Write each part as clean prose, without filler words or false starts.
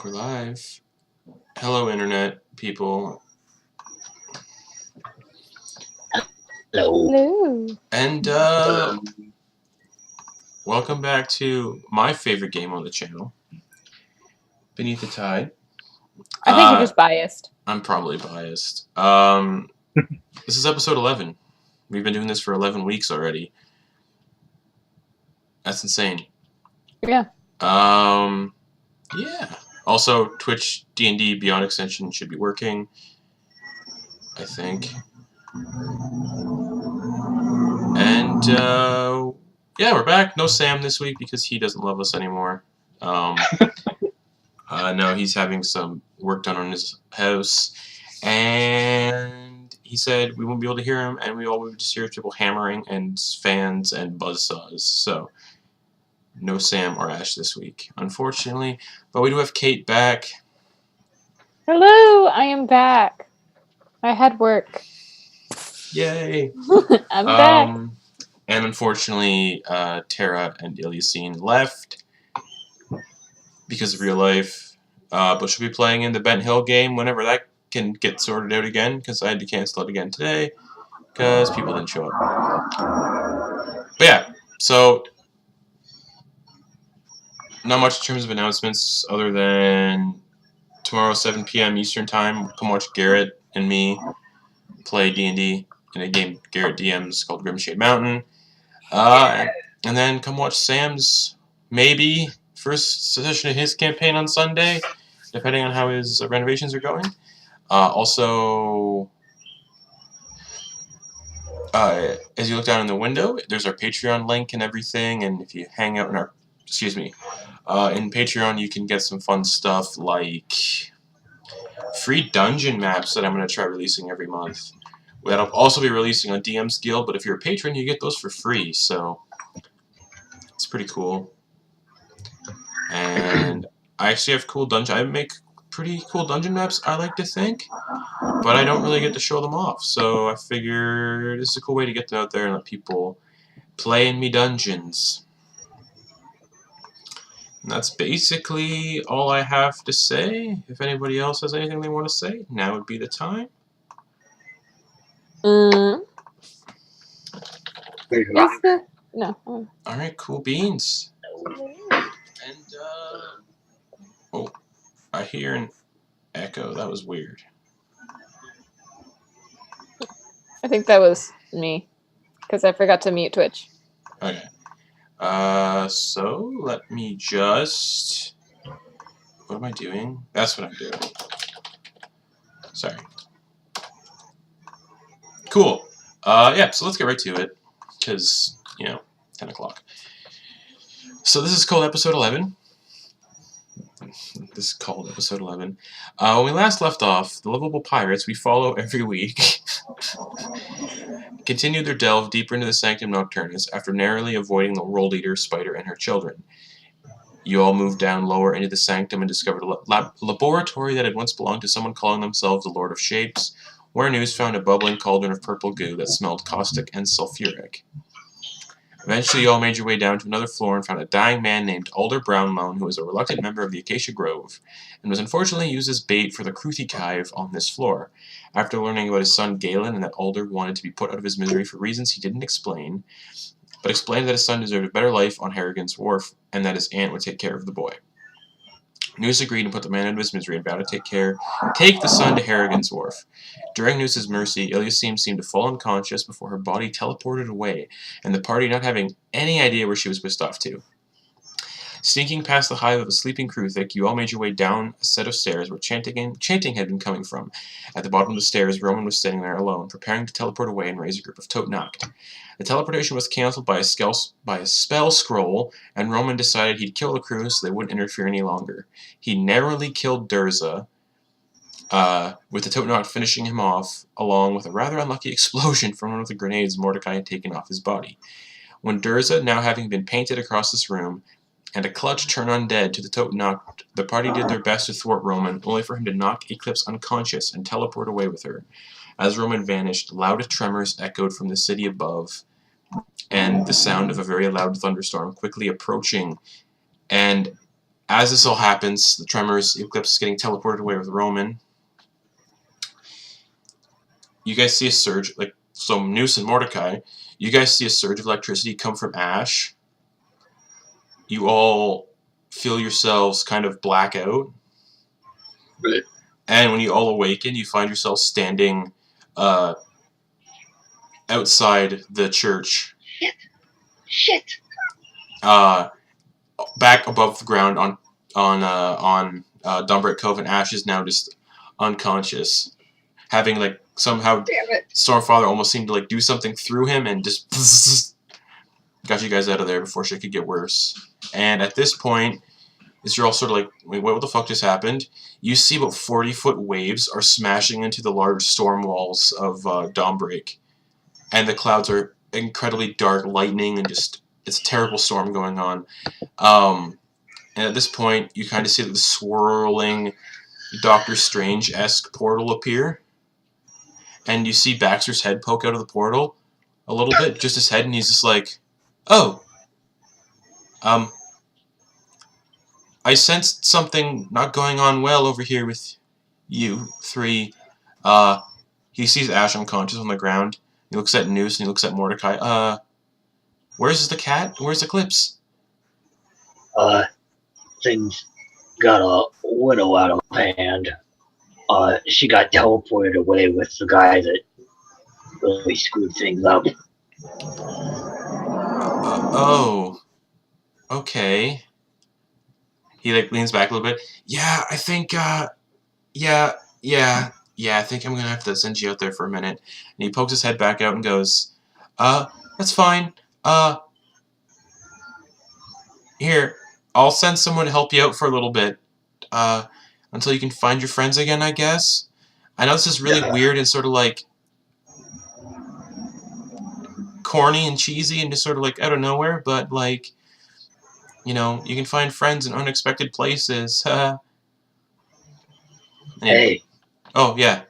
We're live. Hello, internet people. Hello. And, welcome back to my favorite game on the channel, Beneath the Tide. I think you're just biased. I'm probably biased. This is episode 11. We've been doing this for 11 weeks already. That's insane. Yeah. Yeah. Also, Twitch D&D Beyond extension should be working, I think. And, yeah, we're back. No Sam this week because he doesn't love us anymore. No, he's having some work done on his house, and he said we won't be able to hear him, and we all would just hear people hammering and fans and buzzsaws. So, no Sam or Ash this week, unfortunately. But we do have Kate back. Hello, I am back. I had work. Yay! I'm back. And unfortunately, Tara and Ilyasine left because of real life. But she'll be playing in the Bent Hill game whenever that can get sorted out again, because I had to cancel it again today because people didn't show up. But yeah, so not much in terms of announcements other than tomorrow 7 p.m. Eastern Time, come watch Garrett and me play D&D in a game Garrett DMs called Grimshade Mountain. And then come watch Sam's maybe first session of his campaign on Sunday, depending on how his renovations are going. Also, as you look down in the window, there's our Patreon link and everything, and if you hang out in our, in Patreon you can get some fun stuff like free dungeon maps that I'm going to try releasing every month. That'll also be releasing on DM's Guild, but if you're a patron, you get those for free, so it's pretty cool. And I actually have cool dungeon. I make pretty cool dungeon maps, I like to think, but I don't really get to show them off. So I figure this is a cool way to get them out there and let people play in me dungeons. And that's basically all I have to say. If anybody else has anything they want to say, now would be the time. No. All right, cool beans. And oh, I hear an echo. That was weird. I think that was me, because I forgot to mute Twitch. Okay. So let me just. What am I doing? That's what I'm doing. Sorry. Cool. Yeah, so let's get right to it, because, 10 o'clock. So this is called episode 11. When we last left off, the lovable pirates we follow every week continued their delve deeper into the Sanctum Nocturnus after narrowly avoiding the World Eater, Spider, and her children. You all moved down lower into the Sanctum and discovered a laboratory that had once belonged to someone calling themselves the Lord of Shapes, where Muse found a bubbling cauldron of purple goo that smelled caustic and sulfuric. Eventually, you all made your way down to another floor and found a dying man named Alder Brownloan, who was a reluctant member of the Acacia Grove, and was unfortunately used as bait for the Kruthi Kive on this floor. After learning about his son Galen and that Alder wanted to be put out of his misery for reasons he didn't explain, but explained that his son deserved a better life on Harrigan's Wharf, and that his aunt would take care of the boy. Noose agreed and put the man out of his misery and vowed to take the son to Harrigan's Wharf. During Noose's mercy, Ilyasine seemed to fall unconscious before her body teleported away, and the party not having any idea where she was whisked off to. Sneaking past the hive of a sleeping Kruthik, you all made your way down a set of stairs where chanting had been coming from. At the bottom of the stairs, Roman was standing there alone, preparing to teleport away and raise a group of Totnacht. The teleportation was cancelled by a spell scroll, and Roman decided he'd kill the crew so they wouldn't interfere any longer. He narrowly killed Durza, with the Totnacht finishing him off, along with a rather unlucky explosion from one of the grenades Mordecai had taken off his body. When Durza, now having been painted across this room, and a clutch turn undead to the Totnacht, the party did their best to thwart Roman, only for him to knock Eclipse unconscious and teleport away with her. As Roman vanished, loud tremors echoed from the city above, and the sound of a very loud thunderstorm quickly approaching, and As this all happens, the tremors, Eclipse is getting teleported away with Roman. You guys see a surge, so Muse and Mordecai, you guys see a surge of electricity come from Ash. You all feel yourselves kind of black out. Right. And when you all awaken, you find yourselves standing outside the church. Shit. Back above the ground on Dawnbreak Cove, and Ash is now just unconscious, having somehow Damn it. Stormfather almost seemed to do something through him and just got you guys out of there before shit could get worse. And at this point, as you're all sort of wait, what the fuck just happened? You see about 40-foot waves are smashing into the large storm walls of Dawnbreak, and the clouds are incredibly dark, lightning, and just it's a terrible storm going on. And at this point, you kind of see the swirling Doctor Strange-esque portal appear. And you see Baxter's head poke out of the portal a little bit, just his head, and he's just like, oh. I sensed something not going on well over here with you three. He sees Ash unconscious on the ground. He looks at Noose and he looks at Mordecai. Where's the cat? Where's Eclipse? Things got a little out of hand. She got teleported away with the guy that really screwed things up. Oh. Okay. He leans back a little bit. Yeah, I think, yeah, I think I'm gonna have to send you out there for a minute. And he pokes his head back out and goes, that's fine. Here, I'll send someone to help you out for a little bit, until you can find your friends again, I guess. I know this is really weird and sort of corny and cheesy and just sort of out of nowhere, but you can find friends in unexpected places. Hey. Oh, yeah.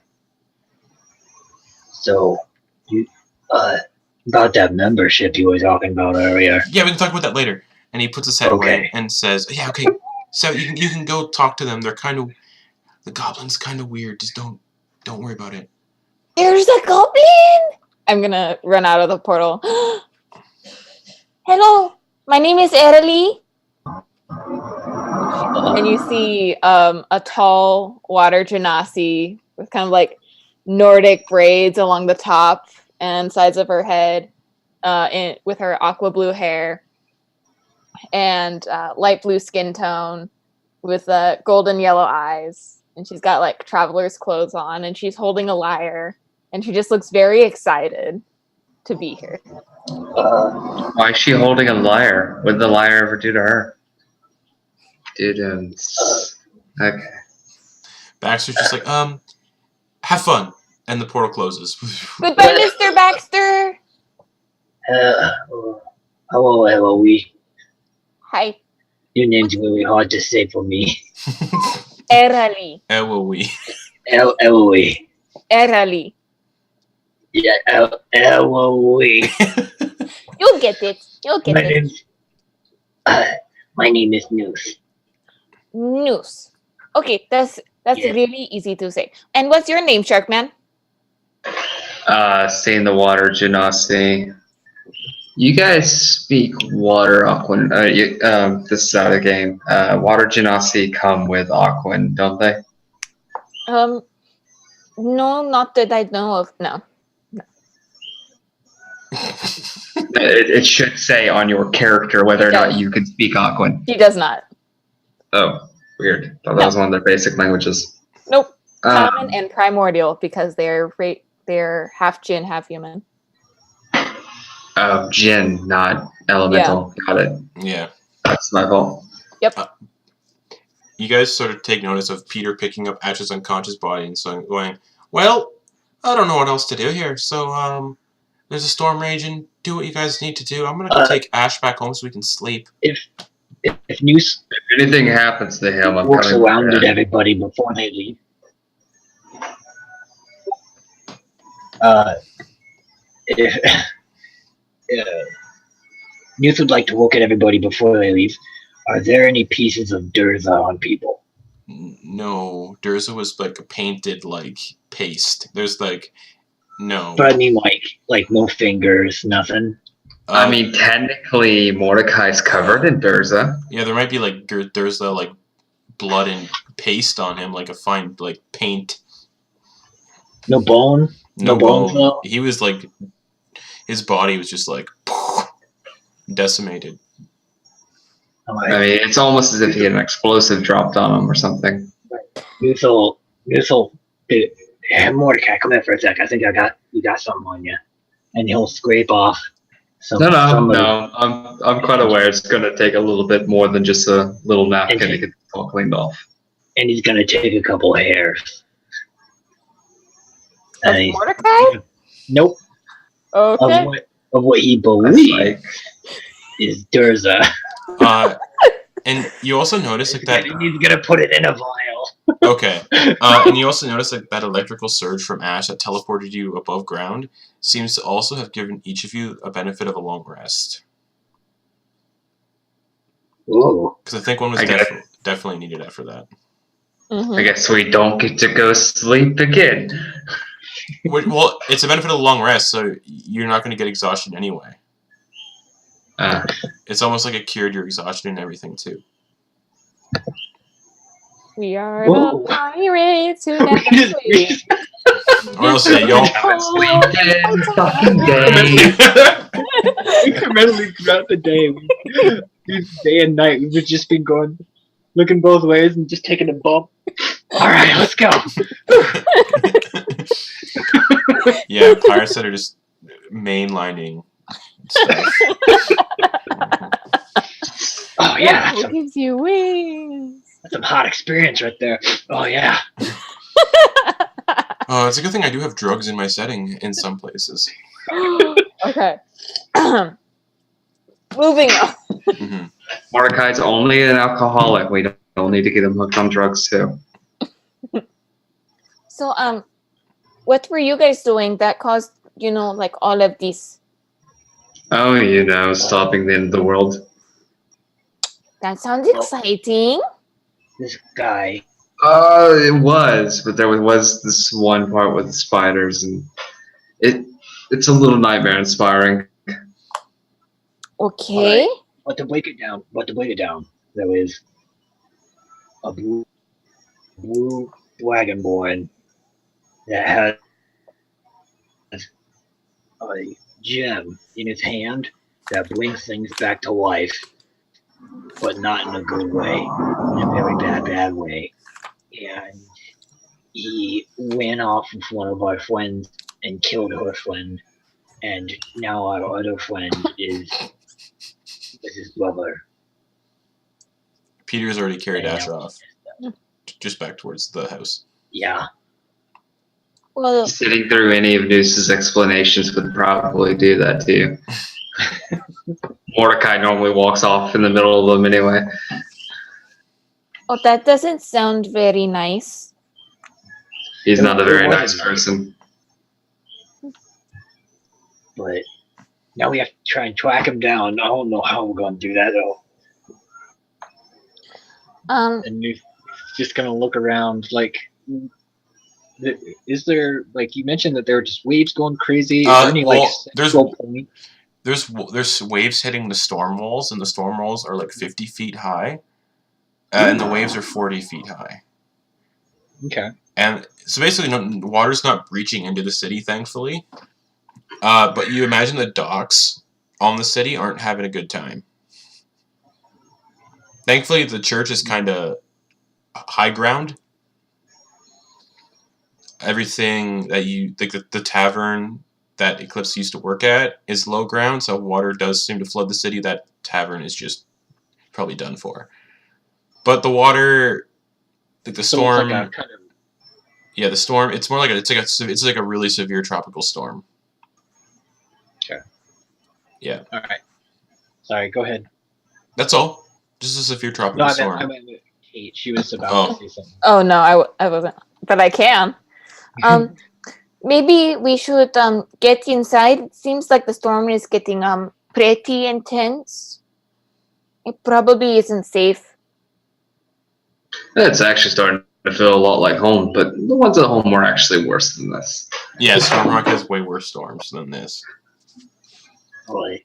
So, you, about that membership you were talking about earlier. Yeah, we can talk about that later. And he puts his head away and says, yeah, okay, so you can go talk to them. They're the goblin's kind of weird. Just don't worry about it. There's a goblin! I'm gonna run out of the portal. Hello, my name is Eralie. And you see a tall water Genasi with kind of Nordic braids along the top and sides of her head, with her aqua blue hair and light blue skin tone with golden yellow eyes. And she's got traveler's clothes on, and she's holding a lyre, and she just looks very excited to be here. Why is she holding a lyre? What did the lyre ever do to her? Okay. Baxter's just have fun. And the portal closes. Goodbye, Mr. Baxter! Hello, Eloise. Hi. Your name's really hard to say for me. Eralie. Eloise. Eloise. Eralie. Yeah, Eloise. You'll get it. You'll get it. My name is Noose. Noose. Okay, that's really easy to say. And what's your name, Sharkman? Stay in the water, Genasi. You guys speak water, Aquan. This is out of the game. Water Genasi come with Aquan, don't they? No, not that I know of. No. It should say on your character whether or not you can speak Aquan. He does not. Oh, weird. Thought that was one of their basic languages. Nope. Common and primordial because they're half djinn, half human. Djinn, not elemental. Yeah. Got it. Yeah. That's my fault. Yep. You guys sort of take notice of Peter picking up Ash's unconscious body and so going, well, I don't know what else to do here. So, there's a storm raging. Do what you guys need to do. I'm going to go take Ash back home so we can sleep. If Noose... If anything happens to him, I'm works coming around at everybody before they leave. If Noose would like to look at everybody before they leave. Are there any pieces of Durza on people? No, Durza was like a painted like paste. There's like no. But I mean, like no fingers, nothing. I mean, technically, Mordecai's covered in Durza. Yeah, there might be like Durza like blood and paste on him, like a fine like paint. No bone. No bones, bone. though? He was like, his body was just like decimated. I I mean, it's almost as if he had an explosive dropped on him or something. This'll. Hey, Mordecai, come here for a sec. I think you got something on you, and he'll scrape off. No. I'm quite aware it's going to take a little bit more than just a little napkin to get it all cleaned off. And he's gonna take a couple hairs. Of Mordecai? Nope. Okay. Of what he believes is Durza. And you also notice like that. He's gonna put it in a vial. Okay. And you also notice like that electrical surge from Ash that teleported you above ground seems to also have given each of you a benefit of a long rest. Ooh. Because I think one was definitely needed after that. Mhm. I guess we don't get to go sleep again. Well, it's a benefit of a long rest, so you're not going to get exhaustion anyway. It's almost like it cured your exhaustion and everything too. We are Whoa. the pirates who never sleep. Or else y'all Haven't slept in fucking days. Incrementally throughout the day, day and night, we've just been going, looking both ways and just taking a bump. All right, let's go. Yeah, pirates that are just mainlining stuff. Oh yeah, Who gives you wings? that's some hot experience right there. Oh yeah. It's a good thing I do have drugs in my setting in some places. Okay. Moving on. Mm-hmm. Mordecai's only an alcoholic. We don't need to get him hooked on drugs too. So, what were you guys doing that caused, like all of these? Oh, stopping the end of the world. That sounds exciting. This guy. It was, but there was this one part with the spiders, and it's a little nightmare inspiring. Okay. Right. But to break it down, there is a blue dragonborn that has a gem in his hand that brings things back to life, but not in a good way, in a very bad way. And he ran off with one of our friends and killed her friend, and now our other friend is with his brother. Peter's already carried Ash off. Just back towards the house. Yeah. Well, Sitting through any of Noose's explanations would probably do that to you. Mordecai normally walks off in the middle of them anyway. oh, that doesn't sound very nice. He's not a very It nice wasn't person. But now we have to try and track him down. I don't know how we're going to do that, though. And we're just going to look around. Like, is there, like, you mentioned that there are just waves going crazy? Is there any, central point? There's waves hitting the storm walls, and the storm walls are like 50 feet high, and the waves are 40 feet high. Okay. And so basically, water's not breaching into the city, thankfully. But you imagine the docks on the city aren't having a good time. Thankfully, the church is kind of high ground. Everything that the tavern that Eclipse used to work at is low ground, so water does seem to flood the city. That tavern is just probably done for. But the water, like the storm, yeah, the storm. It's more like it's like a really severe tropical storm. Okay. Yeah. All right. Sorry. Go ahead. That's all. Just a severe tropical storm. I meant Kate. She was about to say something. Oh no, I wasn't, but I can. Maybe we should get inside. It seems like the storm is getting pretty intense. It probably isn't safe. It's actually starting to feel a lot like home, but the ones at home were actually worse than this. Yeah, Stormrock has way worse storms than this. Boy.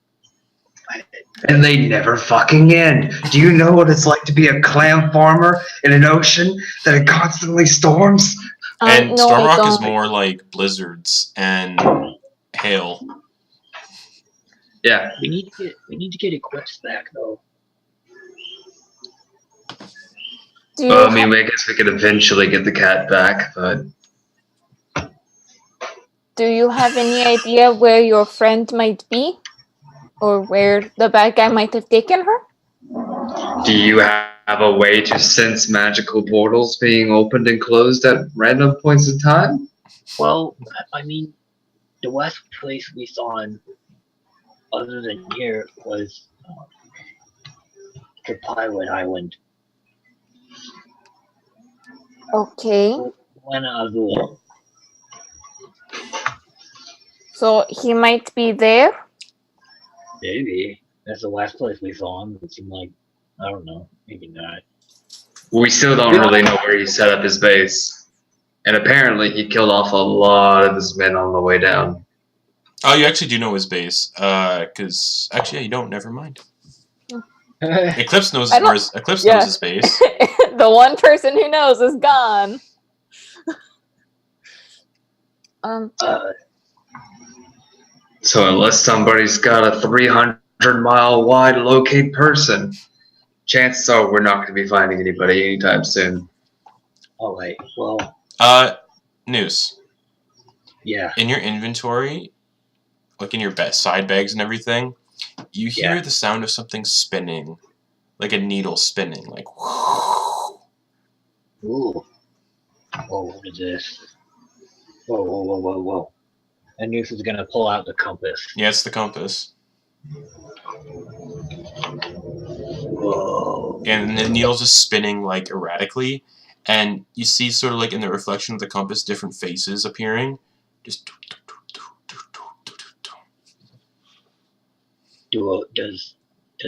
And they never fucking end. Do you know what it's like to be a clam farmer in an ocean that it constantly storms? And No, I Stormrock is don't. more like blizzards and hail. Yeah. We need to get Eclipse back though. Do you, Well, I mean, I guess we could eventually get the cat back, but do you have any idea where your friend might be? Or where the bad guy might have taken her? do you have a way to sense magical portals being opened and closed at random points in time? Well, I mean, the last place we saw him, other than here, was the Pilot Island. Okay. When Azul. So he might be there? Maybe. That's the last place we saw him. It seemed like, I don't know, maybe not. We still don't really know where he set up his base. And apparently he killed off a lot of his men on the way down. Oh, you actually do know his base. Because actually, yeah, you don't. Never mind. Eclipse knows I don't- Eclipse yeah. knows his base. The one person who knows is gone. So unless somebody's got a 300-mile wide locate person, chances are we're not going to be finding anybody anytime soon. Oh, wait. Well, News. yeah. In your inventory, like in your side bags and everything, you hear Yeah. the sound of something spinning, like a needle spinning, like. Ooh. Whoa, what is this? Whoa. And Noose is gonna pull out the compass. Yeah, it's the compass. Whoa. And the needle's just spinning like erratically, and you see sort of like in the reflection of the compass different faces appearing. Just. Does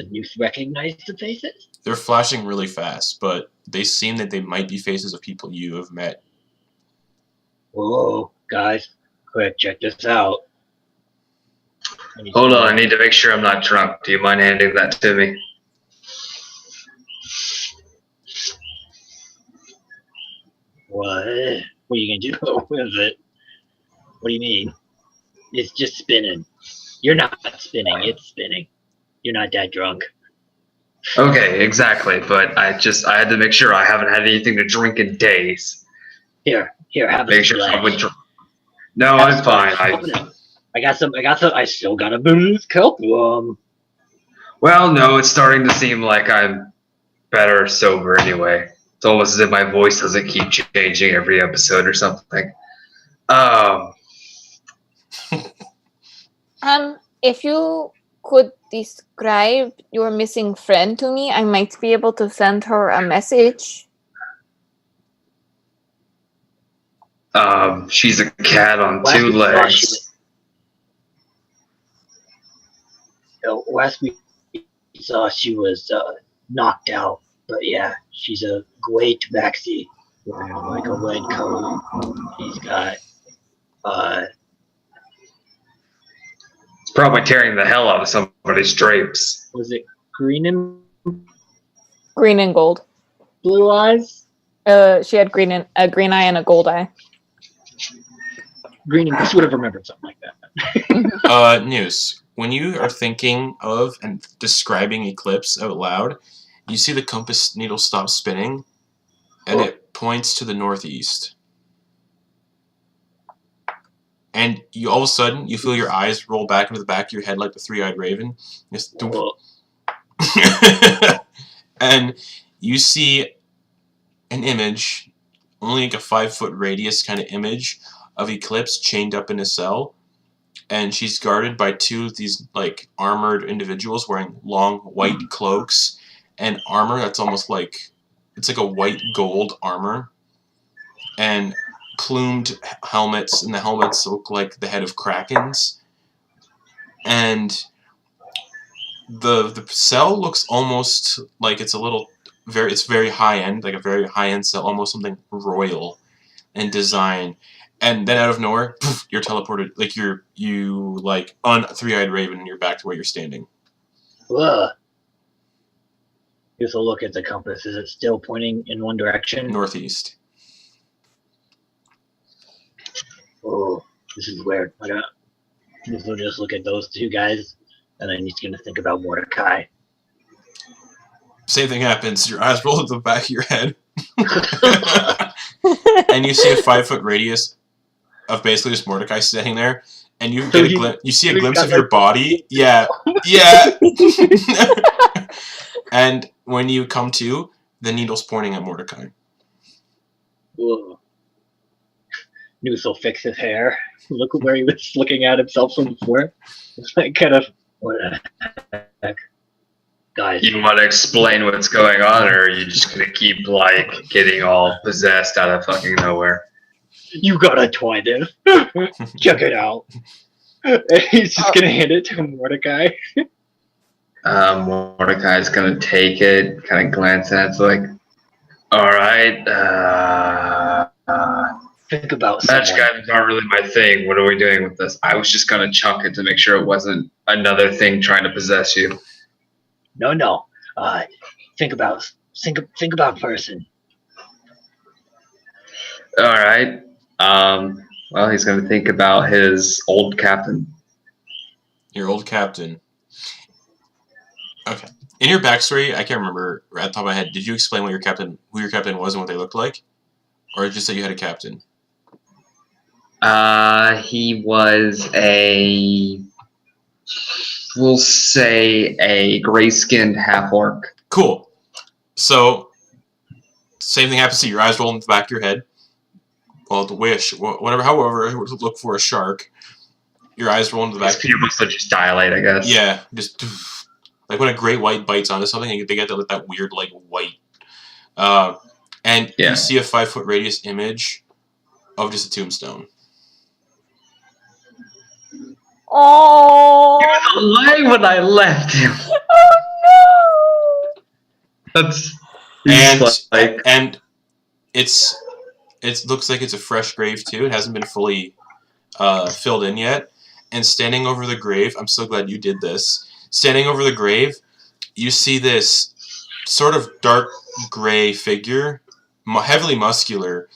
Noose recognize the faces? They're flashing really fast, but they seem that they might be faces of people you have met. Whoa, guys, quick, check this out. Hold on, I need to make sure I'm not drunk. Do you mind handing that to me? What? What are you gonna do with it? What do you mean? It's just spinning. You're not spinning, it's spinning. You're not that drunk. Okay, exactly. But I had to make sure I haven't had anything to drink in days. Here, have a Make sure splash. someone drunk. No, Have a I'm fine. splash. I got some, I still got a booze kelp. Well, no, it's starting to seem like I'm better sober anyway. It's almost as if my voice doesn't keep changing every episode or something. If you could describe your missing friend to me, I might be able to send her a message. She's a cat on Last two we saw, legs. Last we saw she was knocked out, but yeah, she's a gray tabaxi wearing like a red coat. She's got It's probably tearing the hell out of somebody's drapes. was it green and Green and gold. blue eyes? She had a green eye and a gold eye. Green and Chris would have remembered something like that. News. When you are thinking of and describing Eclipse out loud, you see the compass needle stop spinning, and it points to the northeast. And you all of a sudden, you feel your eyes roll back into the back of your head like the three-eyed raven. Just and you see an image, only like a 5-foot radius kind of image of Eclipse chained up in a cell. And she's guarded by two of these like armored individuals wearing long white cloaks and armor that's almost like it's like a white gold armor and plumed helmets, and the helmets look like the head of krakens. And The cell looks almost like it's very high end, like a very high end cell, almost something royal in design. And then out of nowhere, poof, you're teleported, like you like on Three-Eyed Raven, and you're back to where you're standing. Ugh. Here's a look at the compass. Is it still pointing in one direction? Northeast. Oh, this is weird. We'll just look at those two guys, and then he's going to think about Mordecai. Same thing happens. Your eyes roll to the back of your head. And you see a 5-foot radius of basically just Mordecai standing there, and you get you see a glimpse of your body. Yeah, yeah. And when you come to, the needle's pointing at Mordecai. Whoa. Noose will fix his hair. Look where he was looking at himself from before. It's like kind of, what the heck? Guys. You want to explain what's going on, or are you just going to keep, like, getting all possessed out of fucking nowhere? You gotta try this. Check it out. He's just gonna hand it to Mordecai. Mordecai's going to take it, kind of glance at it, it's like, alright, Think about magic items aren't really my thing. What are we doing with this? I was just going to chunk it to make sure it wasn't another thing trying to possess you. No. Think about person. All right. Well, he's going to think about his old captain. Your old captain. Okay. In your backstory, I can't remember at the top of my head. Did you explain who your captain was and what they looked like, or just that you had a captain? He was we'll say a gray-skinned half-orc. Cool. So, same thing happens to your eyes roll in the back of your head. Well, the way however, look for a shark. Your eyes roll into the back. His pupils will just dilate, I guess. Yeah, just like when a great white bites onto something, they get that weird like white. And you see a 5-foot radius image of just a tombstone. Oh! He was alive when I left him. Oh no! And it looks like it's a fresh grave too. It hasn't been fully filled in yet. And standing over the grave, I'm so glad you did this. Standing over the grave, you see this sort of dark gray figure, heavily muscular.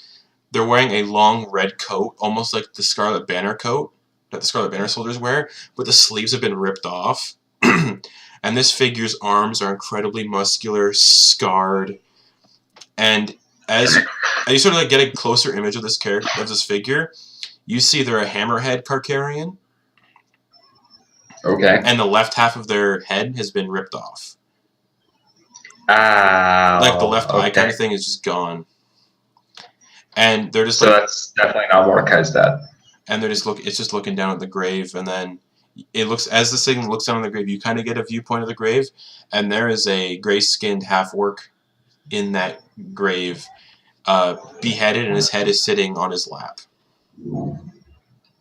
They're wearing a long red coat, almost like the Scarlet Banner coat that the Scarlet Banner soldiers wear, but the sleeves have been ripped off. And this figure's arms are incredibly muscular, scarred. And as you sort of like get a closer image of this character, of this figure, you see they're a hammerhead Charcharion. Okay. And the left half of their head has been ripped off. Like the left eye kind of thing is just gone. And they're just so that's definitely not Mordecai's dad. And they're just it's just looking down at the grave, and then it looks, as the thing looks down on the grave, you kind of get a viewpoint of the grave, and there is a gray-skinned half-orc in that grave, beheaded, and his head is sitting on his lap.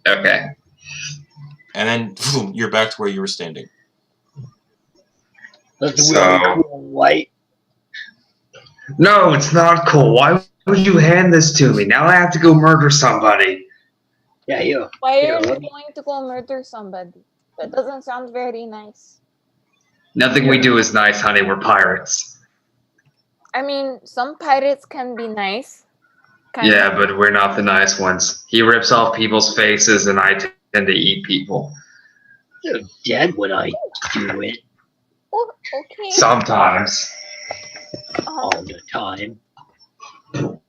Okay. And then boom, you're back to where you were standing. That's really cool, white. No, it's not cool. Why would you hand this to me? Now I have to go murder somebody. Yeah, you. Why are you going to go murder somebody? That doesn't sound very nice. Nothing we do is nice, honey. We're pirates. I mean, some pirates can be nice. Yeah, but we're not the nice ones. He rips off people's faces, and I tend to eat people. You're dead when I do it. Oh, okay. Sometimes. All the time. Okay.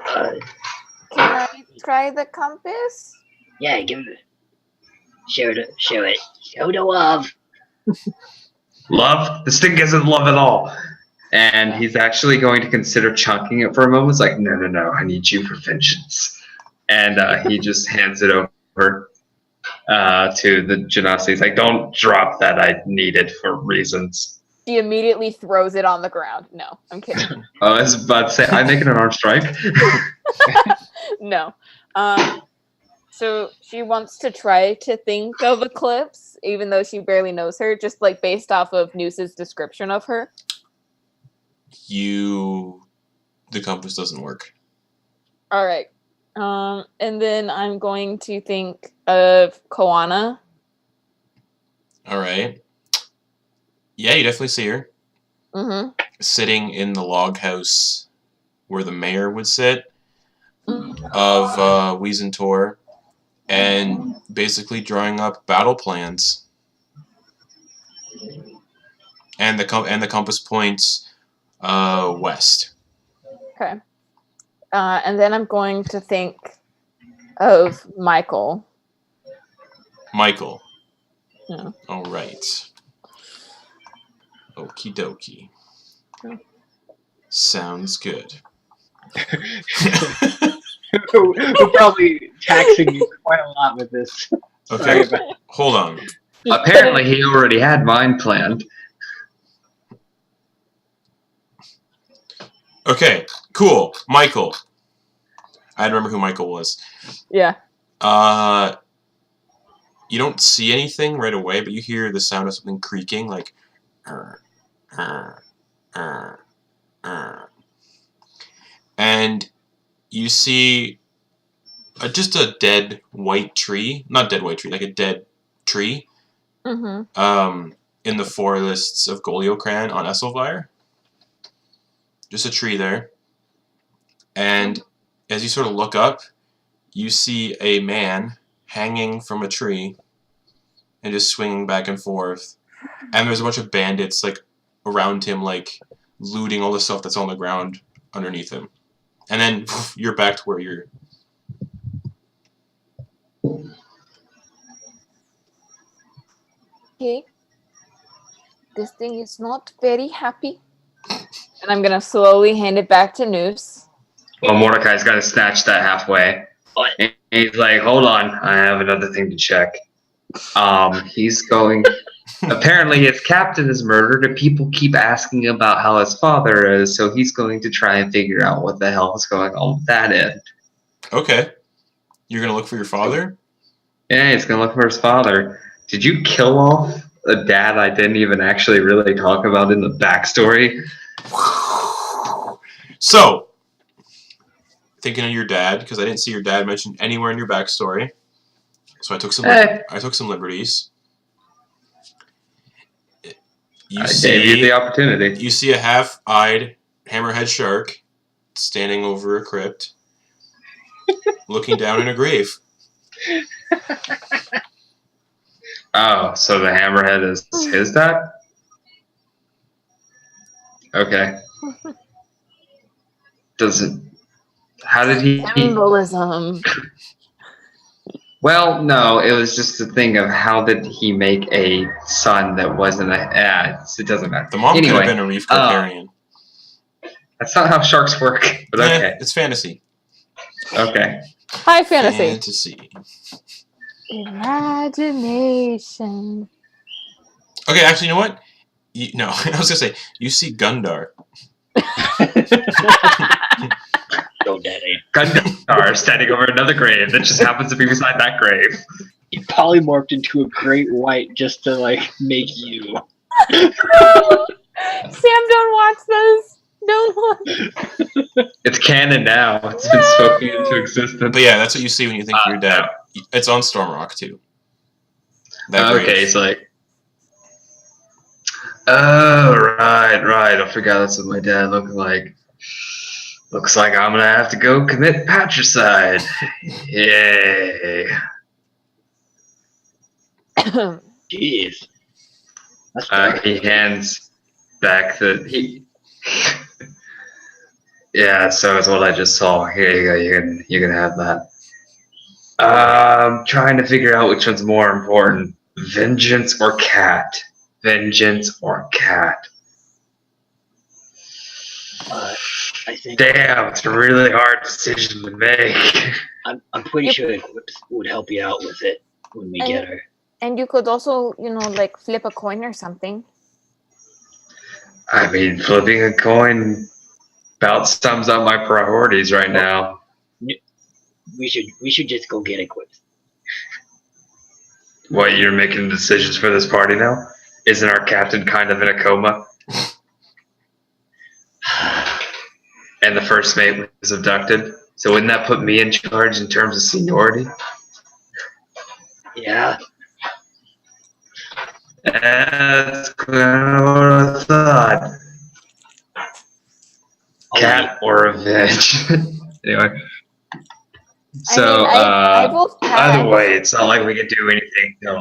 Can I try the compass? Yeah, give it. Show it. Show the love. Love? This thing isn't love at all. And he's actually going to consider chunking it for a moment. It's like, no, I need you for vengeance. And he just hands it over to the Genasi. He's like, don't drop that. I need it for reasons. She immediately throws it on the ground. No, I'm kidding. I was about to say, I'm making an arm strike. No. So she wants to try to think of Eclipse, even though she barely knows her, just like based off of Noose's description of her. The compass doesn't work. All right. And then I'm going to think of Koana. All right. Yeah, you definitely see her. Mm-hmm. Sitting in the log house where the mayor would sit Mm-hmm. of Wiesentor, and basically drawing up battle plans. And the compass points west. Okay. And then I'm going to think of Michael. Michael. Yeah. All right. Okie dokie. Yeah. Sounds good. We're probably taxing you quite a lot with this. Okay, hold on. Apparently, he already had mine planned. Okay, cool. Michael. I remember who Michael was. Yeah. You don't see anything right away, but you hear the sound of something creaking, like... And you see just a dead white tree. Not dead white tree, like a dead tree. Mm-hmm. In the forests of Goliocran on Esselvire. Just a tree there. And as you sort of look up, you see a man hanging from a tree and just swinging back and forth. And there's a bunch of bandits like around him, like looting all the stuff that's on the ground underneath him. And then you're back to where you're... Okay. This thing is not very happy. And I'm going to slowly hand it back to Noose. Well, Mordecai's got to snatch that halfway. And he's like, hold on, I have another thing to check. He's going... Apparently his captain is murdered and people keep asking about how his father is, so he's going to try and figure out what the hell is going on with that end. Okay. You're going to look for your father? Yeah, he's going to look for his father. Did you kill off a dad I didn't even actually really talk about in the backstory? So, thinking of your dad, because I didn't see your dad mentioned anywhere in your backstory, so I took some liberties. I gave you the opportunity. You see a half-eyed hammerhead shark standing over a crypt, looking down in a grave. Oh, so the hammerhead is his dad? Okay. How did he... Symbolism. Well, no, it was just a thing of how did he make a son that wasn't a... it doesn't matter. The mom could have been a Reef Charcharion. That's not how sharks work, but okay. It's fantasy. Okay. High fantasy. Fantasy. Imagination. Okay, actually, you know what? No, I was going to say, you see Gundar. No, Daddy. Gundar standing over another grave that just happens to be beside that grave. He polymorphed into a great white just to, like, make you. Sam, don't watch this. Don't watch. It's canon now. It's been spoken into existence. But yeah, that's what you see when you think of your dad. No. It's on Stormrock, too. Okay, it's like... Oh, right. I forgot that's what my dad looked like. Looks like I'm gonna have to go commit patricide. Yay. Jeez. He hands back the... Yeah, so it's what I just saw. Here you go, you can have that. I'm trying to figure out which one's more important. Vengeance or cat? Vengeance or cat? I think... Damn, it's a really hard decision to make. I'm pretty sure Eclipse would help you out with it when we get her. And you could also, like flip a coin or something. I mean, flipping a coin about sums up my priorities right now. We should just go get Eclipse. What, you're making decisions for this party now? Isn't our captain kind of in a coma? And the first mate was abducted? So wouldn't that put me in charge in terms of seniority? Yeah. That's kind of what I thought. Cat or revenge. Anyway. So, I vote cat. either way, it's not like we can do anything. No.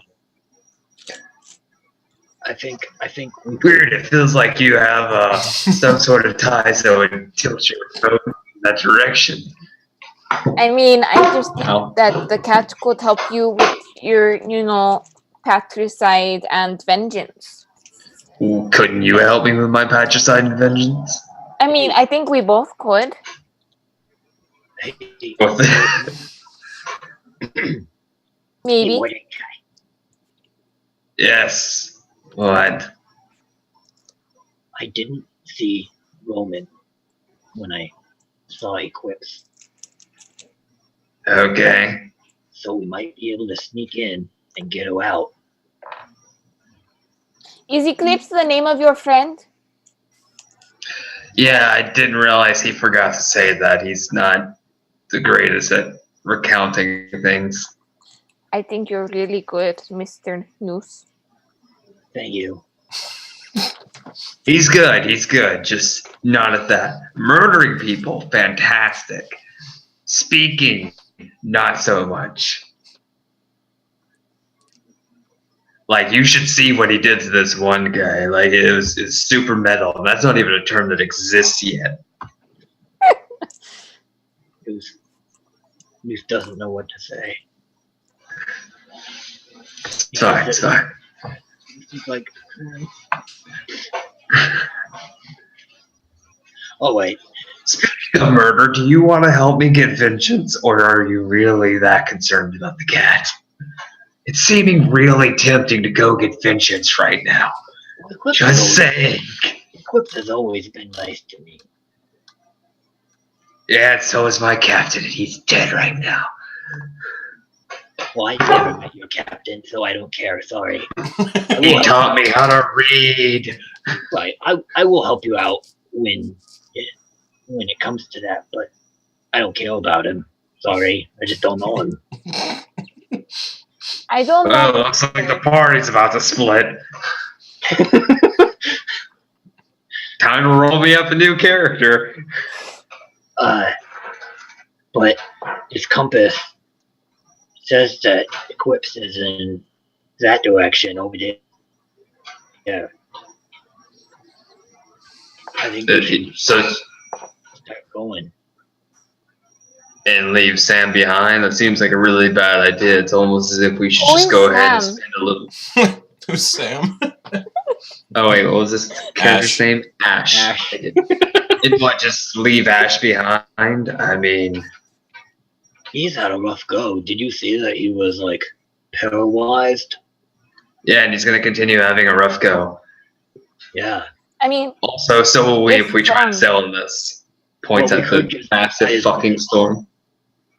I think Weird, it feels like you have some sort of ties that would tilt your vote in that direction. I mean, I just think that the cat could help you with your, patricide and vengeance. Couldn't you help me with my patricide and vengeance? I mean, I think we both could. Maybe. Yes. What? I didn't see Roman when I saw Eclipse. Okay. So we might be able to sneak in and get her out. Is Eclipse the name of your friend? Yeah, I didn't realize he forgot to say that. He's not the greatest at recounting things. I think you're really good, Mr. Noose. Thank you. He's good, just not at that. Murdering people, fantastic. Speaking, not so much. Like, you should see what he did to this one guy. Like, it's super metal. And that's not even a term that exists yet. Muse doesn't know what to say. Sorry. He's like, oh wait. Speaking of murder, do you want to help me get vengeance, or are you really that concerned about the cat? It's seeming really tempting to go get vengeance right now. Just saying. Eclipse has always been nice to me. Yeah, and so is my captain, and he's dead right now. Well, I never met your captain, so I don't care. Sorry. He taught me how to read. Right. I will help you out when it comes to that, but I don't care about him. Sorry. I just don't know him. I don't know. Well, looks like the party's about to split. Time to roll me up a new character. But his compass says that Eclipse is in that direction over there. Yeah. I think we should start going. And leave Sam behind? That seems like a really bad idea. It's almost as if we should just go ahead and spend a little... Who's Sam? Oh wait, what was this character's name? Ash. Didn't want to just leave Ash behind? I mean... He's had a rough go. Did you see that he was, like, paralyzed? Yeah, and he's going to continue having a rough go. Yeah. I mean... Also, so will we if we try to sail in this. Points at the massive fucking storm.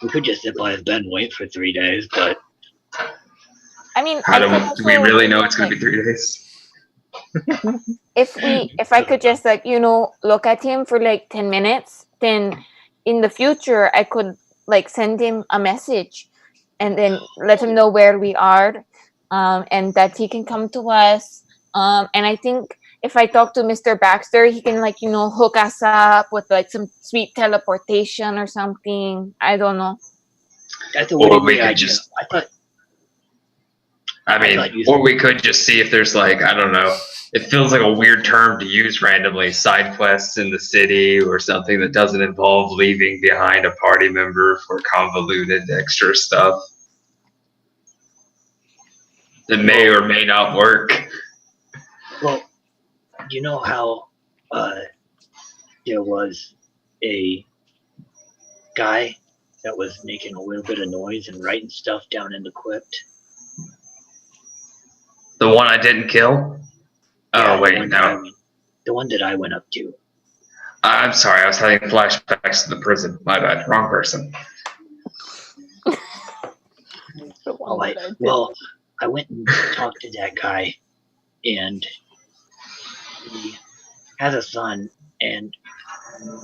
We could just sit by his bed and wait for 3 days, but... I mean... Do we really know it's going to be 3 days? If I could just, like, look at him for, like, 10 minutes, then in the future, I could... like send him a message and then let him know where we are and that he can come to us. And I think if I talk to Mr. Baxter, he can hook us up with like some sweet teleportation or something. I don't know. That's a weird idea. Or we could just see if there's like, I don't know, it feels like a weird term to use randomly, side quests in the city or something that doesn't involve leaving behind a party member for convoluted extra stuff that may or may not work. Well, you know how there was a guy that was making a little bit of noise and writing stuff down in the crypt? The one I didn't kill? Yeah, oh, wait, no. The one that I went up to. I'm sorry, I was having flashbacks to the prison. My bad, wrong person. All right. Well, I went and talked to that guy, and he has a son, and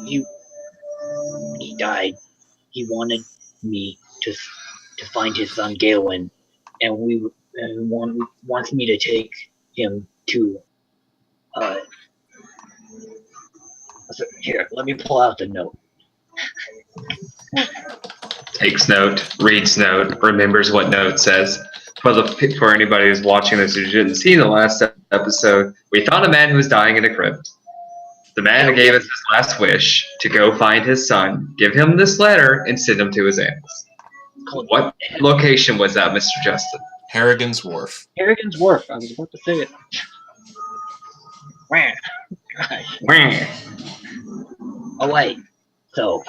he died. He wanted me to find his son Galen, and wants me to take him to. Here, let me pull out the note. Takes note, reads note, remembers what note says. For anybody who's watching this who didn't see the last episode, we found a man who was dying in a crypt. The man gave us his last wish to go find his son, give him this letter, and send him to his animals. What location was that, Mr. Justin? Harrigan's Wharf. Harrigan's Wharf. I was about to say it. Wah. Oh wait. So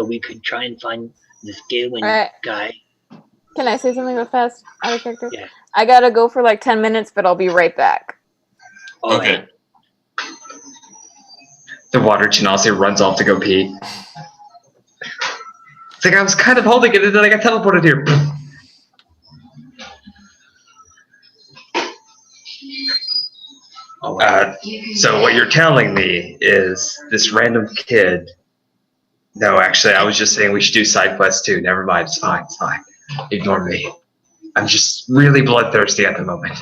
we could try and find this Galen guy. Can I say something real fast? Out of character? Yeah. I gotta go for like 10 minutes, but I'll be right back. Okay. The water Genasi runs off to go pee. It's like I was kind of holding it and then I got teleported here. So what you're telling me is this random kid. No, actually, I was just saying we should do side quests too. Never mind, it's fine, it's fine. Ignore me. I'm just really bloodthirsty at the moment.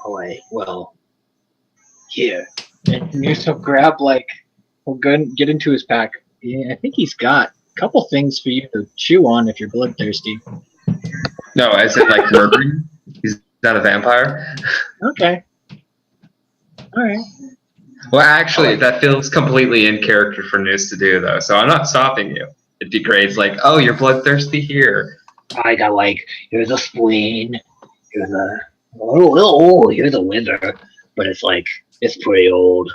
Oh wait, well, here. And Muse will grab we'll go and get into his pack. Yeah, I think he's got a couple things for you to chew on if you're bloodthirsty. No, as in like murdering. He's not a vampire. Okay. All right. Well, actually, that feels completely in character for Noose to do, though. So I'm not stopping you. It degrades oh, you're bloodthirsty here. I got here's a spleen, here's a here's a wither, but it's pretty old.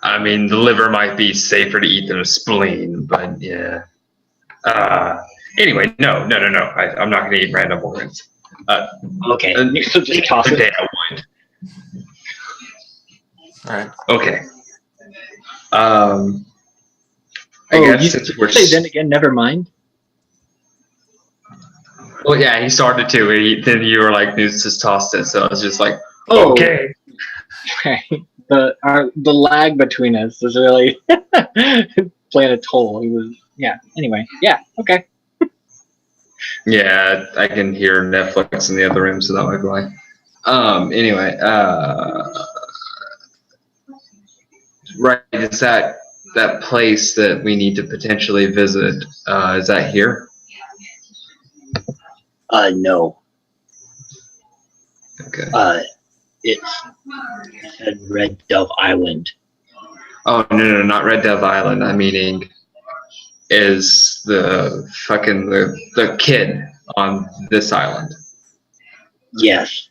I mean, the liver might be safer to eat than a spleen, but yeah. Anyway, no. I'm not going to eat random organs. Okay. So just toss it. I would. All right. Okay. I guess since we're then again, never mind. Well, yeah, he started to. Then you were like, Noose just tossed it, so I was just like, oh, okay. The lag between us is really playing a toll. He was, anyway, okay. Yeah, I can hear Netflix in the other room, so that might be why. Anyway, right, is that place that we need to potentially visit, is that here? No. Okay. It's at Red Dove Island. Oh, no, not Red Dove Island. I'm meaning is the fucking the kid on this island. Yes.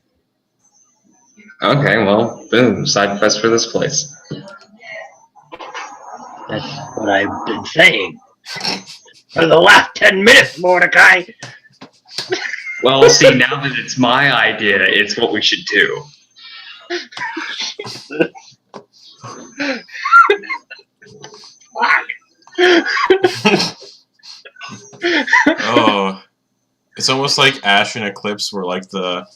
Okay, well, boom, side quest for this place. That's what I've been saying for the last 10 minutes, Mordecai. Well, see, now that it's my idea, it's what we should do. Oh, it's almost like Ash and Eclipse were like the.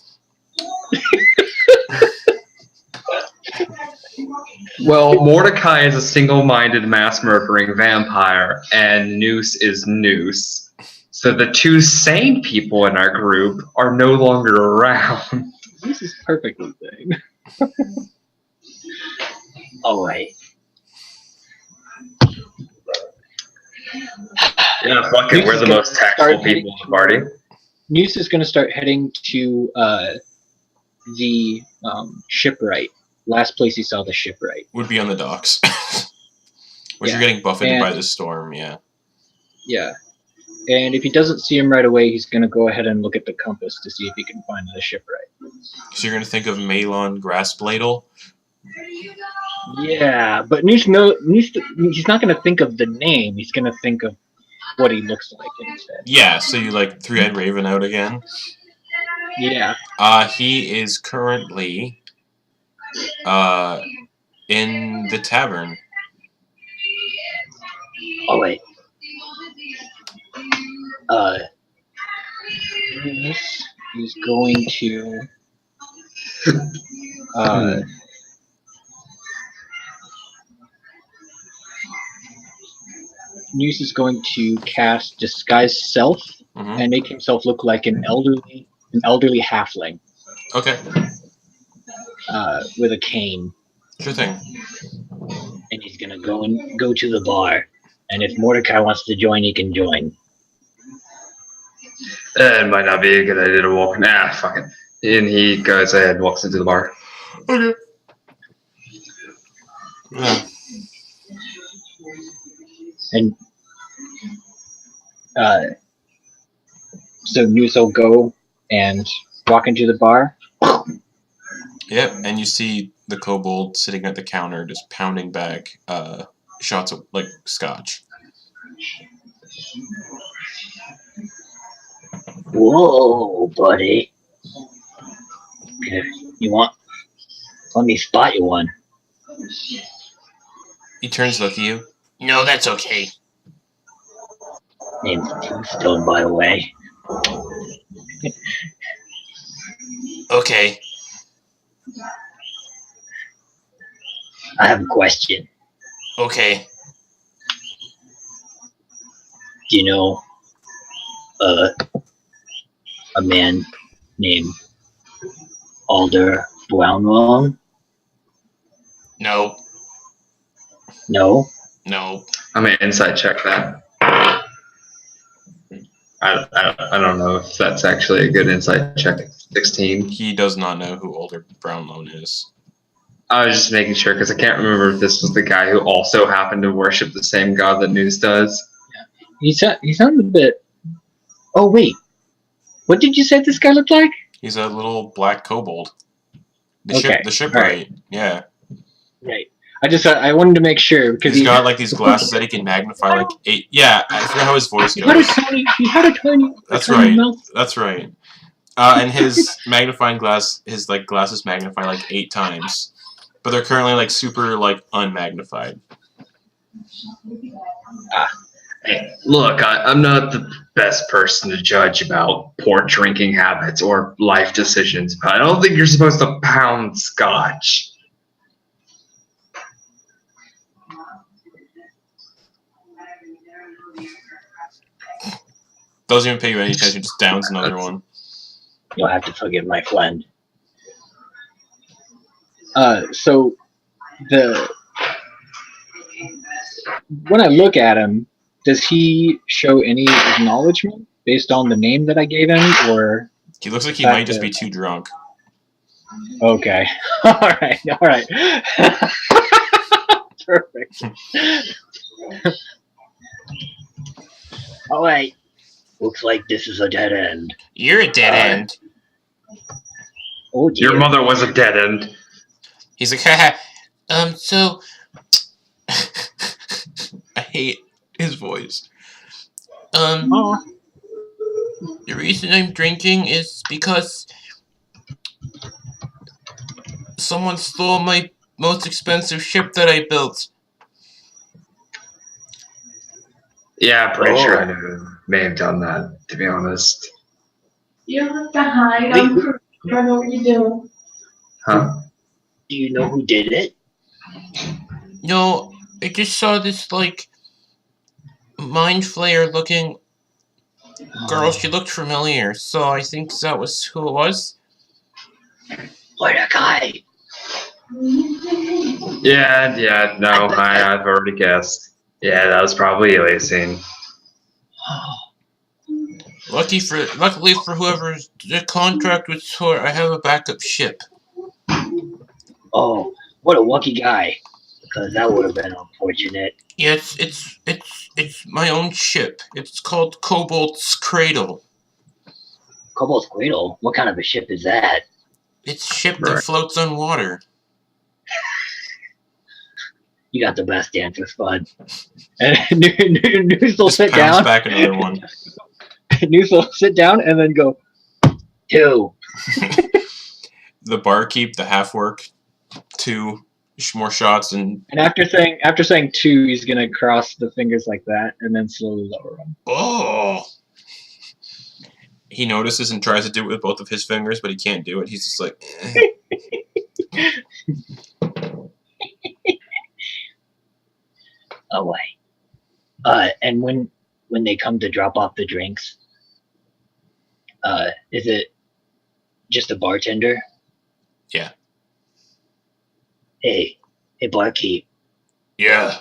Well, Mordecai is a single-minded mass-murdering vampire, and Noose is Noose. So the two sane people in our group are no longer around. This is perfectly sane. All right. Yeah, fuck it. We're the most tactful people in the party. Muse is going to start heading to the shipwright. Last place he saw the shipwright. Would be on the docks. Which you're getting buffeted by the storm, yeah. Yeah. And if he doesn't see him right away, he's going to go ahead and look at the compass to see if he can find the shipwright. So you're going to think of Malon Grassbladel? Yeah, but he's not going to think of the name. He's going to think of what he looks like instead. Yeah, so you like Three-Eyed Raven out again? Yeah. He is currently in the tavern. Oh, wait. This is going to Muse is going to cast Disguise Self and make himself look like an elderly halfling. Okay. With a cane. Sure thing. And he's gonna go to the bar. And if Mordecai wants to join, he can join. It might not be a good idea to walk. Nah, fuck it. And he goes ahead and walks into the bar. Okay. Yeah. And so Muse will go and walk into the bar. Yep, and you see the kobold sitting at the counter just pounding back shots of, like, scotch. Whoa, buddy. Let me spot you one. He turns to look at you. No, that's okay. Name's Tombstone, by the way. Okay. I have a question. Okay. Do you know a man named Alder Brownwong? No. No? No. I'm gonna insight check that. I don't know if that's actually a good insight check. 16. He does not know who Older Brownloan is. I was just making sure because I can't remember if this was the guy who also happened to worship the same god that Muse does. He sounded a bit... Oh, wait. What did you say this guy looked like? He's a little black kobold. The Okay, shipwright. Yeah. Right. I wanted to make sure because He's got like these glasses that he can magnify like 8. Yeah, I forgot how his voice goes. He had a tiny That's tiny right. mouth. That's right. And his magnifying glass, his like glasses magnify like 8 times, but they're currently like super like unmagnified. Hey, look, I'm not the best person to judge about poor drinking habits or life decisions, but I don't think you're supposed to pound scotch. Doesn't even pay you any attention, just downs another one. You'll have to forgive my friend. So when I look at him, does he show any acknowledgement based on the name that I gave him, or? He looks like he might just be too drunk. Okay. All right. Perfect. All right. Looks like this is a dead end. You're a dead end. Oh dear. Your mother was a dead end. He's like, haha. So I hate his voice. The reason I'm drinking is because someone stole my most expensive ship that I built. Yeah, I'm pretty sure I know who may have done that, to be honest. You don't have to hide. I know what you're doing. Huh? Do you know who did it? No, I just saw this, like, mind flayer looking girl. She looked familiar, so I think that was who it was. Mordecai. Yeah, no, I've already guessed. Yeah, that was probably Elysian. Luckily for whoever's the contract with her, I have a backup ship. Oh, what a lucky guy. Because that would have been unfortunate. Yeah, it's my own ship. It's called Cobalt's Cradle. Cobalt's Cradle? What kind of a ship is that? It's a ship that floats on water. You got the best answer, Spud. And Noose will sit down. Back another one. Noose will sit down and then go 2. The barkeep, the half work, 2 more shots, and after saying 2, he's gonna cross the fingers like that and then slowly lower them. Oh, he notices and tries to do it with both of his fingers, but he can't do it. He's just like, Oh, wait. And when they come to drop off the drinks, is it just a bartender? Yeah. Hey, barkeep. Yeah.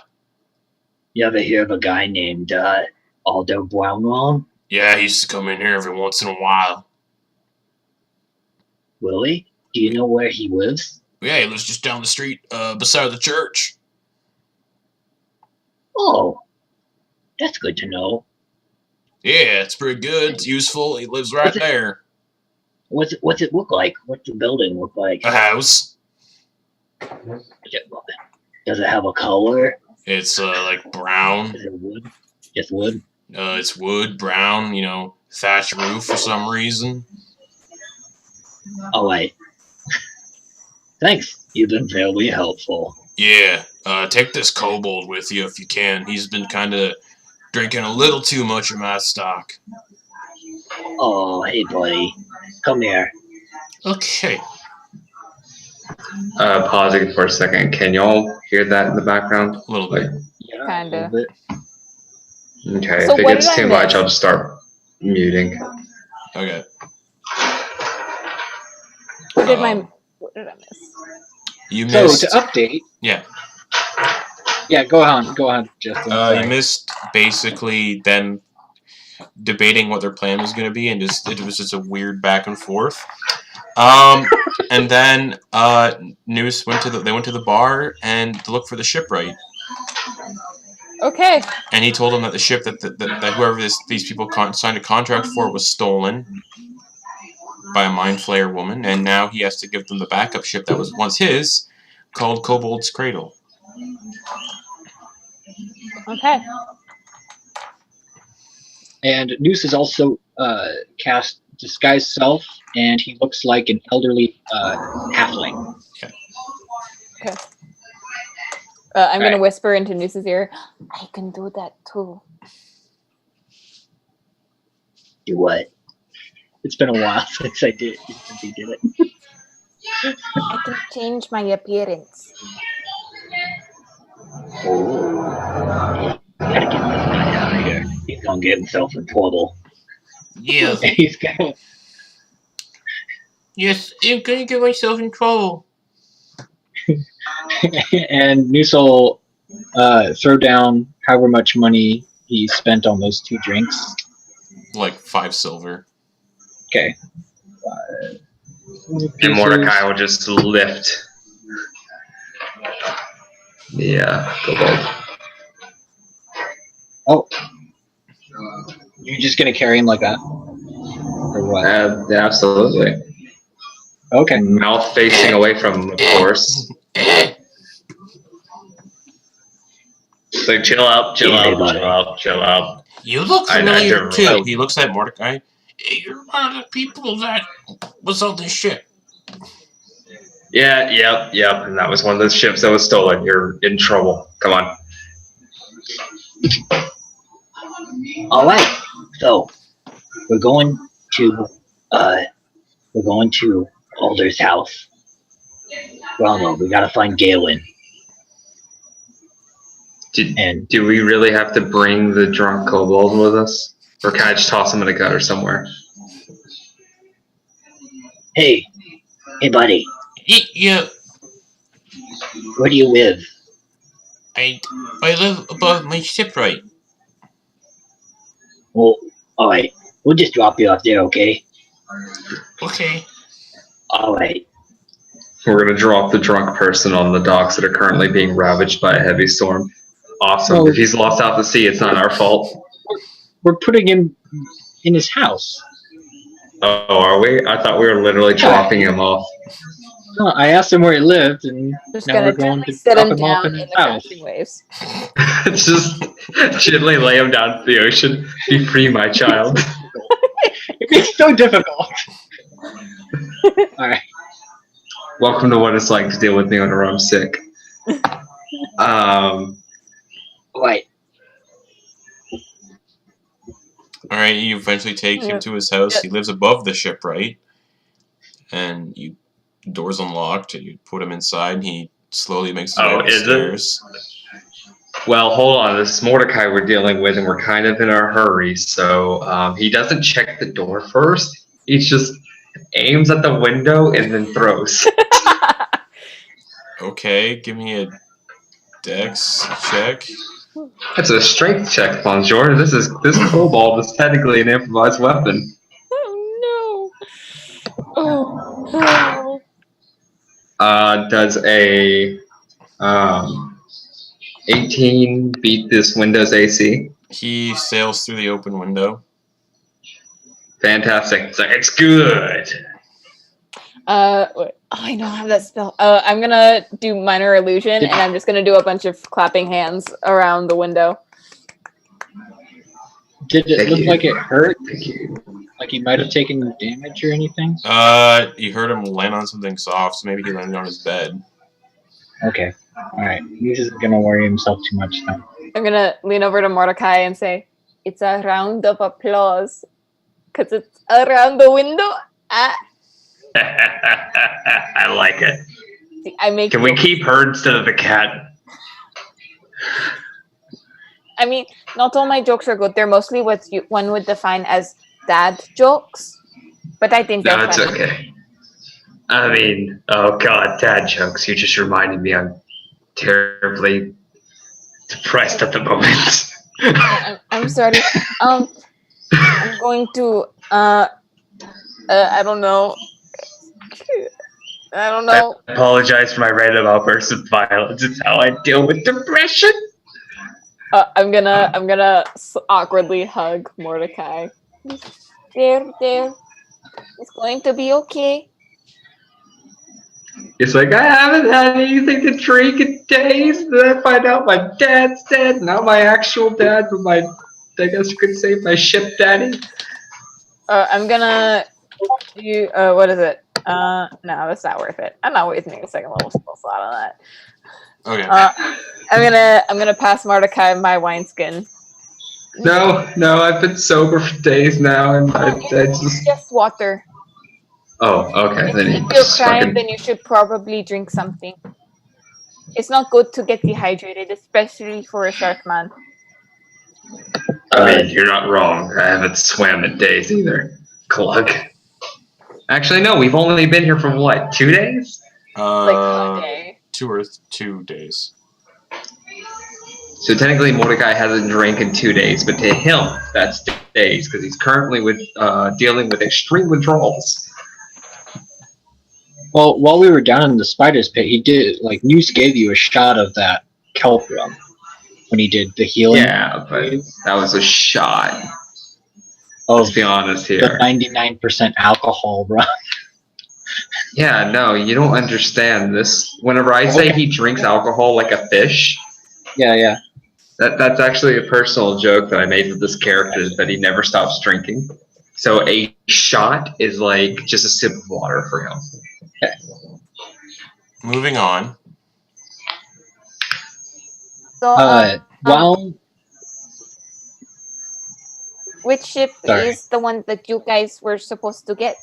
You ever hear of a guy named Aldo Brownwell? Yeah, he used to come in here every once in a while. Willie? Do you know where he lives? Yeah, he lives just down the street, beside the church. Oh, that's good to know. Yeah, it's pretty good. It's useful. He lives right there. What's it look like? What's the building look like? A house. Does it have a color? It's like brown. Is it wood? Just wood? It's wood, brown, thatched roof for some reason. Oh, wait. Thanks. You've been very helpful. Yeah, take this kobold with you if you can. He's been kind of drinking a little too much of my stock. Oh, hey, buddy. Come here. Okay. Pausing for a second. Can y'all hear that in the background? A little bit. Yeah, Kinda. a little bit. Okay, So if it what gets did I too much, miss? I'll just start muting. Okay. What did I miss? You So missed. to update, Yeah. yeah, go on, Justin. You Sorry. missed basically them debating what their plan was going to be, and it was just a weird back and forth. And then Noose went to the bar and to look for the shipwright. Okay. And he told them that the ship that whoever these people signed a contract for was stolen by a mind flayer woman, and now he has to give them the backup ship that was once his, called Kobold's Cradle. Okay. And Noose is also cast Disguise Self, and he looks like an elderly halfling. I'm gonna Right. whisper into Noose's ear. I can do that too. Do what? It's been a while since he did it. I can change my appearance. Oh. Gotta get this guy out of here. He's gonna get himself in trouble. Yeah. He's gonna. Yes, I'm gonna get myself in trouble. And Noose will throw down however much money he spent on those 2 drinks. Like 5 silver. Okay. And Mordecai will just lift. Yeah, kobold. Oh. You're just gonna carry him like that? Or what? Yeah, absolutely. Okay. Mouth facing away from him, of course. It's like, chill out. You look I familiar too. really- He looks at Mordecai. Hey, you're one of the people that was on this ship. Yeah, yep. And that was one of those ships that was stolen. You're in trouble. Come on. All right. So we're going to Alder's house. Bravo. We gotta find Galen. And Do we really have to bring the drunk kobold with us? Or can I just toss him in a gutter somewhere? hey, buddy. Yeah, Where do you live? I live above my shipwright. Well, all right. We'll just drop you off there, okay? Okay. All right. We're going to drop the drunk person on the docks that are currently being ravaged by a heavy storm. Awesome. Well- If he's lost out to sea, it's not our fault. We're putting him in his house. Oh, are we? I thought we were literally dropping him off. No, I asked him where he lived, and Just now gonna we're going gently to sit drop him him off down in in his the house. crashing waves. Just gently lay him down to the ocean. Be free, my child. It's so difficult. All right. Welcome to what it's like to deal with me whenever I'm sick. All right. Alright, you eventually take him to his house. He lives above the ship, right? And the door's unlocked, and you put him inside, and he slowly makes his way up the stairs. Well, hold on. This is Mordecai we're dealing with, and we're kind of in a hurry, so he doesn't check the door first. He just aims at the window and then throws. Okay, give me a dex check. That's a strength check, Bonjour. This kobold is technically an improvised weapon. Oh no! Oh. Does a 18 beat this Windows AC? He sails through the open window. Fantastic. It's like, it's good. Wait. Oh, I don't have that spell. I'm gonna do minor illusion, and I'm just gonna do a bunch of clapping hands around the window. Did it look like it hurt? Like he might have taken damage or anything? You heard him land on something soft, so maybe he landed on his bed. Okay. Alright. He's just gonna worry himself too much then. I'm gonna lean over to Mordecai and say, "It's a round of applause, 'cause it's around the window." I like it. See, I make. Can we keep her instead of the cat? I mean, not all my jokes are good. They're mostly what one would define as dad jokes, but I think they're That's funny. okay. I mean, oh god, dad jokes. You just reminded me I'm terribly depressed at the moment. I'm sorry. I'm going to. I don't know. I don't know. I apologize for my random outbursts of violence. It's how I deal with depression. I'm gonna awkwardly hug Mordecai. There. It's going to be okay. It's like, I haven't had anything to drink in days. Then I find out my dad's dead. Not my actual dad, but I guess you could say my ship daddy. I'm gonna do, what is it? No, that's not worth it. I'm not wasting a second level spell slot on that. Okay. I'm gonna pass Mordecai my wineskin. No, I've been sober for days now, and I Just water. Oh, okay. If Then you feel crying, then you should probably drink something. It's not good to get dehydrated, especially for a shark man. I mean, you're not wrong. I haven't swam in days either. Glug. Actually, no. We've only been here for what? 2 days? Like a day. 2 days. So technically, Mordecai hasn't drank in 2 days, but to him, that's days because he's currently dealing with extreme withdrawals. Well, while we were down in the spider's pit, he did, like, Muse gave you a shot of that kelp rum when he did the healing. Yeah, but that was a shot. Of Let's be honest the here. 99% alcohol rum. Yeah, no, you don't understand this. Whenever I say he drinks alcohol like a fish, Yeah. that's actually a personal joke that I made with this character, is that he never stops drinking. So a shot is like just a sip of water for him. Moving on. So, Well, which ship Sorry. is the one that you guys were supposed to get?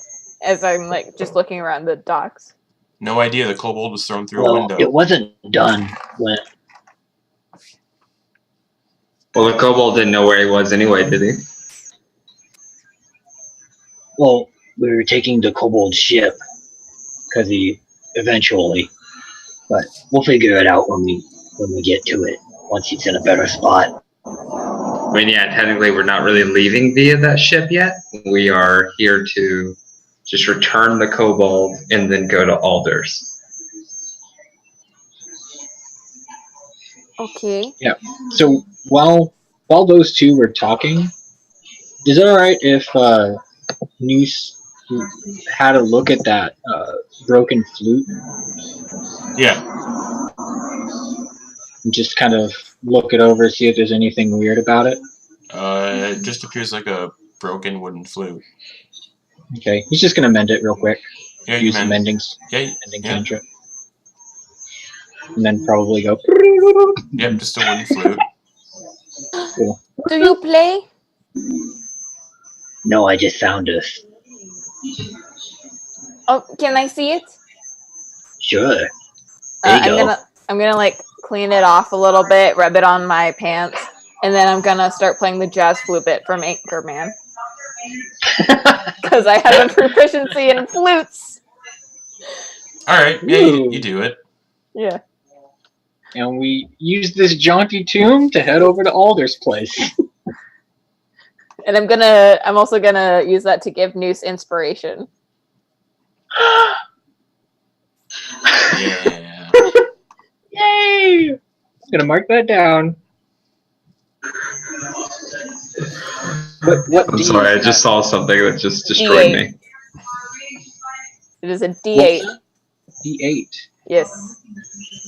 As I'm like just looking around the docks. No idea. The kobold was thrown through a window. it wasn't done when. Well, the kobold didn't know where he was anyway, did he? Well, we were taking the kobold ship because he eventually, but we'll figure it out when we get to it. Once he's in a better spot. I mean, yeah, technically we're not really leaving via that ship yet. We are here to just return the kobold and then go to Alders. Okay. So while those two were talking, is it all right if Noose had a look at that broken flute Yeah. and just kind of look it over, see if there's anything weird about it? It just appears like a broken wooden flute. Okay, he's just gonna mend it real quick. Yeah, you Use the mend. mending Yeah, cantrip, and then probably go. Yep, just a wooden flute. Cool. Do you play? No, I just found us. Oh, can I see it? Sure. There you go. I'm gonna like clean it off a little bit, rub it on my pants, and then I'm gonna start playing the jazz flute bit from Anchorman because I have a proficiency in flutes. All right, yeah, you do it. Yeah. And we use this jaunty tune to head over to Alder's place. And I'm also gonna use that to give Noose inspiration. Yeah. Yay! I'm gonna mark that down. What I'm sorry, I just saw something that just destroyed me. It is a D8. D8. Yes.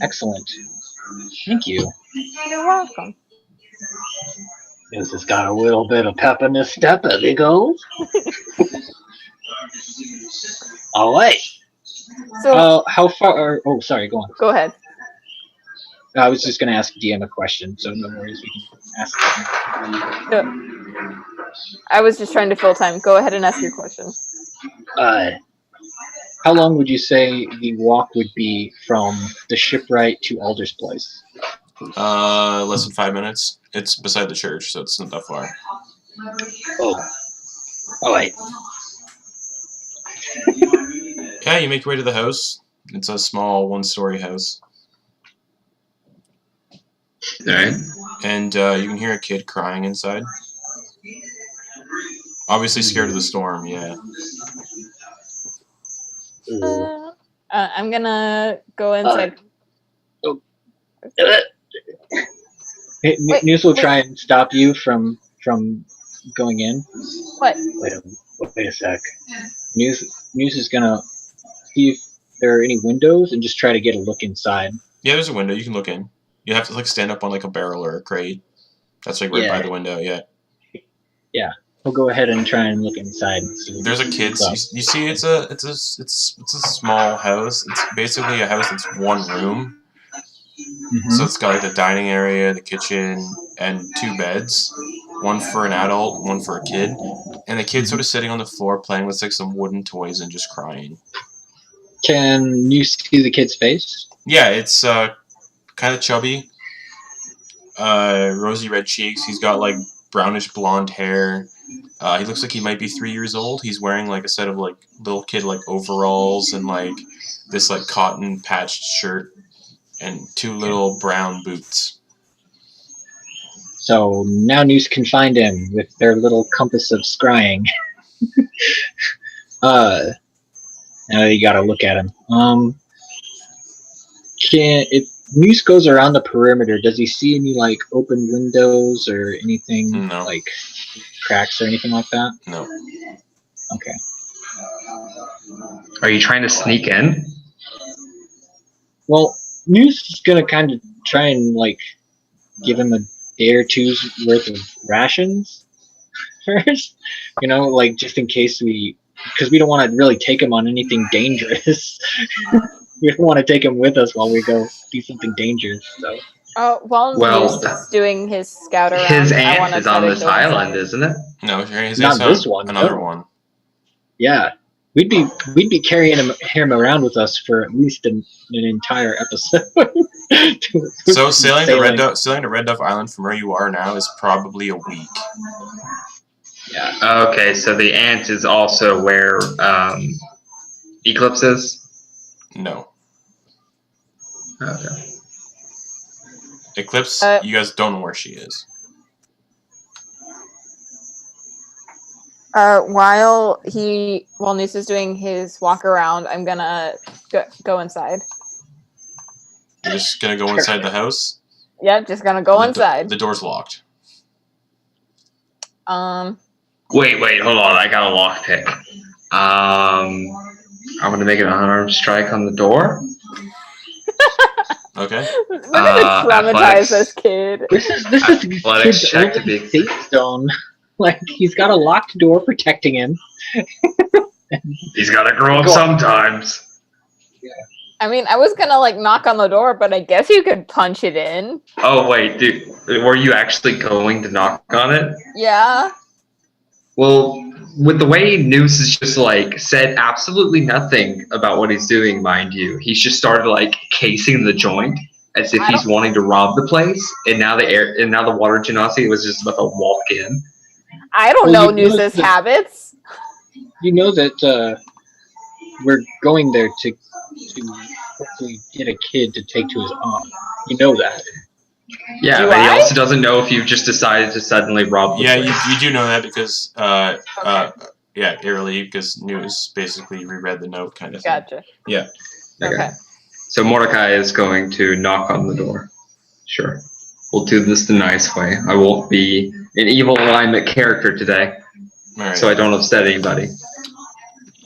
Excellent. Thank you. You're welcome. This has got a little bit of pep in this step. There you go. All right. So how far? Oh, sorry. Go on. go ahead. I was just gonna ask DM a question, so no worries. We can ask. I was just trying to fill time. Go ahead and ask your question. How long would you say the walk would be from the shipwright to Alder's place? Less than 5 minutes. It's beside the church, so it's not that far. Oh. All right. Yeah, you make your way to the house. It's a small one-story house. Alright. And you can hear a kid crying inside. Obviously scared of the storm, yeah. I'm gonna go inside. Noose will try and stop you from going in. What? Wait a sec. Noose is gonna see if there are any windows and just try to get a look inside. Yeah, there's a window. You can look in. You have to like stand up on like a barrel or a crate. That's like right by the window. Yeah. Yeah, we'll go ahead and try and look inside. And see There's a kid. You see, it's a small house. It's basically a house that's one room. Mm-hmm. So it's got like the dining area, the kitchen, and 2 beds. One for an adult, one for a kid. And the kid's sort of sitting on the floor playing with like some wooden toys and just crying. Can you see the kid's face? Yeah, it's kind of chubby. Rosy red cheeks. He's got like brownish blonde hair. He looks like he might be 3 years old. He's wearing like a set of like little kid like overalls and like this like cotton patched shirt and 2 little brown boots. So now Noose can find him with their little compass of scrying. Now you gotta look at him. If Muse goes around the perimeter, does he see any like open windows or anything like cracks or anything like that? No. Okay. Are you trying to sneak in? Well, Muse is gonna kind of try and like give him a day or two's worth of rations first. You know, like just in case because we don't want to really take him on anything dangerous. We don't want to take him with us while we go do something dangerous. So. While Muse is doing his scout around, his I aunt wanna is try on to this go island, inside. isn't it? No, his Not aunt's this one. another No. one. Yeah, we'd be carrying him around with us for at least an entire episode. So sailing to Red Dove Island from where you are now is probably a week. Yeah. Okay, so the aunt is also where Eclipse is? No. Okay. Eclipse, you guys don't know where she is. While Noose is doing his walk around, I'm gonna go inside. You're just gonna go inside the house? Yeah, just gonna go inside. The door's locked. Wait, hold on. I got a lockpick. I'm gonna make an unarmed strike on the door. Okay. We're gonna traumatize this kid. This is Athletics kid's check to only be- safe zone. Like he's got a locked door protecting him. He's gotta grow up sometimes. I mean, I was gonna like knock on the door, but I guess you could punch it in. Oh wait, dude, were you actually going to knock on it? Yeah. Well, with the way Noose has just like said absolutely nothing about what he's doing, mind you, he's just started like casing the joint as if he's wanting to rob the place, and now the water Genasi was just about to walk in. I don't know Noose's habits. You know that we're going there to hopefully get a kid to take to his aunt. You know that. Yeah, Do but he I? also doesn't know if you've just decided to suddenly rob the Yeah, place. you do know that because Eralie, because News basically reread the note kind of thing. Gotcha. Yeah. Okay. So Mordecai is going to knock on the door. Sure. We'll do this the nice way. I won't be an evil alignment character today, All right. so I don't upset anybody.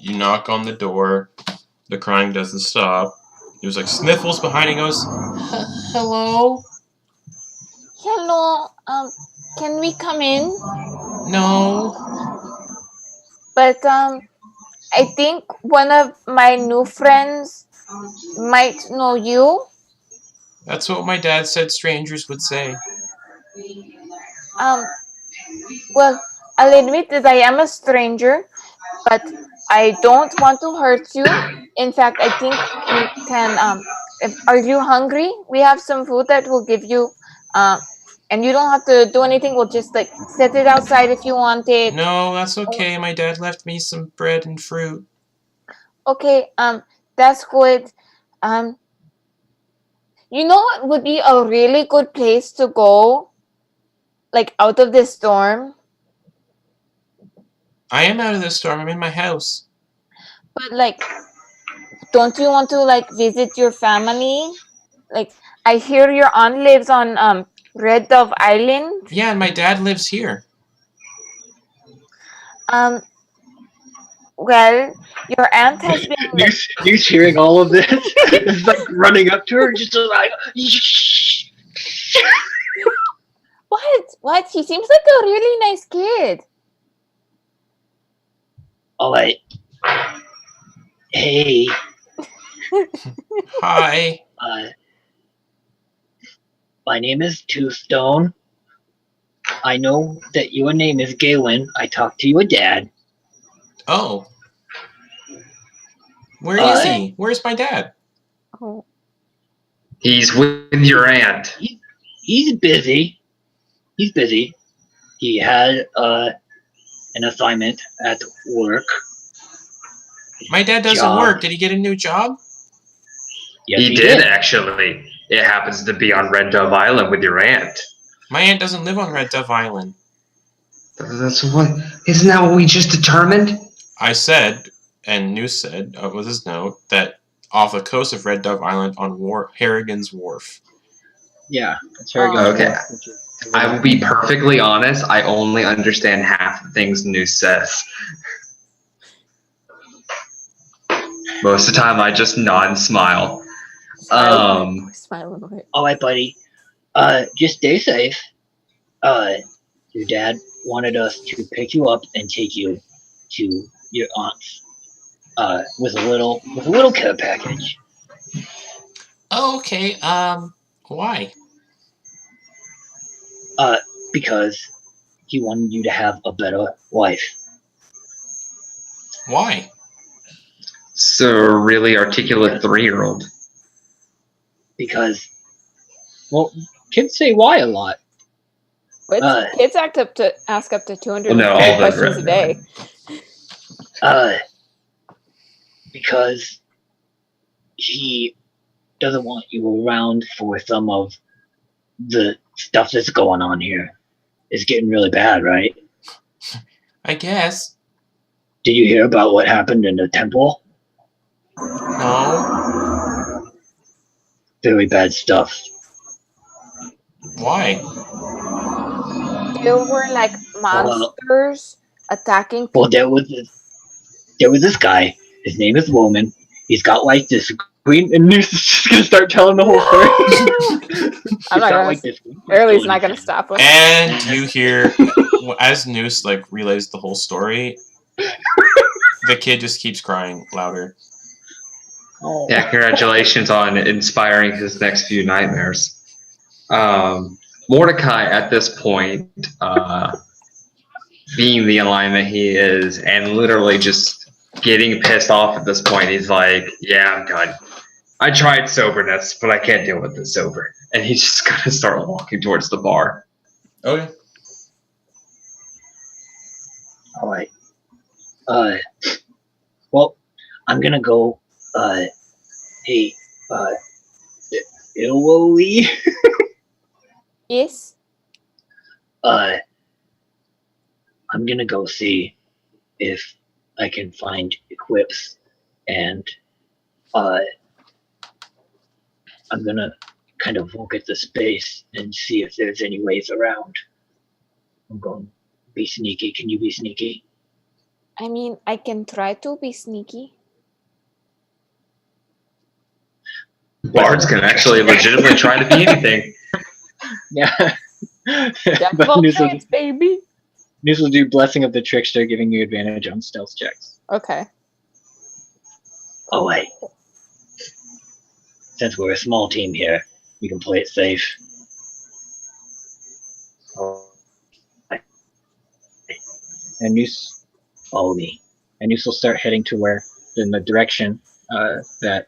You knock on the door. The crying doesn't stop. There's like sniffles behind. He goes, "Hello? Hello. Can we come in? No." But I think one of my new friends might know you. That's what my dad said strangers would say. Well, I'll admit that I am a stranger, but I don't want to hurt you. In fact, I think we can. Are you hungry? We have some food that we'll give you. And you don't have to do anything. We'll just like set it outside if you want it. No, that's okay. My dad left me some bread and fruit. Okay. That's good. You know what would be a really good place to go? Like out of this storm? I am out of the storm. I'm in my house. But like, don't you want to like visit your family? Like, I hear your aunt lives on Red Dove Island. Yeah, and my dad lives here. Well, your aunt has been. Noose hearing all of this is like running up to her, just like. What? He seems like a really nice kid. All right. Hey. Hi. My name is Tombstone. I know that your name is Galen. I talked to your dad. Oh. Where is he? Where's my dad? Oh. He's with your aunt. He's busy. He's busy. He had an assignment at work. My dad doesn't work. Did he get a new job? Yes, he did actually. It happens to be on Red Dove Island with your aunt. My aunt doesn't live on Red Dove Island. That's what. Isn't that what we just determined? I said, and Noose said, with his note, that off the coast of Red Dove Island on Harrigan's Wharf. Yeah, it's Harrigan's Okay. Wharf. I will be perfectly honest. I only understand half the things Noose says. Most of the time, I just nod and smile. Smiling away. All right, buddy. Just stay safe. Your dad wanted us to pick you up and take you to your aunt's. With a little care package. Oh, okay. Why? Because he wanted you to have a better life. Why? So, a really articulate 3-year-old. Because, Well, kids say why a lot. But kids ask up to 200 Well, no, all the questions a day. because he doesn't want you around for some of the stuff that's going on here. It's getting really bad, right? I guess. Did you hear about what happened in the temple? No. Very bad stuff. Why? There were like monsters attacking people. Well, there was this guy. His name is Roman. He's got like this green. And Noose is just gonna start telling the whole story. I'm not gonna. Eralie's not gonna stop him. And you hear, as Noose like relays the whole story, the kid just keeps crying louder. Oh. Yeah, congratulations on inspiring his next few nightmares. Mordecai, at this point, being the alignment he is, and literally just getting pissed off at this point. He's like, "Yeah, I'm done. I tried soberness, but I can't deal with this sober." And he's just gonna start walking towards the bar. Okay. All right. Well, I'm gonna go. Hey, Eralie. Yes. I'm gonna go see if I can find Eclipse, and I'm gonna kind of look at the space and see if there's any ways around. I'm going to be sneaky. Can you be sneaky? I mean, I can try to be sneaky. Bards can actually legitimately try to be anything. Yeah. Jack But of all Noose will, trades, baby. Noose will do Blessing of the Trickster, giving you advantage on stealth checks. Okay. Oh wait. Since we're a small team here, we can play it safe. Oh, And Noose follow me. and Noose will start heading to where, in the direction that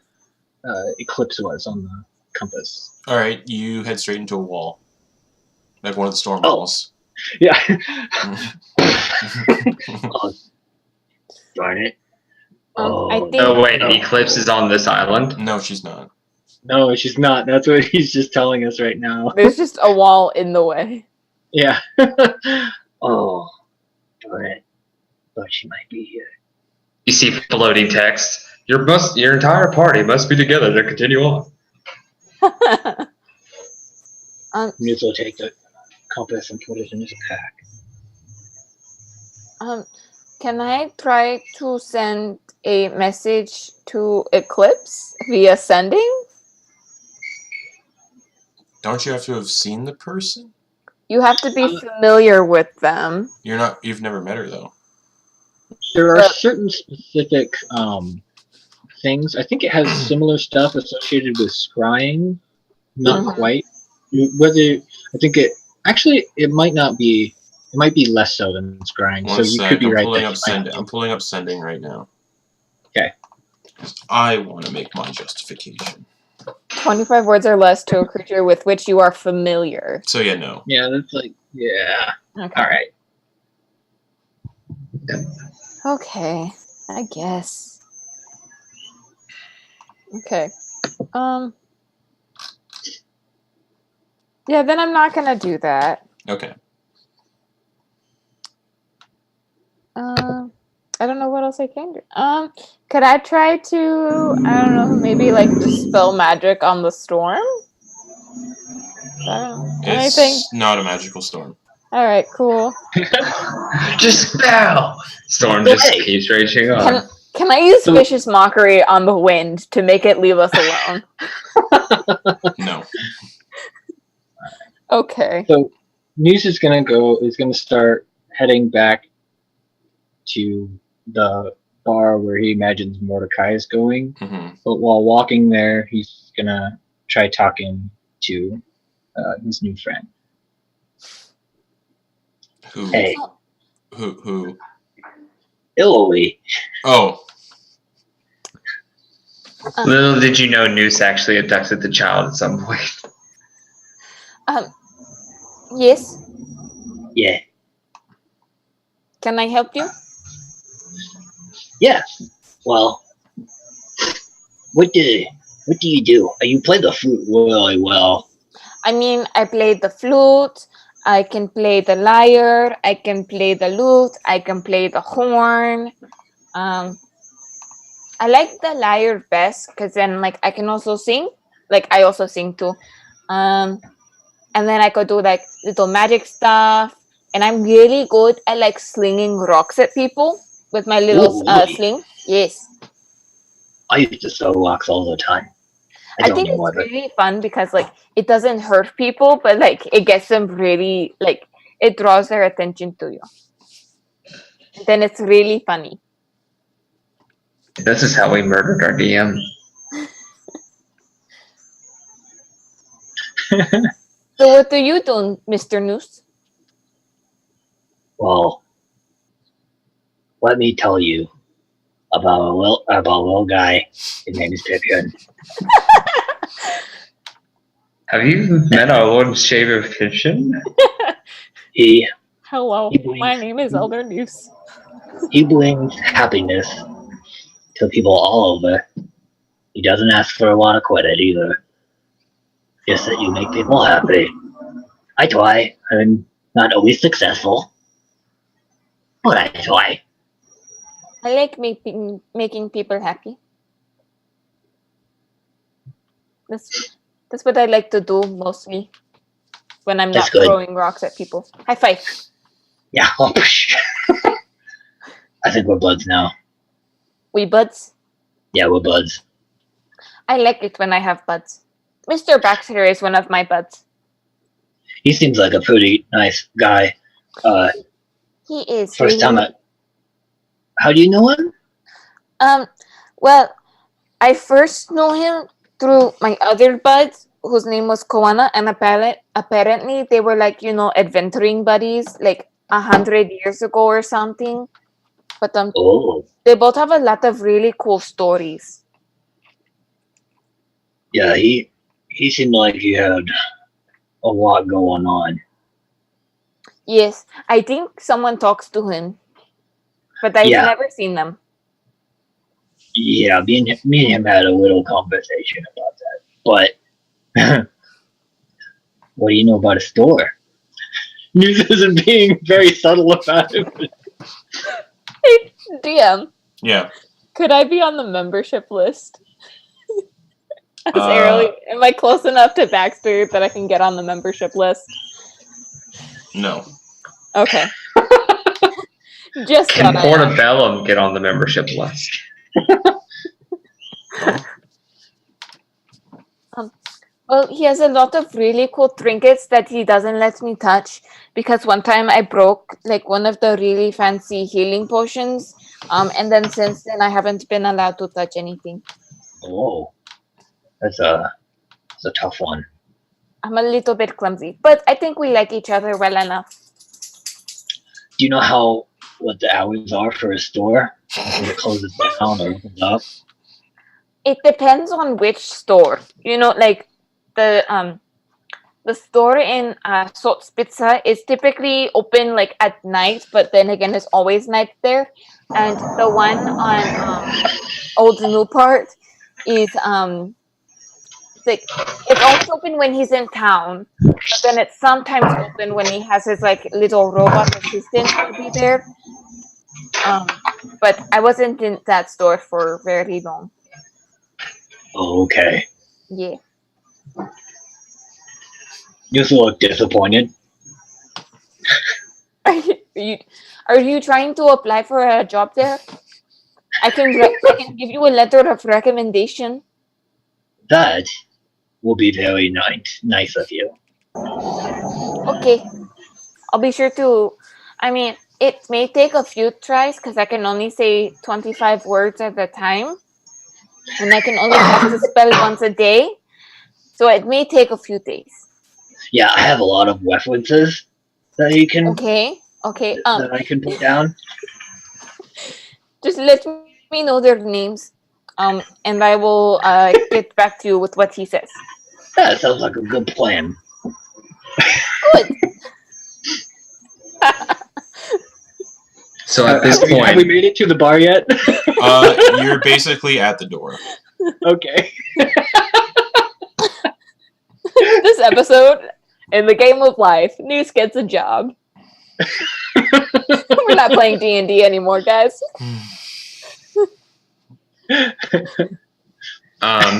Eclipse was on the compass. All right, you head straight into a wall, like one of the storm Oh. walls. Yeah. Oh, darn it. I Oh, think- Oh wait, no. Eclipse is on this island. No, she's not. No, she's not. That's what he's just telling us right now. There's just a wall in the way. Yeah. Oh, darn it. Thought she might be here. You see floating text. Your entire party must be together to continue on. Noose will take the compass and put it in his pack. Can I try to send a message to Eclipse via sending? Don't you have to have seen the person? You have to be familiar with them. You've never met her though. There are certain specific things. I think it has similar stuff associated with scrying. Not Mhm. quite. Whether I think it actually it might not be. It might be less so than scrying. One So you sec, could be I'm right. pulling that up you might sending. not I'm pulling up sending right now. Okay. 'Cause I want to make my justification. 25 words or less to a creature with which you are familiar. So yeah, no. be. Yeah, that's like yeah. Okay. All right. Okay. I guess. Okay. Yeah, then I'm not gonna do that. Okay. I don't know what else I can do. Could I try to, I don't know, maybe like dispel magic on the storm? I don't know. It's Anything? not a magical storm. All right, cool. Just spell. Storm just keeps raging on. Can I use vicious mockery on the wind to make it leave us alone? No. Okay. So Muse is gonna start heading back to the bar where he imagines Mordecai is going. hmm But while walking there, he's gonna try talking to his new friend. Who? Hey, Who? Eralie. Oh, Little did you know Noose actually abducted the child at some point. Yes. Yeah. Can I help you? Yeah. Well, what do you do? You play the flute really well. I mean, I play the flute. I can play the lyre. I can play the lute. I can play the horn. I like the lyre best because then, like, I can also sing. Like, I also sing too. And then I could do like little magic stuff. And I'm really good at like slinging rocks at people with my little Ooh, really? sling. Yes. I used to throw rocks all the time. I I don't think it's anymore, but really fun because like it doesn't hurt people, but like it gets them really like it draws their attention to you. Then it's really funny. This is how we murdered our DM. So what do you do, Mr. Noose? well, let me tell you about a little guy. His name is Pippin. Have you met our Lord and Savior Fiction? He Hello, He brings- my name is Elder Noose. brings happiness to people all over. He doesn't ask for a lot of credit either. Just that you make people happy. I try. I'm not always successful, but I try. I like making people happy. That's what I like to do mostly when I'm That's not good. throwing rocks at people. High five. Yeah. I think we're buds now. We buds. Yeah, we're buds. I like it when I have buds. Mr. Baxter is one of my buds. He seems like a pretty nice guy. He is. First really- time how do you know him? Well, I first knew him through my other buds, whose name was Koana, and apparently they were like, adventuring buddies, like 100 years ago or something. But Oh, they both have a lot of really cool stories. yeah. He seemed like he had a lot going on. Yes, I think someone talks to him, but I've Yeah. never seen them. Yeah, me and him had a little conversation about that. But what do you know about a store? News isn't being very subtle about it. Hey, DM, Yeah. could I be on the membership list? As Uh, Eralie, am I close enough to Baxter that I can get on the membership list? No. Okay. Just Can thought I asked. Portobellum get on the membership list? Well, he has a lot of really cool trinkets that he doesn't let me touch because one time I broke like one of the really fancy healing potions, and then since then I haven't been allowed to touch anything. Oh, that's a tough one. I'm a little bit clumsy, but I think we like each other well enough. Do you know what the hours are for a store? When it closes down or opens up? It depends on which store. Like the store in Sotzpizza is typically open like at night, but then again, it's always night there. And the one on Old Newport is it's also open when he's in town, but then it's sometimes open when he has his like little robot assistant to be there. But I wasn't in that store for very long. Oh, okay. Yeah. You just look disappointed. Are you trying to apply for a job there? I can give you a letter of recommendation. That will be very nice of you. Okay. I'll be sure to. I mean, it may take a few tries because I can only say 25 words at a time. And I can only practice spell once a day. So it may take a few days. Yeah, I have a lot of references that you can Okay. that I can put down. Just let me know their names. And I will get back to you with what he says. That sounds like a good plan. Good. So at this Have we point, made it to the bar yet? You're basically at the door. Okay. This episode, in the game of life, Noose gets a job. We're not playing D&D anymore, guys.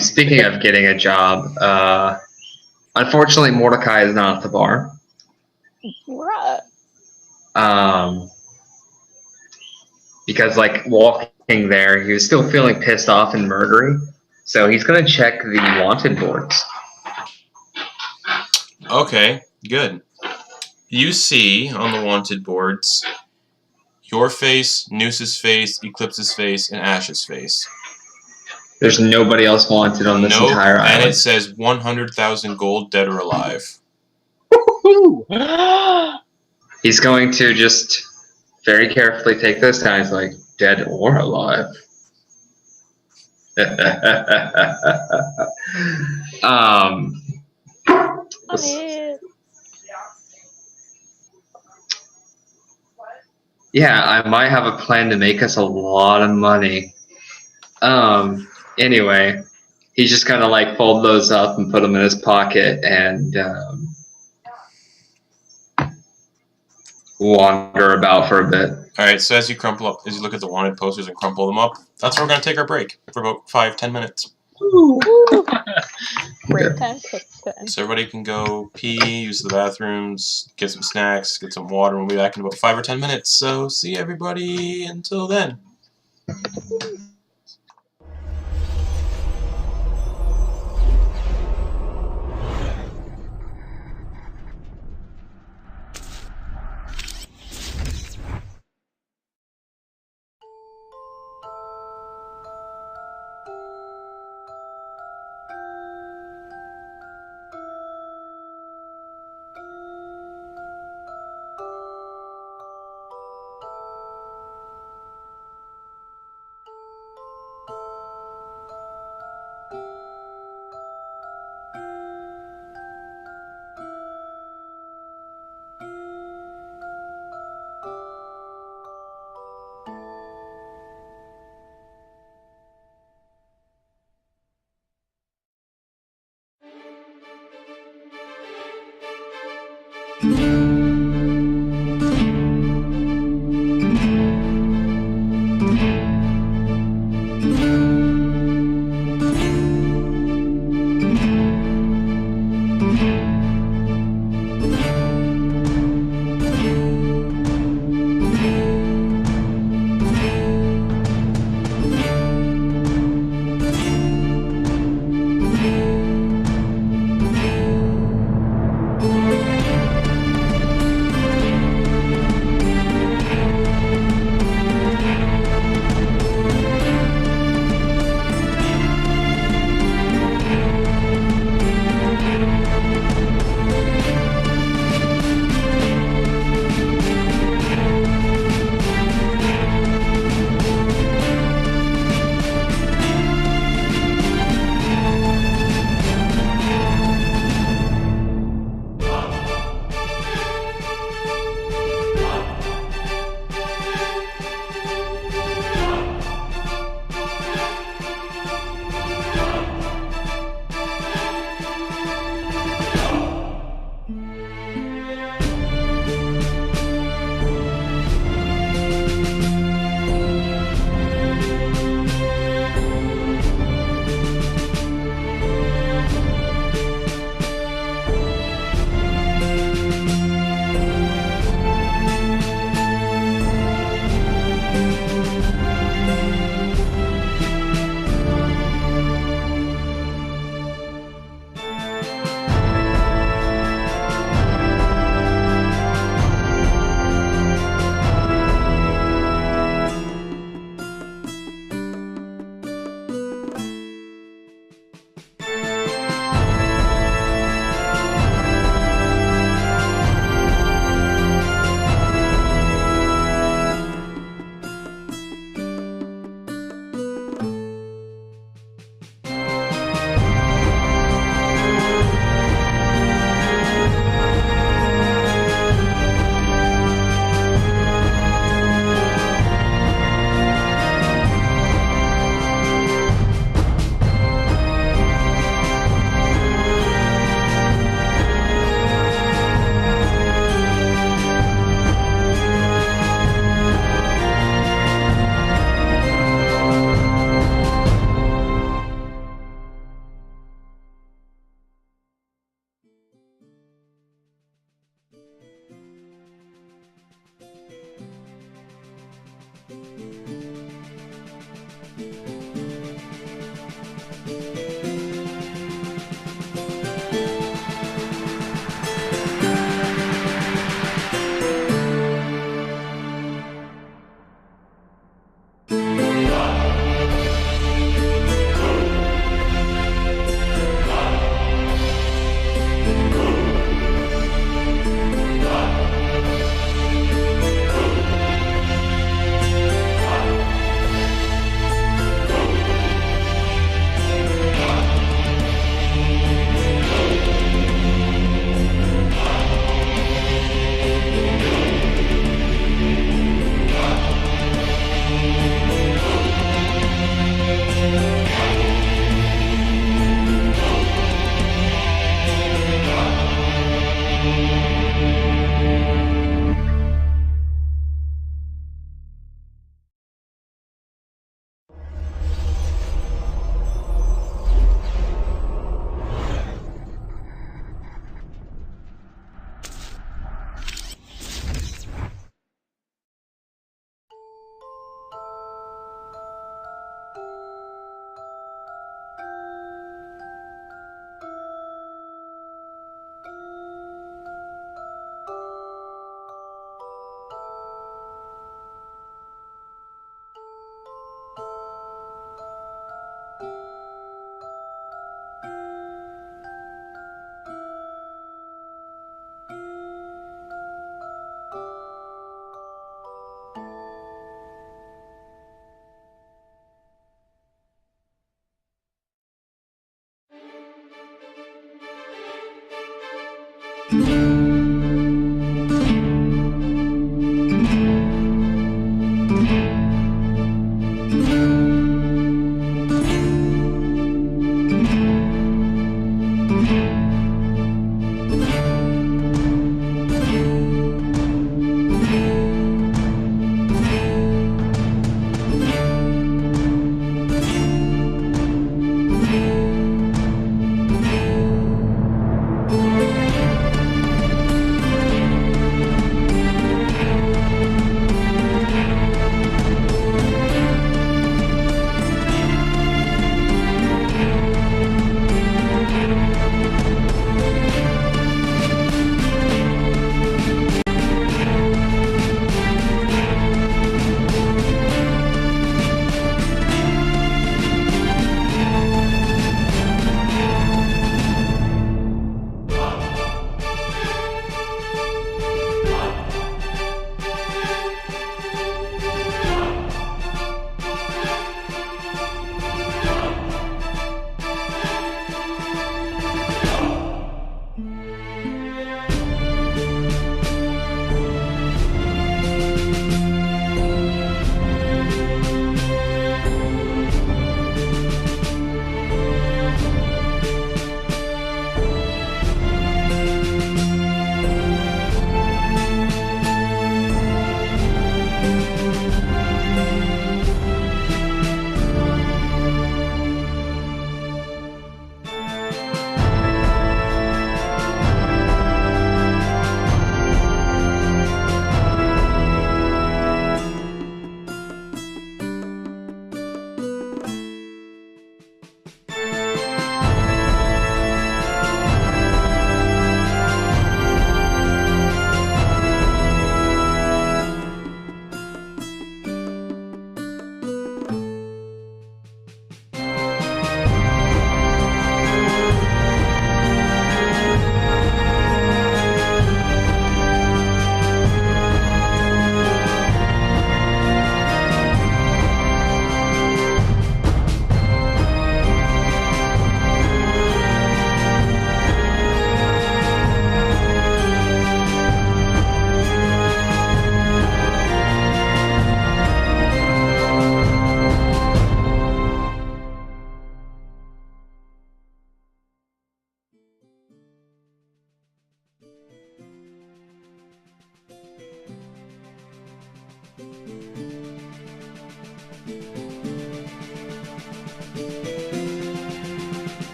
speaking of getting a job, unfortunately Mordecai is not at the bar. Right. Because like walking there, he was still feeling pissed off and murdery. So he's gonna check the wanted boards. Okay, good. You see on the wanted boards your face, Noose's face, Eclipse's face, and Ash's face. There's nobody else wanted on this Nope, entire and island. it says 100,000 gold, dead or alive. Woo! He's going to just very carefully take this down. He's like, dead or alive. um, yeah, I might have a plan to make us a lot of money. Anyway, he just kind of like fold those up and put them in his pocket and wander about for a bit. All right. So as you look at the wanted posters and crumple them up, that's where we're gonna take our break for about 5-10 minutes. Break time, quick time. So everybody can go pee, use the bathrooms, get some snacks, get some water. We'll be back in about 5 or 10 minutes. So see everybody until then.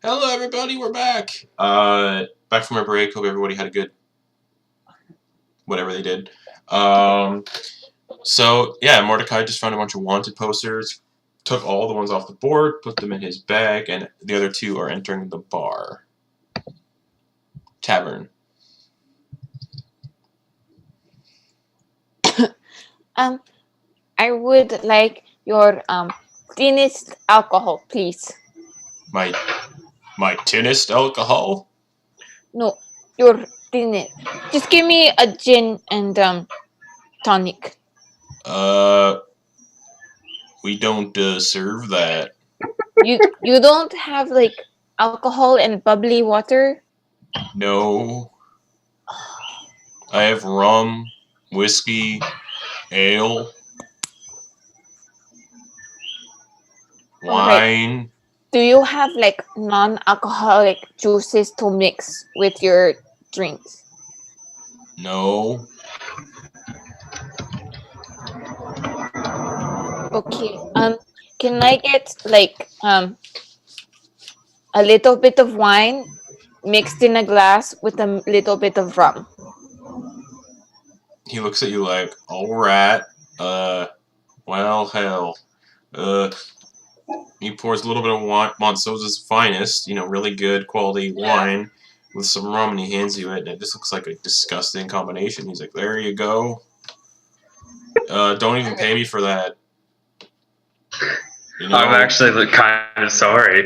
Hello, everybody. We're back. Back from our break. Hope everybody had a good whatever they did. So yeah, Mordecai just found a bunch of wanted posters, took all the ones off the board, put them in his bag, and the other two are entering the bar. Tavern. I would like your thinnest alcohol, please. My tinnest alcohol? No, your dinner. Just give me a gin and tonic. We don't serve that. You don't have like alcohol and bubbly water? No. I have rum, whiskey, ale, wine. Do you have like non-alcoholic juices to mix with your drinks? No. Okay. Can I get like a little bit of wine mixed in a glass with a little bit of rum? He looks at you like, alright, well, hell. He pours a little bit of wine, Monsosa's finest, really good quality wine with some rum, and he hands you it, and it just looks like a disgusting combination. He's like, there you go. Don't even pay me for that. I'm actually kind of sorry.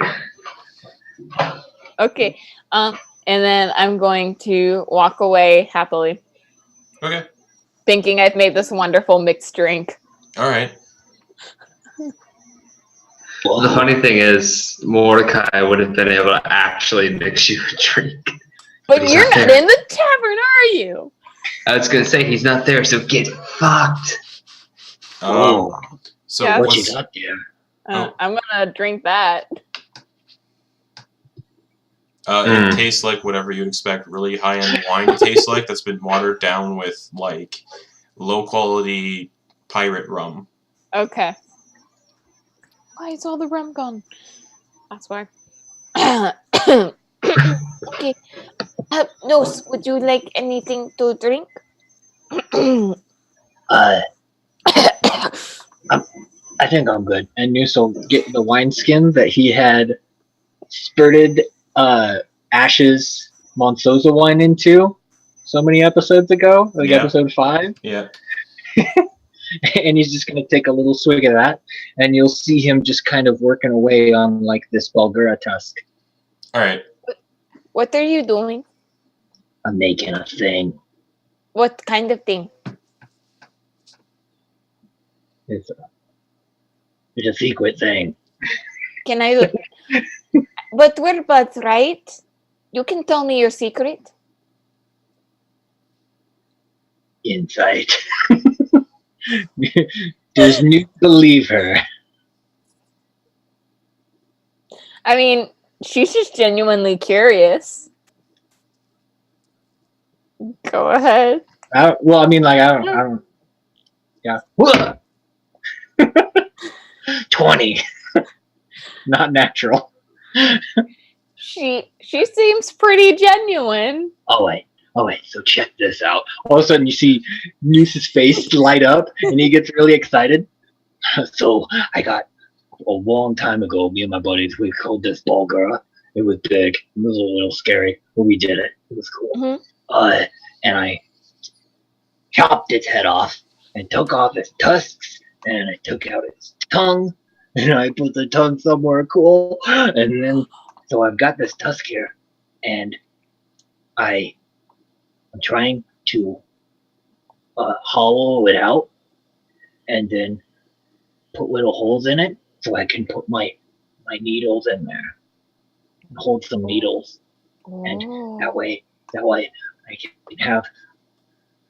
Okay. And then I'm going to walk away happily, Okay. thinking I've made this wonderful mixed drink. Alright. The funny thing is, Mordecai would have been able to actually mix you a drink. But he's you're not not there. in the tavern, are you? I was gonna say he's not there, so get fucked. So Yeah. What what's, you got there? I'm gonna drink that. it tastes like whatever you'd expect really high-end wine to taste like that's been watered down with, like, low-quality pirate rum. Okay. Why is all the rum gone? That's why. Okay. Nose, would you like anything to drink? I think I'm good. And Noose will get the wineskin that he had spurted Ash's Monsosa wine into so many episodes ago, like Yeah. episode 5. Yeah. And he's just going to take a little swig of that, and you'll see him just kind of working away on like this Bulgura tusk. Alright. What are you doing? I'm making a thing. What kind of thing? It's a secret thing. Can I look? But we're buds, right? You can tell me your secret. Insight. There's no believe her. I mean, she's just genuinely curious. Go ahead. I don't. Yeah. 20. Not natural. She seems pretty genuine. Oh wait. So check this out. All of a sudden, you see Noose's face light up, and he gets really excited. So I got a long time ago. Me and my buddies, we called this Bulgura. It was big. It was a little scary, but we did it. It was cool. Mm-hmm. And I chopped its head off and took off its tusks, and I took out its tongue, and I put the tongue somewhere cool, and then so I've got this tusk here, and I'm trying to hollow it out, and then put little holes in it so I can put my needles in there, and hold some needles, and that way I can have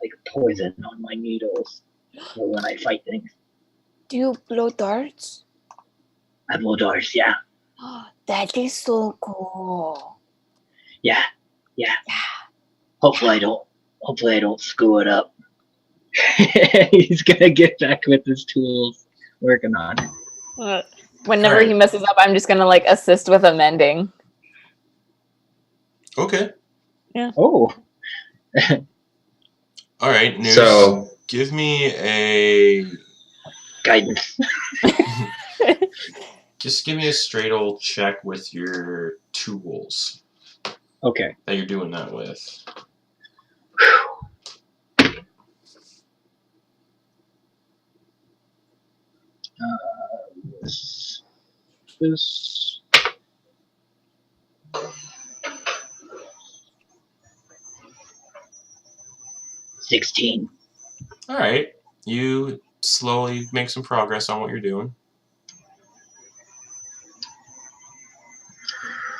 like poison on my needles for when I fight things. Do you blow darts? I blow darts, yeah. That is so cool. Yeah. Hopefully I don't screw it up. He's gonna get back with his tools, working on it. Whenever he messes up, I'm just gonna like assist with amending. Okay. Yeah. Oh. Alright, Noose. So Give me a... Guidance. Just give me a straight old check with your tools Okay. that you're doing that with. This. 16. All right. You slowly make some progress on what you're doing.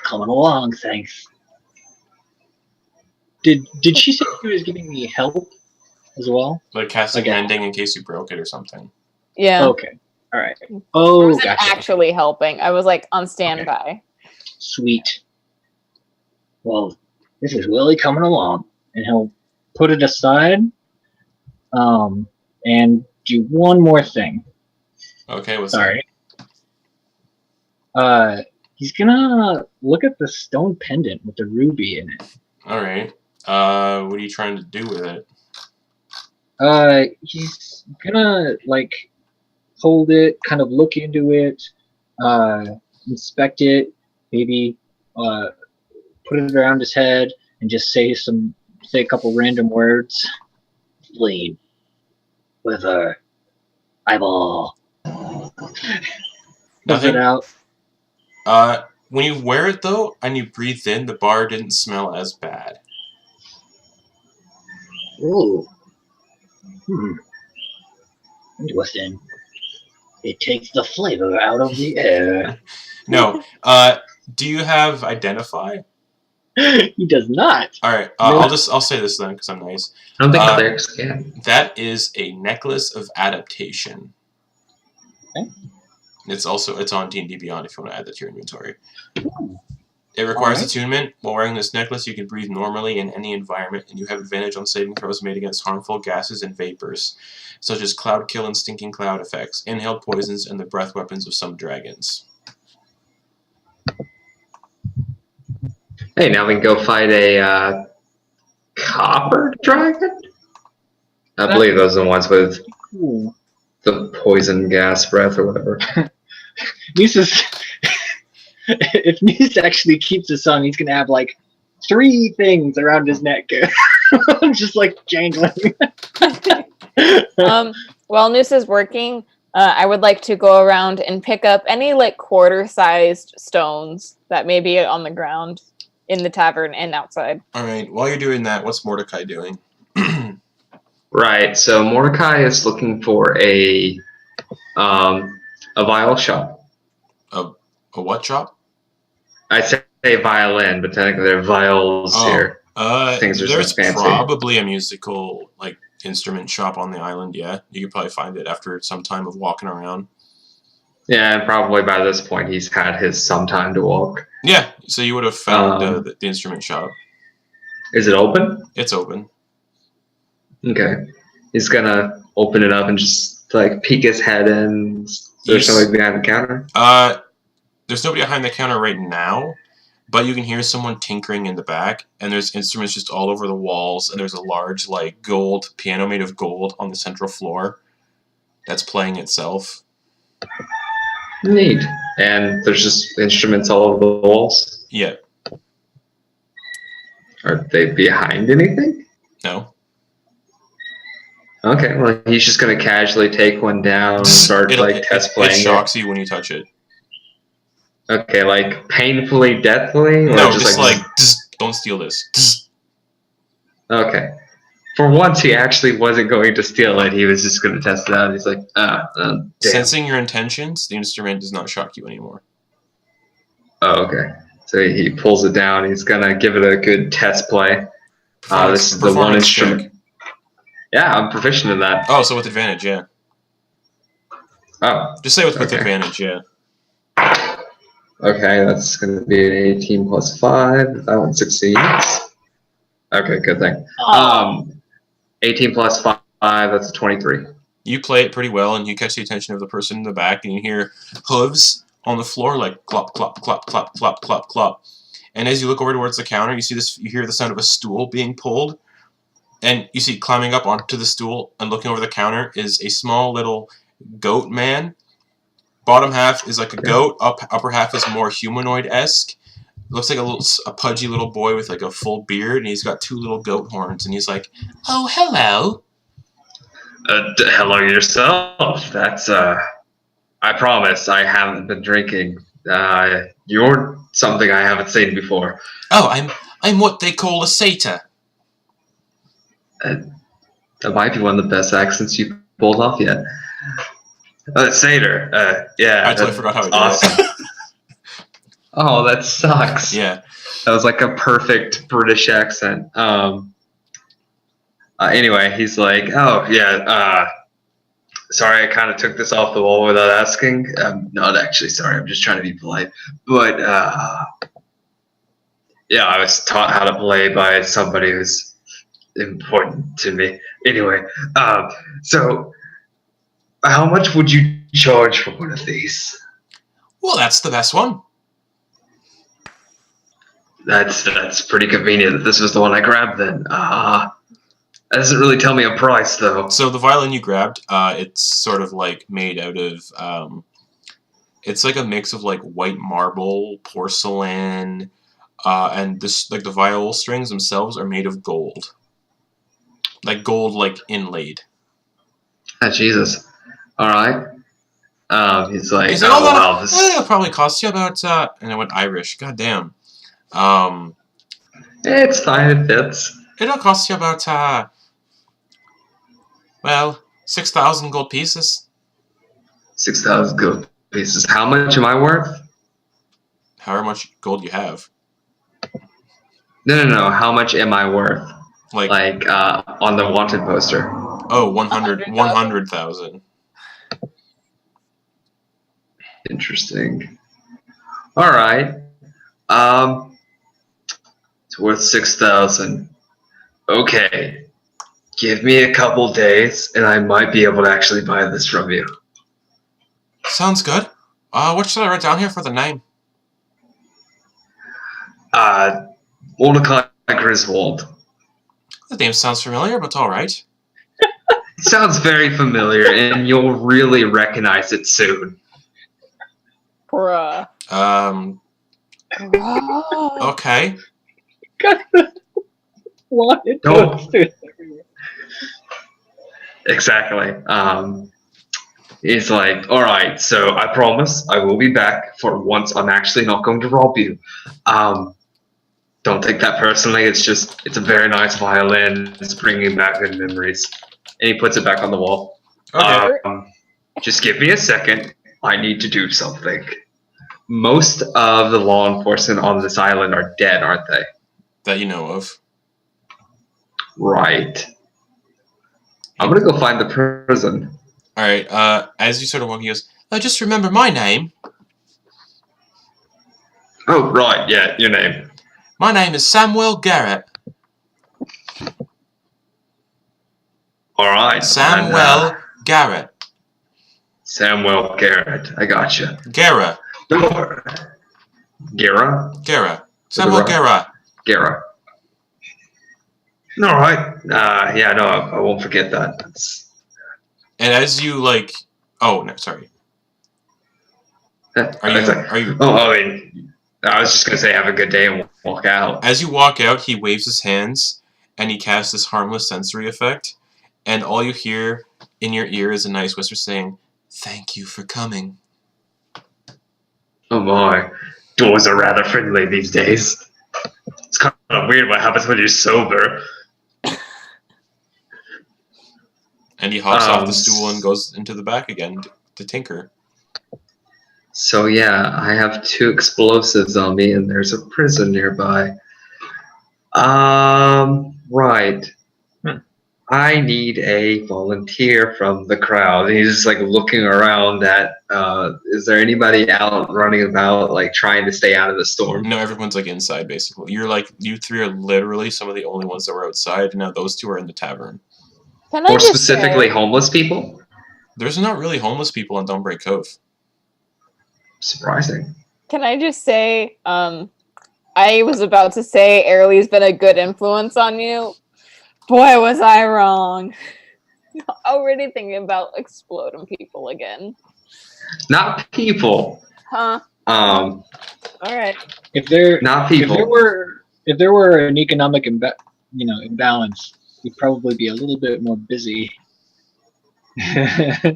Coming along, thanks. Did she say she was giving me help as well? Like casting Okay. mending in case you broke it or something. Yeah. Okay. All right. I Oh, wasn't gotcha. actually helping. I was like on standby. Sweet. Well, this is Willie coming along. And he'll put it aside, and do one more thing. Okay, what's Sorry. He's gonna look at the stone pendant with the ruby in it. that? All right. What are you trying to do with it? He's gonna like hold it, kind of look into it, inspect it, maybe put it around his head, and just say a couple random words. Bleed. With her eyeball. Pulls Nothing? it out. When you wear it though, and you breathe in, the bar didn't smell as bad. Ooh. Interesting. It takes the flavor out of the air. No. Do you have identify? He does not. All right. No. I'll say this then because I'm nice. I don't think clerics can. That is a necklace of adaptation. Okay. It's on D&D Beyond if you want to add that to your inventory. It requires Alright. attunement. While wearing this necklace, you can breathe normally in any environment, and you have advantage on saving throws made against harmful gases and vapors, such as cloud kill and stinking cloud effects, inhaled poisons, and the breath weapons of some dragons. Hey, now we can go fight a copper dragon? I believe those are the ones with Cool. the poison gas breath or whatever. Muse if Muse actually keeps this on, he's gonna have like 3 things around his neck, just like jangling. While Noose is working, I would like to go around and pick up any like quarter-sized stones that may be on the ground in the tavern and outside. All right. While you're doing that, what's Mordecai doing? Right, so Mordecai is looking for a vial shop. A what shop? I say violin, but technically they're viols here. Things are so There's fancy. probably a musical like instrument shop on the island. Yeah, you could probably find it after some time of walking around. Yeah, and probably by this point he's had his some time to walk. Yeah, so you would have found the instrument shop. Is it open? It's open. Okay. He's gonna open it up and just like peek his head in. There's somebody behind the counter. There's nobody behind the counter right now, but you can hear someone tinkering in the back, and there's instruments just all over the walls, and there's a large like gold piano made of gold on the central floor that's playing itself. Neat. And there's just instruments all over the walls. Yeah. Are they behind anything? No. Okay, well he's just gonna casually take one down and start test playing It shocks you when you touch it. Okay, like painfully, deathly, or No, just like don't steal this. Okay. For once, he actually wasn't going to steal it. He was just going to test it out. He's like, damn. Sensing your intentions, the instrument does not shock you anymore. Oh, okay. So he pulls it down. He's going to give it a good test play. This is the one instrument. Check. Yeah, I'm proficient in that. Oh, so with advantage, yeah. Oh. Just say with advantage, yeah. Okay, that's going to be an 18 plus 5. That one succeeds. Okay, good thing. 18 plus 5, that's a 23. You play it pretty well, and you catch the attention of the person in the back, and you hear hooves on the floor, like clop, clop, clop, clop, clop, clop, clop. And as you look over towards the counter, you see this. You hear the sound of a stool being pulled, and you see climbing up onto the stool and looking over the counter is a small little goat man. Bottom half is like a goat. Upper half is more humanoid-esque. Looks like a pudgy little boy with like a full beard, and he's got 2 little goat horns, and he's like, "Oh, hello." Hello yourself. That's I promise I haven't been drinking. You're something I haven't seen before. Oh, I'm what they call a satyr. That might be one of the best accents you pulled off yet. Satyr. Yeah. Actually, I forgot how I did awesome. it. Oh, that sucks. Yeah. That was like a perfect British accent. Anyway, he's like, oh, yeah, sorry, I kind of took this off the wall without asking. Not actually sorry, I'm just trying to be polite. But, yeah, I was taught how to play by somebody who's important to me. Anyway, so how much would you charge for one of these? Well, that's the best one. That's pretty convenient that this was the one I grabbed then. That doesn't really tell me a price, though. So the violin you grabbed, it's sort of like made out of, it's like a mix of like white marble, porcelain, and this like the viol strings themselves are made of gold. Like gold, like inlaid. Ah, Jesus. All right. He's like, He's like, oh, wow, this... it'll probably cost you about, and I went Irish. God damn. It's fine, it fits. It'll cost you about, well, 6,000 gold pieces. 6,000 gold pieces. How much am I worth? However much gold you have. No. How much am I worth? Like on the wanted poster. Oh, 100,000. Interesting. All right. It's worth 6,000. Okay. Give me a couple days, and I might be able to actually buy this from you. Sounds good. What should I write down here for the name? Mordecai Griswald. The name sounds familiar, but all right. It sounds very familiar, and you'll really recognize it soon. Bruh. Okay. Wanted Don't- posters. Exactly. He's like, all right, so I promise I will be back for once. I'm actually not going to rob you. Don't take that personally. It's a very nice violin. It's bringing back good memories. And he puts it back on the wall. Okay. Just give me a second. I need to do something. Most of the law enforcement on this island are dead, aren't they? That you know of. Right. I'm gonna go find the prison. All right. As you sort of walk, he goes, just remember my name. Oh, right. Yeah, your name. My name is Samuel Garrett. All right. Samuel Garrett. Samuel Garrett. I got you. Gara. Gara? Gara. Samuel Gara. Gara. All right. Yeah, no, I won't forget that. And as you like, oh no, sorry. Are you? Oh, I mean, I was just gonna say have a good day and walk out. As you walk out, he waves his hands, and he casts this harmless sensory effect, and all you hear in your ear is a nice whisper saying, "Thank you for coming." Oh my, doors are rather friendly these days. It's kind of weird what happens when you're sober. And he hops off the stool and goes into the back again to tinker. So yeah, I have 2 explosives on me, and there's a prison nearby. Right. I need a volunteer from the crowd. And he's just like looking around at, is there anybody out running about, like trying to stay out of the storm? No, everyone's like inside basically. You 3 are literally some of the only ones that were outside. Now those 2 are in the tavern. Can I Or just specifically say, homeless people? There's not really homeless people on Dawnbreak Cove. Surprising. Can I just say, I was about to say Eralie's been a good influence on you. Boy, was I wrong. Already thinking about exploding people again. Not people. Huh? Um, Alright. If there not if people. there were an economic imbalance, you'd probably be a little bit more busy. Yeah.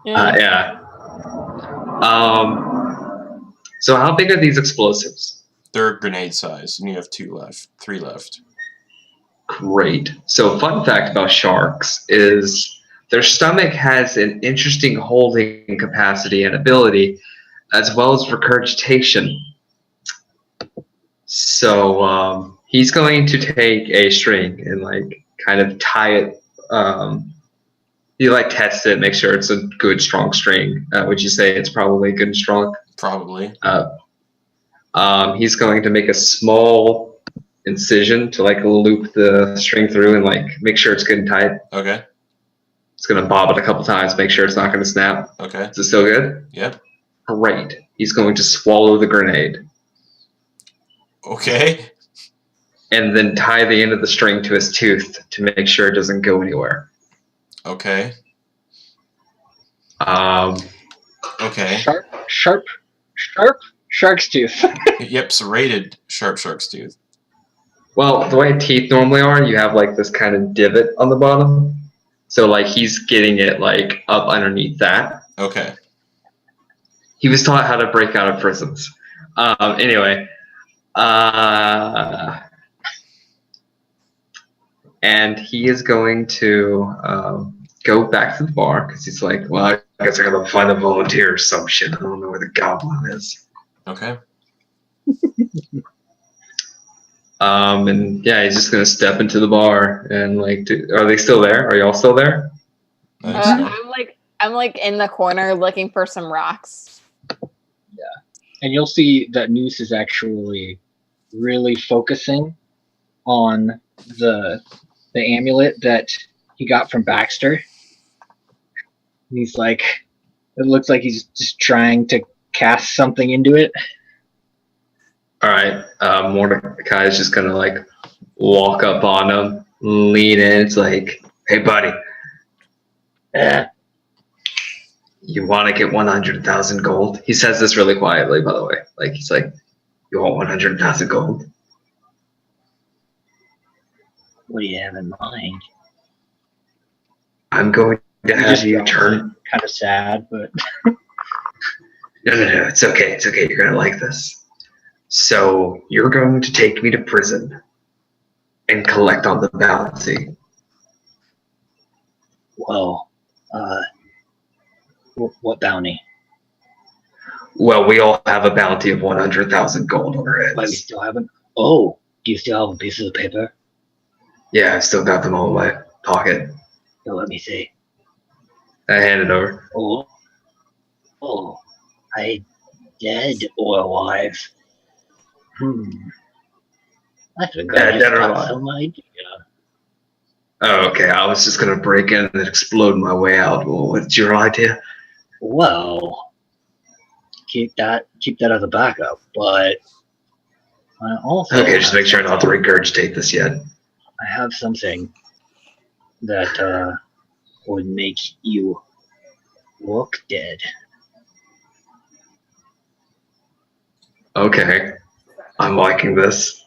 Yeah. So how big are these explosives? They're grenade size, and you have 3 left. Great. So, fun fact about sharks is their stomach has an interesting holding capacity and ability, as well as regurgitation. So he's going to take a string and like kind of tie it. You like test it, make sure it's a good strong string. Would you say it's probably good and strong? Probably. He's going to make a small incision to like loop the string through and like make sure it's good and tight. Okay. It's gonna bob it a couple times, make sure it's not gonna snap. Okay. Is it still good? Yep. Great. He's going to swallow the grenade Okay. and then tie the end of the string to his tooth to make sure it doesn't go anywhere. Okay. Shark's Okay. tooth. Yep. Serrated sharp shark's tooth. Well, the way teeth normally are, you have like this kind of divot on the bottom. So like he's getting it like up underneath that. Okay. He was taught how to break out of prisons. Anyway. And he is going to go back to the bar because he's like, well, I guess I gotta find a volunteer or some shit. I don't know where the goblin is. Okay. And yeah, he's just gonna step into the bar and like, are they still there? Are y'all still there? I think so. I'm like in the corner looking for some rocks. And you'll see that Muse is actually really focusing on the amulet that he got from Baxter. And he's like, it looks like he's just trying to cast something into it. All right. Mordecai is just gonna like walk up on him, lean in. It's like, hey, buddy, you want to get 100,000 gold? He says this really quietly, by the way. Like he's like, you want 100,000 gold? What do you have in mind? I'm going to have you turn. Kind of sad, but No. It's okay. It's okay. You're gonna like this. So you're going to take me to prison and collect on the bounty. Well, what bounty? Well, we all have a bounty of 100,000 gold on our Why we heads. still haven't? Oh, do you still have pieces of paper? Yeah, I've still got them all in my pocket. So let me see. I hand it over. Oh, I dead or alive? I forgot Yeah, you dead or got alive. some idea. Oh, okay. I was just gonna break in and explode my way out. Well, what's your idea? Well, keep that as a backup. But I also Okay, just make sure not to regurgitate this yet. I have something that would make you look dead. Okay, I'm liking this.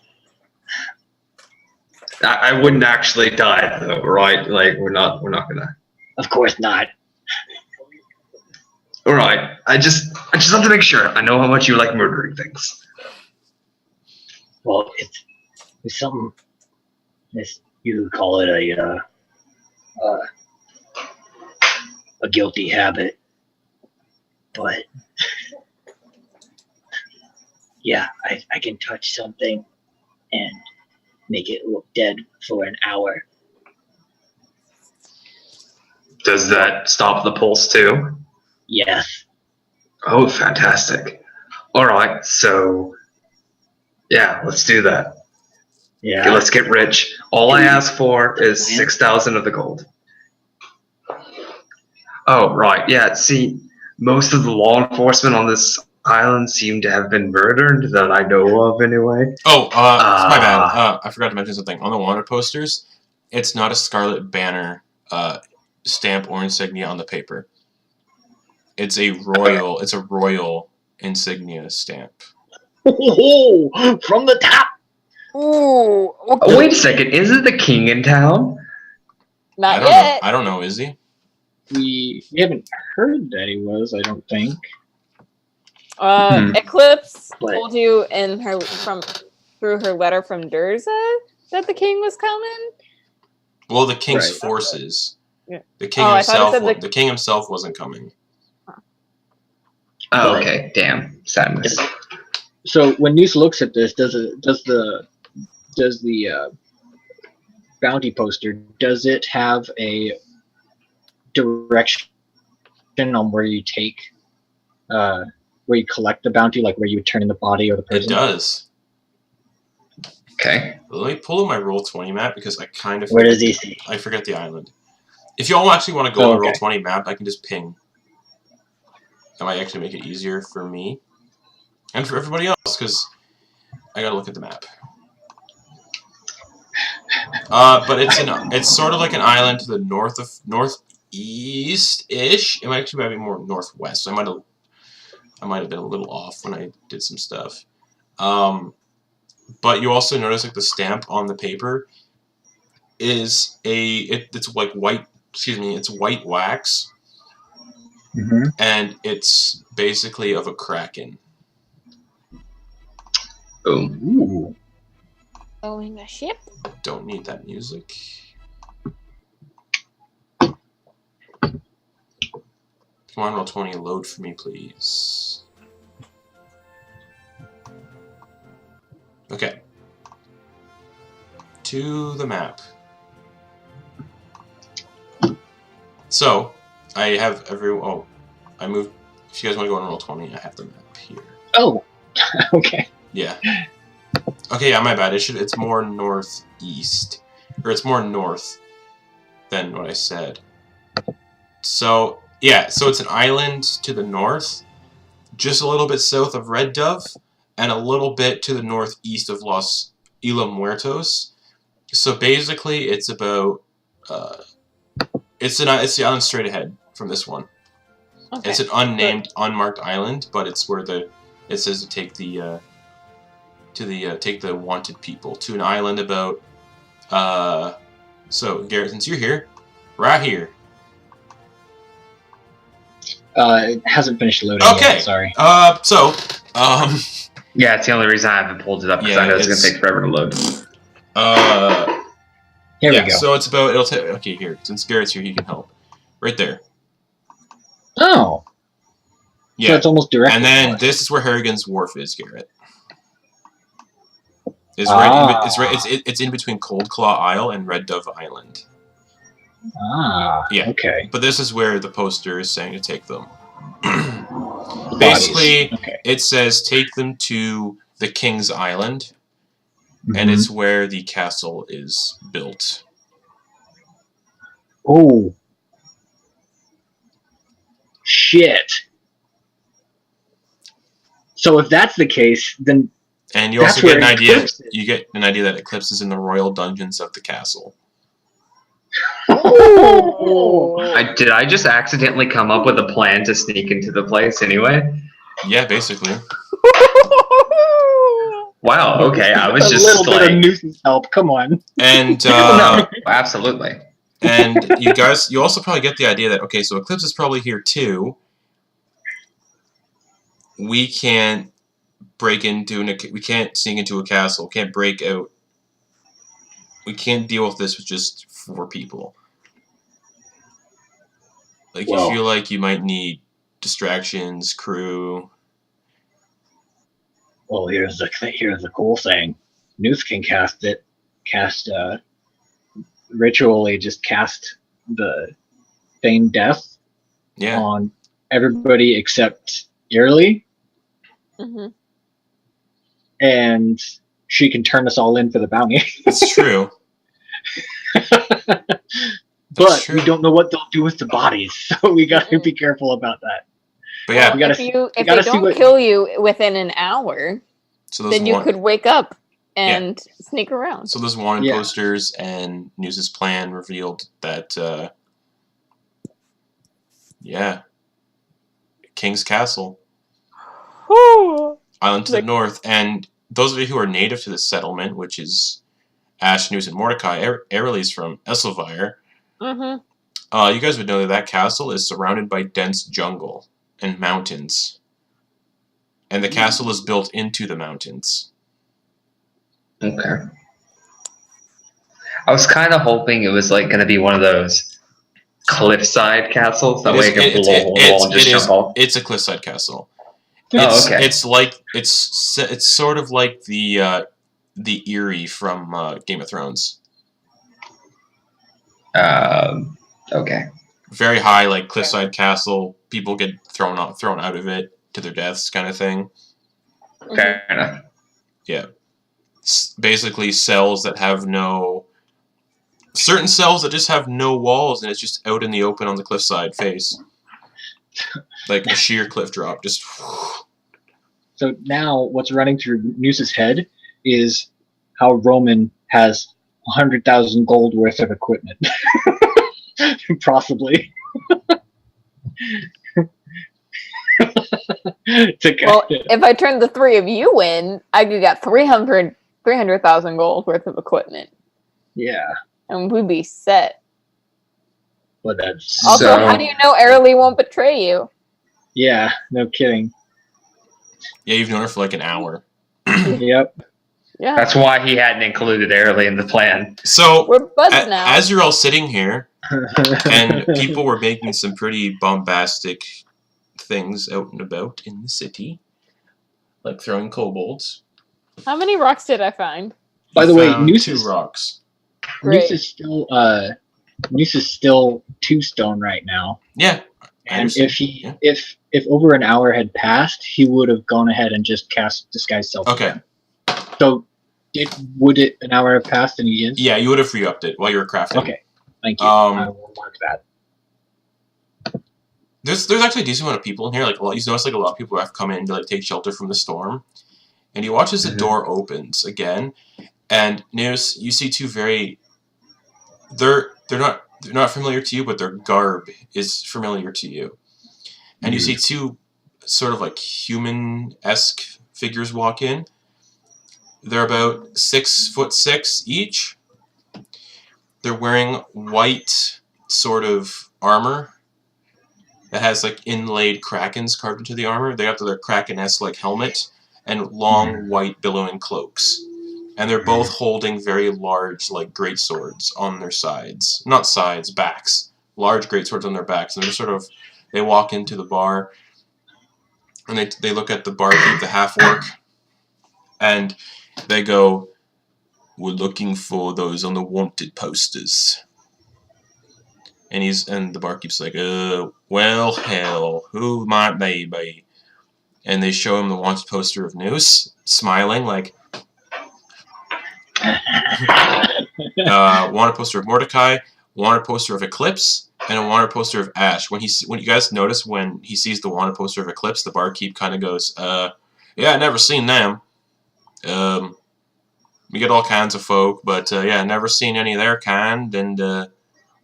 I wouldn't actually die though, right? Like we're not gonna. Of course not. All right. I just have to make sure. I know how much you like murdering things. Well, it's something. You could call it a guilty habit, but yeah, I can touch something and make it look dead for an hour. Does that stop the pulse too? Yes. Oh, fantastic. All right. So, yeah, let's do that. Yeah. Okay, let's get rich. All I ask for is 6,000 of the gold. Oh, right. Yeah, see, most of the law enforcement on this island seem to have been murdered that I know of anyway. Oh, my bad. I forgot to mention something. On the wanted posters, it's not a Scarlet Banner stamp or insignia on the paper. It's a royal insignia stamp. Oh, from the top. Ooh, Oh, wait a second. Isn't the king in town? not I don't yet. know. I don't know. Is he? we haven't heard that he was, I don't think. Eclipse What? told you in her through her letter from Durza that the king was coming? Well, the king's Right. forces. Yeah. The king I thought it himself. said The king himself wasn't coming. Oh, But- okay. Damn. Sadness. So when Muse looks at this, does the bounty poster, does it have a direction on where you take, where you collect the bounty, like where you would turn in the body or the person? It does. Okay. Let me pull up my Roll20 map because I kind of Where does he see? I forget the island. If you all actually want to go on the okay. Roll20 map, I can just ping. That might actually make it easier for me and for everybody else because I gotta look at the map. But it's sort of like an island to the northeast-ish. It might actually be more northwest. So I might have been a little off when I did some stuff. But you also notice like the stamp on the paper is it's like white. Excuse me, it's white wax, Mm-hmm. and it's basically of a kraken. Boom. Ooh. Owning a ship? Don't need that music. Come on, Roll20, load for me, please. Okay. To the map. So, I have I moved. If you guys want to go on Roll20, I have the map here. Oh, okay. Yeah. Okay, yeah, my bad. It's more northeast. Or it's more north than what I said. So, yeah, so it's an island to the north, just a little bit south of Red Dove, and a little bit to the northeast of Los Muertos. So basically, it's about it's the island straight ahead from this one. Okay. It's an unnamed, unmarked island, but it's where it says to take the take the wanted people to an island about. So Garrett, since you're here, right here. It hasn't finished loading Okay. yet, sorry. Yeah, it's the only reason I haven't pulled it up because Yeah, I know it's gonna it's- take forever to load. Here yeah, we go. so it's about, it'll take, okay, here, since Garrett's here, he can help. Right there. Oh, so Yeah, it's almost direct. and then this is where Harrigan's Wharf is, Garrett. It's right, it's in between Cold Claw Isle and Red Dove Island. Yeah. Okay. But this is where the poster is saying to take them. Bodies. Basically, Okay. it says take them to the King's Island, and Mhm. it's where the castle is built. Oh. Shit. So if that's the case, then And you That's also get an where idea. Eclipse is. You get an idea that Eclipse is in the royal dungeons of the castle. Did I just accidentally come up with a plan to sneak into the place anyway? Yeah, basically. Wow, okay, I was a just little bit like, of nuisance help. Come on. And no, absolutely. and you also probably get the idea that okay, so Eclipse is probably here too. We can't break into we can't sneak into a castle. Can't break out. We can't deal with this with just 4 people. Like Well- you feel like you might need distractions, crew. Well, here's the cool thing. Noose can ritually just cast the feign death Yeah, on everybody except Eralie, Mm-hmm. and she can turn us all in for the bounty. that's true. But true. we don't know what they'll do with the bodies, so we gotta be careful about that. But yeah, we gotta if they gotta see don't what- kill you within an hour, so those then you could wake up and sneak around. So those wanted Yeah. posters and Muse's plan revealed that, King's Castle, island to the Like- north, and those of you who are native to the settlement, which is Ash, Muse, and Mordecai, Eralie's from Esselvire, Mm-hmm. you guys would know that that castle is surrounded by dense jungle and mountains, and the castle is built into the mountains. Okay. I was kind of hoping it was like going to be one of those cliffside castles. That way I can blow a hole in the wall and just jump off. It's a cliffside castle. Oh, okay. It's like it's sort of like the Eyrie from Game of Thrones. Okay. Very high, like cliffside castle. People get thrown out of it to their deaths, kind of thing. Fair enough. Yeah. Basically, cells that have certain cells that just have no walls, and it's just out in the open on the cliffside face, like a sheer cliff drop. Just. So now, what's running through Muse's head is how Roman has 100,000 gold worth of equipment, possibly. Well, if I turn the three of you in, I could get 300,000 gold worth of equipment. Yeah. And we'd be set. But that's Also, how do you know Eralie won't betray you? Yeah, no kidding. Yeah, you've known her for like an hour. Yep. Yeah. That's why he hadn't included Eralie in the plan. So we're buzzed now. As you're all sitting here, and people were making some pretty bombastic things out and about in the city, like throwing kobolds. How many rocks did I find? By the way, two rocks. Great. Muse is still 2 stone right now. Yeah. And if over an hour had passed, he would have gone ahead and just cast Disguise Self. Okay. So would an hour have passed and he is? Yeah, you would have re-upped it while you were crafting. Okay. Thank you. I will mark that. There's actually a decent amount of people in here. Like, you notice like a lot of people have come in to like take shelter from the storm, and you watch as the door opens again, and notice you see two very. They're not familiar to you, but their garb is familiar to you, and you see two sort of like human-esque figures walk in. They're about 6'6" each. They're wearing white sort of armor that has like inlaid krakens carved into the armor. They have their kraken-esque like helmet and long white billowing cloaks. And they're both holding very large like great swords on their sides. Not sides, backs. Large great swords on their backs. And they walk into the bar and they look at the barkeep, the half-orc, and they go, "We're looking for those on the wanted posters." And the barkeep's like, well, hell, who might they be? And they show him the wanted poster of Noose, smiling like, wanted poster of Mordecai, wanted poster of Eclipse, and a wanted poster of Ash. When you guys notice when he sees the wanted poster of Eclipse, the barkeep kind of goes, yeah, I never seen them. We get all kinds of folk, but yeah, never seen any of their kind. And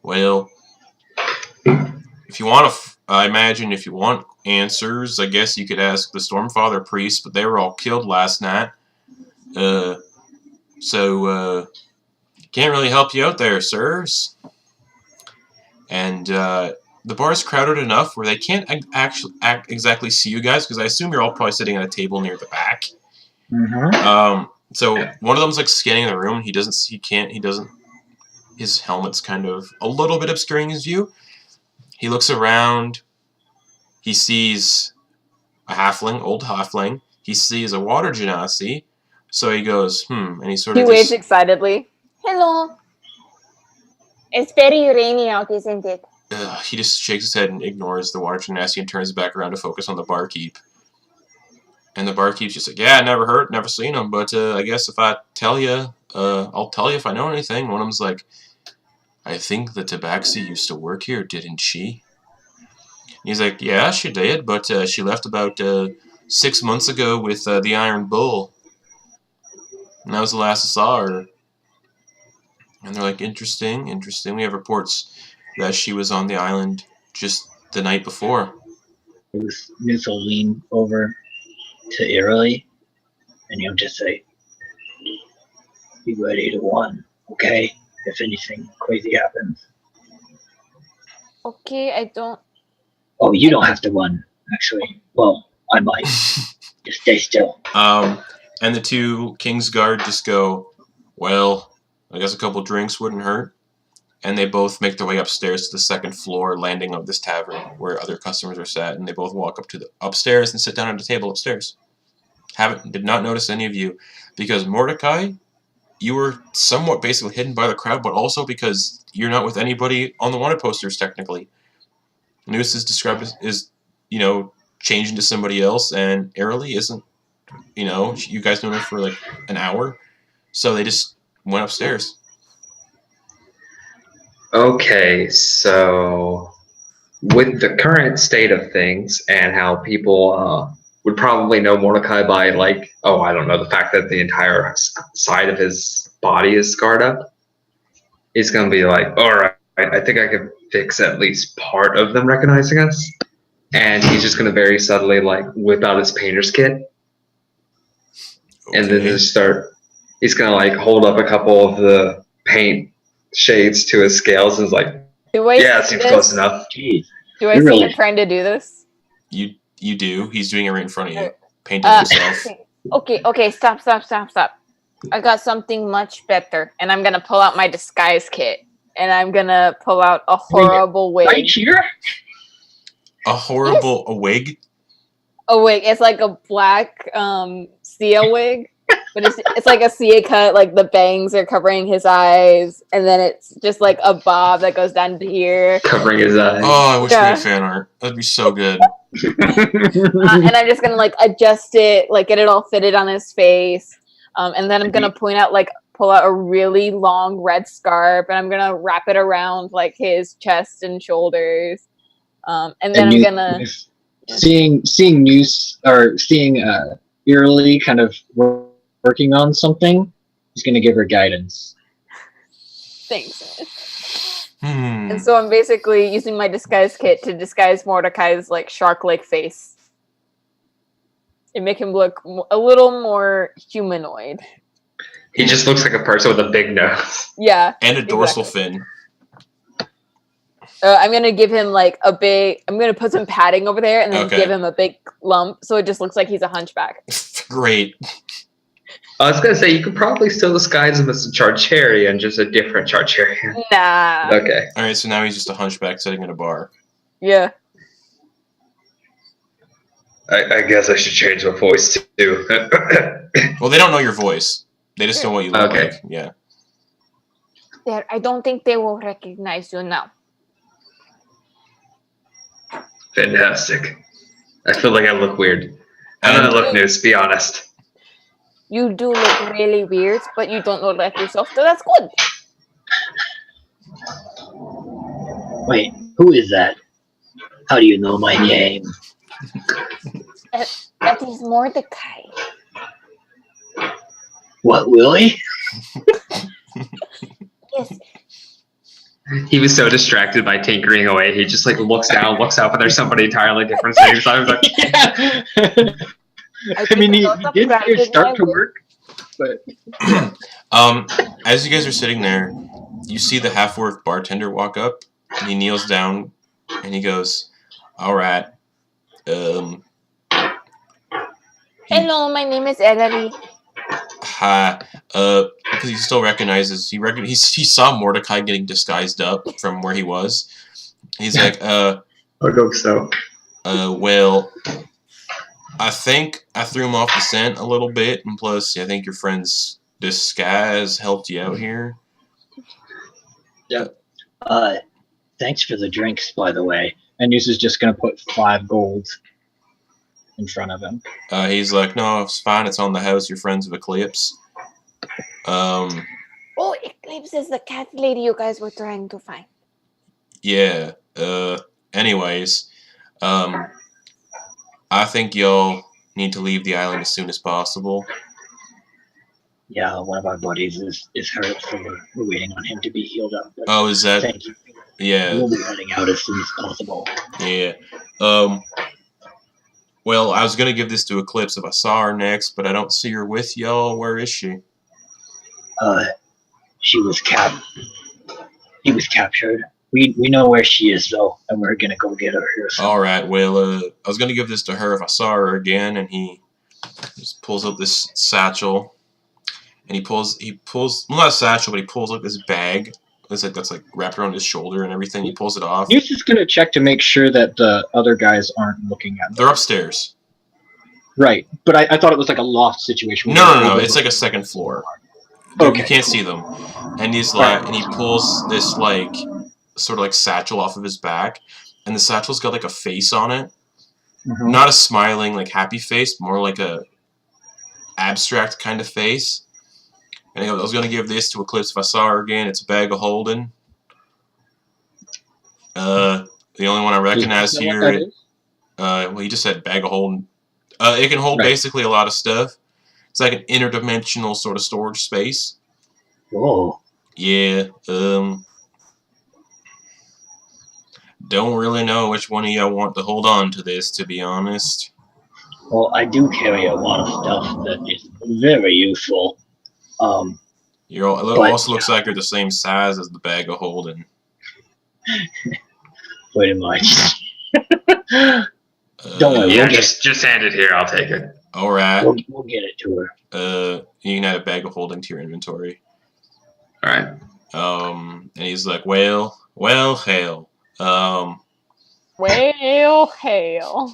well, if you want I imagine if you want answers, I guess you could ask the Stormfather priest, but they were all killed last night. So can't really help you out there, sirs. And the bar's crowded enough where they can't exactly see you guys, because I assume you're all probably sitting at a table near the back. So one of them's like scanning the room. His helmet's kind of a little bit obscuring his view. He looks around. He sees a old halfling. He sees a water genasi. So he goes, and he waves excitedly. Hello. It's very rainy out, isn't it? He just shakes his head and ignores the water genasi and turns back around to focus on the barkeep. And the barkeep's just like, yeah, never seen him, but I guess if I tell you, I'll tell you if I know anything. One of them's like, I think the Tabaxi used to work here, didn't she? And he's like, yeah, she did, but she left about 6 months ago with the Iron Bull. And that was the last I saw her. And they're like, interesting. We have reports that she was on the island just the night before. Newt will lean over to Eralie, and he'll just say, be ready to run, okay? If anything crazy happens. Okay, I don't... Oh, you don't have to run, actually. Well, I might. Just stay still. And the two Kingsguard just go, well, I guess a couple drinks wouldn't hurt. And they both make their way upstairs to the second floor landing of this tavern where other customers are sat, and they both walk up to the upstairs and sit down at a table upstairs. Did not notice any of you because Mordecai, you were somewhat basically hidden by the crowd, but also because you're not with anybody on the wanted posters technically. Muse is described as changed into somebody else, and Eralie isn't. You guys known her for like an hour, so they just went upstairs. Okay, so with the current state of things and how people would probably know Mordecai by the fact that the entire side of his body is scarred up, he's gonna be like, all right, I think I can fix at least part of them recognizing us, and he's just gonna very subtly whip out his painter's kit, and then he's gonna hold up a couple of the paint shades to his scales and is like, yeah, it seems close enough. Jeez. Do I see him trying to do this? You do. He's doing it right in front of you, painting himself. Okay, stop. I got something much better, and I'm gonna pull out my disguise kit, and I'm gonna pull out a horrible wig. Right here? A wig? A wig. It's like a black Sia wig. But it's like a Sia cut, like the bangs are covering his eyes, and then it's just like a bob that goes down to here. Covering his eyes. Oh, I wish we had fan art. That'd be so good. And I'm just gonna adjust it, get it all fitted on his face. And then I'm gonna pull out a really long red scarf, and I'm gonna wrap it around his chest and shoulders. And then I'm gonna seeing Muse or seeing Eralie kind of working on something, he's going to give her guidance. Thanks. And so I'm basically using my disguise kit to disguise Mordecai's shark-like face and make him look a little more humanoid. He just looks like a person with a big nose. Yeah. And a dorsal fin. I'm going to give him I'm going to put some padding over there and then give him a big lump so it just looks like he's a hunchback. Great. I was going to say, you could probably still disguise him as a Charcharion, just a different Charcharion. Nah. Okay. Alright, so now he's just a hunchback sitting in a bar. Yeah. I guess I should change my voice, too. Well, they don't know your voice. They just know what you look like. Yeah. There, I don't think they will recognize you now. Fantastic. I feel like I look weird. I don't look new, to be honest. You do look really weird, but you don't look like yourself, so that's good. Wait, who is that? How do you know my name? That is Mordecai. What, Willie? Yes. He was so distracted by tinkering away, he just looks down, looks up, and there's somebody entirely different sitting. So I was like, I mean, he did start to work, but as you guys are sitting there, you see the half-orc bartender walk up, and he kneels down, and he goes, "All right, hello, my name is Eralie." Hi, because he still recognizes he saw Mordecai getting disguised up from where he was. He's like, I hope so. Well, I think I threw him off the scent a little bit, and plus, I think your friend's disguise helped you out here. Yeah. Thanks for the drinks, by the way. And Muse is just going to put 5 gold in front of him. He's like, no, it's fine. It's on the house. You're friends with Eclipse. Oh, Eclipse is the cat lady you guys were trying to find. Yeah. Anyways, I think y'all need to leave the island as soon as possible. Yeah, one of our buddies is hurt, so we're waiting on him to be healed up. But oh, is that? thank you. Yeah. We'll be heading out as soon as possible. Yeah. Well, I was gonna give this to Eclipse if I saw her next, but I don't see her with y'all. Where is she? He was captured. We know where she is though, and we're gonna go get her here. So. All right. Well, I was gonna give this to her if I saw her again, and he just pulls up this satchel, and he pulls well, not a satchel, but he pulls like this bag that's like wrapped around his shoulder and everything. He pulls it off. Muse is gonna check to make sure that the other guys aren't looking at them. They're upstairs. Right, but I thought it was like a loft situation. No. It's like a second floor. Okay, You can't cool. see them. And and he pulls this like sort of like satchel off of his back, and the satchel's got like a face on it. Mhm. Not a smiling like happy face, more like a abstract kind of face. And he goes, I was gonna give this to Eclipse if I saw her again. It's a bag of holding. The only one I recognize Does he know here. what that is? Well, he just said bag of holding. It can hold Right. basically a lot of stuff. It's like an interdimensional sort of storage space. Whoa. Yeah. Don't really know which one of y'all want to hold on to this, to be honest. Well, I do carry a lot of stuff that is very useful. It also looks like you're the same size as the bag of holding. Pretty much. Don't worry, Yeah, we'll get just hand it here. I'll take it. All right. we'll get it to her. You can add a bag of holding to your inventory. All right. And he's like, well, hail. Well, hail.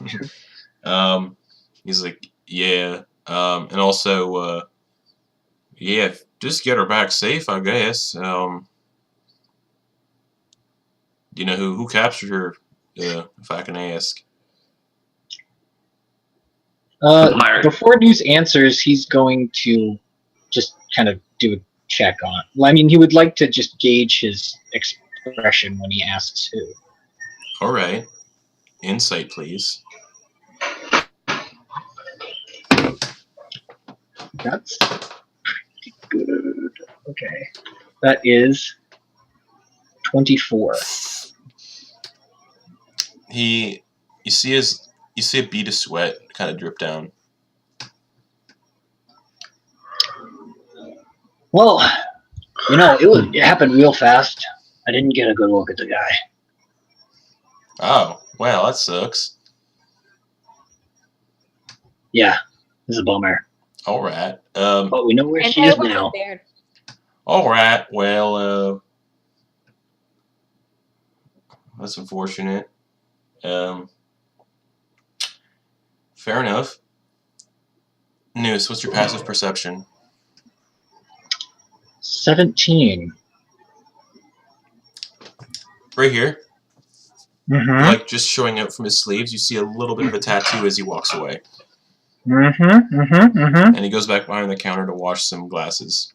He's like, yeah. And also, yeah, just get her back safe, I guess. Do you know who captured her? If I can ask. Before News answers, he's going to just kind of do a check on it. Well, I mean, he would like to just gauge his expression when he asks who. All right. Insight, please. That's pretty good. Okay. That is 24. You see a bead of sweat kind of drip down. Well, it happened real fast. I didn't get a good look at the guy. Oh, well, that sucks. Yeah, it's a bummer. All right. But we know where And she I is wasn't now. there. All right. Well, that's unfortunate. Fair enough. Noose, what's your passive perception? 17. Right here, Mm-hmm. like just showing out from his sleeves, you see a little bit of a tattoo as he walks away. And he goes back behind the counter to wash some glasses.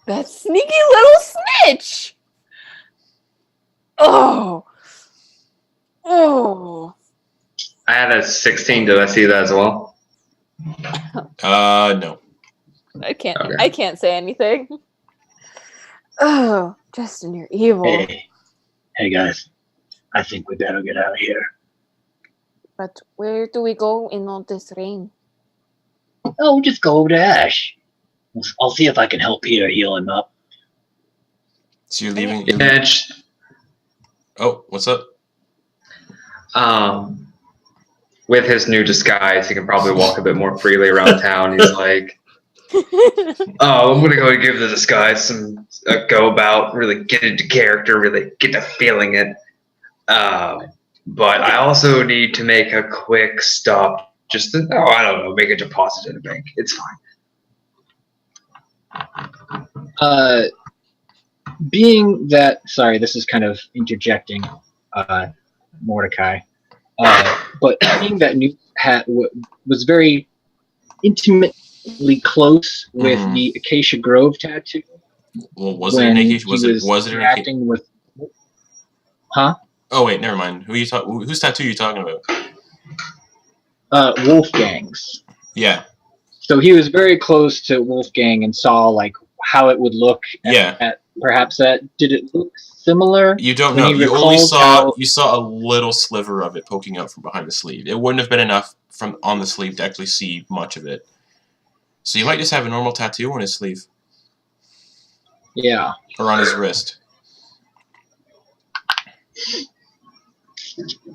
That sneaky little snitch! Oh. I had a 16. Did I see that as well? No. I can't. Okay. I can't say anything. Oh, Justin, you're evil. Hey guys, I think we better get out of here. But where do we go in all this rain? Oh, we'll just go over to Ash. I'll see if I can help Peter heal him up. So you're leaving. Yeah, Oh, what's up? with his new disguise, he can probably walk a bit more freely around town. He's like, oh, I'm gonna go and give the disguise a go about, really get into character, really get to feeling it. But I also need to make a quick stop, just to, I don't know, make a deposit in a bank. It's fine. Being that, sorry, this is kind of interjecting, Mordecai. But being that Newt was very intimately close with the Acacia Grove tattoo. Well, was it an Acacia? Was it an interacting with? Huh? Oh wait, never mind. Whose tattoo are you talking about? Wolfgang's. Yeah. So he was very close to Wolfgang and saw like how it would look. Perhaps did it look similar? You don't know. You only saw a little sliver of it poking out from behind the sleeve. It wouldn't have been enough from on the sleeve to actually see much of it. So you might just have a normal tattoo on his sleeve. Yeah. Or on his wrist.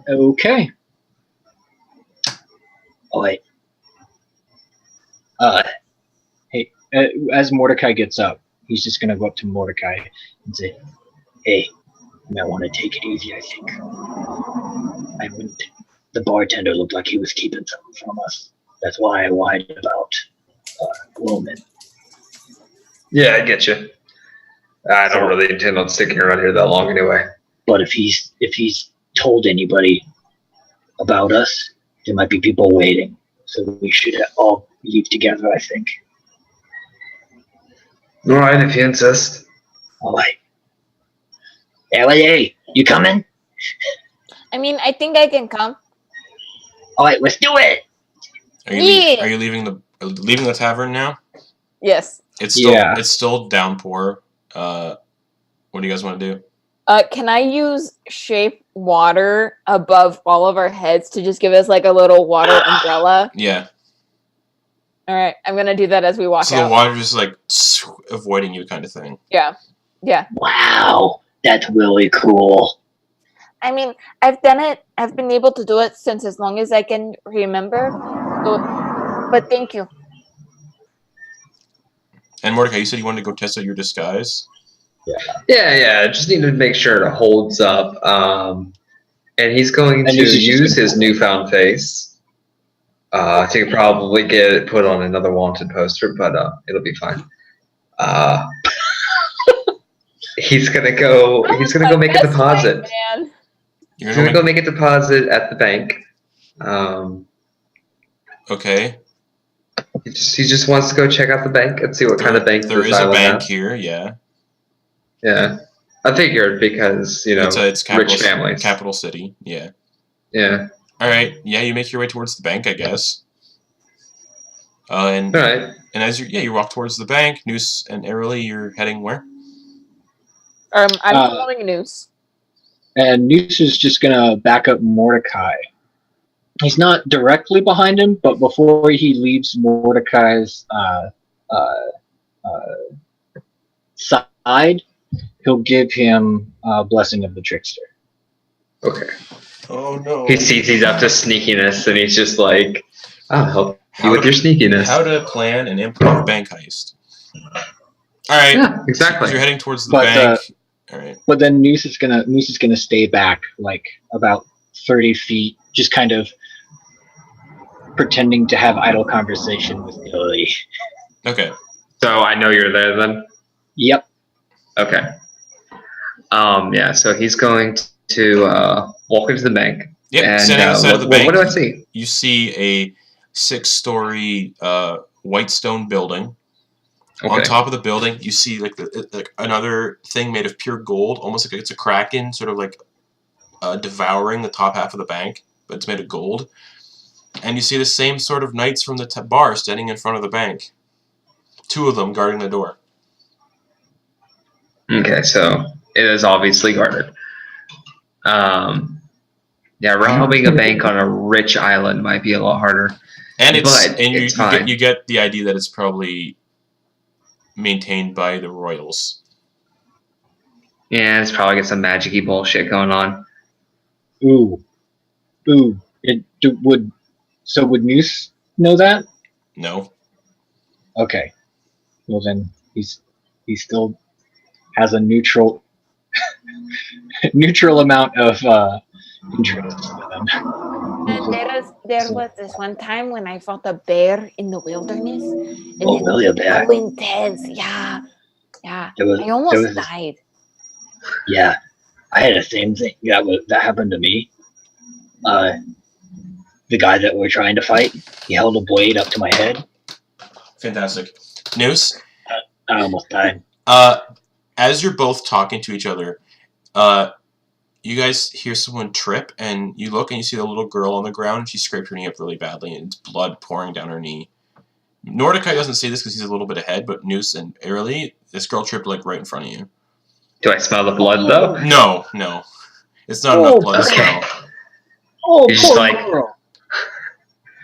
Okay. Oh wait. as Mordecai gets up, he's just gonna go up to Mordecai and say, "Hey, you might want to take it easy. I think the bartender looked like he was keeping something from us. That's why I lied about Roman." Yeah, I get you. I don't really intend on sticking around here that long anyway. But if he's told anybody about us, there might be people waiting. So we should all leave together, I think. All right, if you insist. All right. Eralie, you coming? I mean, I think I can come. All right, let's do it. Are you leaving the tavern now? Yes. It's still downpour. What do you guys want to do? Can I use shape water above all of our heads to just give us like a little water umbrella? Yeah. All right, I'm gonna do that as we walk So out. the water just like avoiding you, kind of thing. Yeah. Wow, that's really cool. I mean, I've done it. I've been able to do it since as long as I can remember. So, but thank you. And Mordecai, you said you wanted to go test out your disguise. Yeah. Just need to make sure it holds up. And he's going to use his newfound face. To probably get it put on another wanted poster, but it'll be fine. He's gonna go. He's gonna go make a deposit. Man. He's gonna go make a deposit at the bank. Okay. He just wants to go check out the bank and see what kind of bank there is a bank here. Yeah. Yeah, I figured because it's rich families, capital city. Yeah. Yeah. All right. Yeah, you make your way towards the bank, I guess. And all right. And as you walk towards the bank, Noose and Eralie, you're heading where? I'm following Noose. And Noose is just gonna back up Mordecai. He's not directly behind him, but before he leaves Mordecai's side, he'll give him a blessing of the trickster. Okay. Oh no. He sees he's up to sneakiness, and he's just like, "I'll help you with your sneakiness." How to plan an improv bank heist. All right. Yeah, exactly. So you're heading towards the bank. All right. But then Noose is gonna stay back like about 30 feet, just kind of pretending to have idle conversation with Eralie. Okay. So I know you're there then? Yep. Okay. Yeah, so he's going to walk into the bank. Yep, and, standing outside of the bank. What do I see? You see a 6-story white stone building. Okay. On top of the building, you see like another thing made of pure gold, almost like it's a kraken, sort of like devouring the top half of the bank, but it's made of gold. And you see the same sort of knights from the bar standing in front of the bank. 2 of them guarding the door. Okay, so it is obviously guarded. Yeah, robbing a bank on a rich island might be a lot harder. And fine. you get the idea that it's probably maintained by the royals. Yeah, it's probably got some magic-y bullshit going on. Ooh. Would Muse know that? No. Okay. Well then he still has a neutral amount of interest with him. And there was this one time when I fought a bear in the wilderness. And Oh, really, a bear? so intense. Yeah. I almost died. Yeah, I had the same thing. That happened to me. The guy that we're trying to fight, he held a blade up to my head. Fantastic. Noose? I almost died. As you're both talking to each other, you guys hear someone trip, and you look and you see the little girl on the ground, and she scraped her knee up really badly, and it's blood pouring down her knee. Mordecai doesn't see this because he's a little bit ahead, but Noose and Eralie, this girl tripped like right in front of you. Do I smell the blood, though? No. It's not enough blood to smell. Oh, He's poor just like- girl.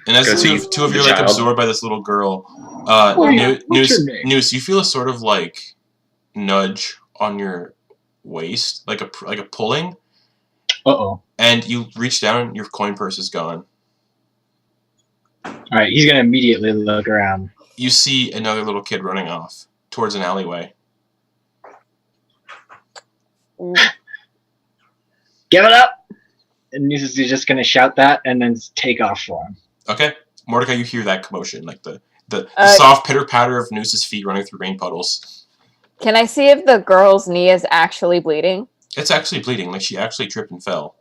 And as the two of you are like child. absorbed by this little girl, What's your name? Noose, you feel a sort of like nudge on your waist, like a pulling, Uh-oh. and you reach down and your coin purse is gone. Alright, he's gonna immediately look around. you see another little kid running off towards an alleyway. Give it up! And Muse is just going to shout that and then take off for him. Okay. Mordecai, you hear that commotion, like the soft pitter-patter of Noose's feet running through rain puddles. Can I see if the girl's knee is actually bleeding? It's actually bleeding, like she actually tripped and fell.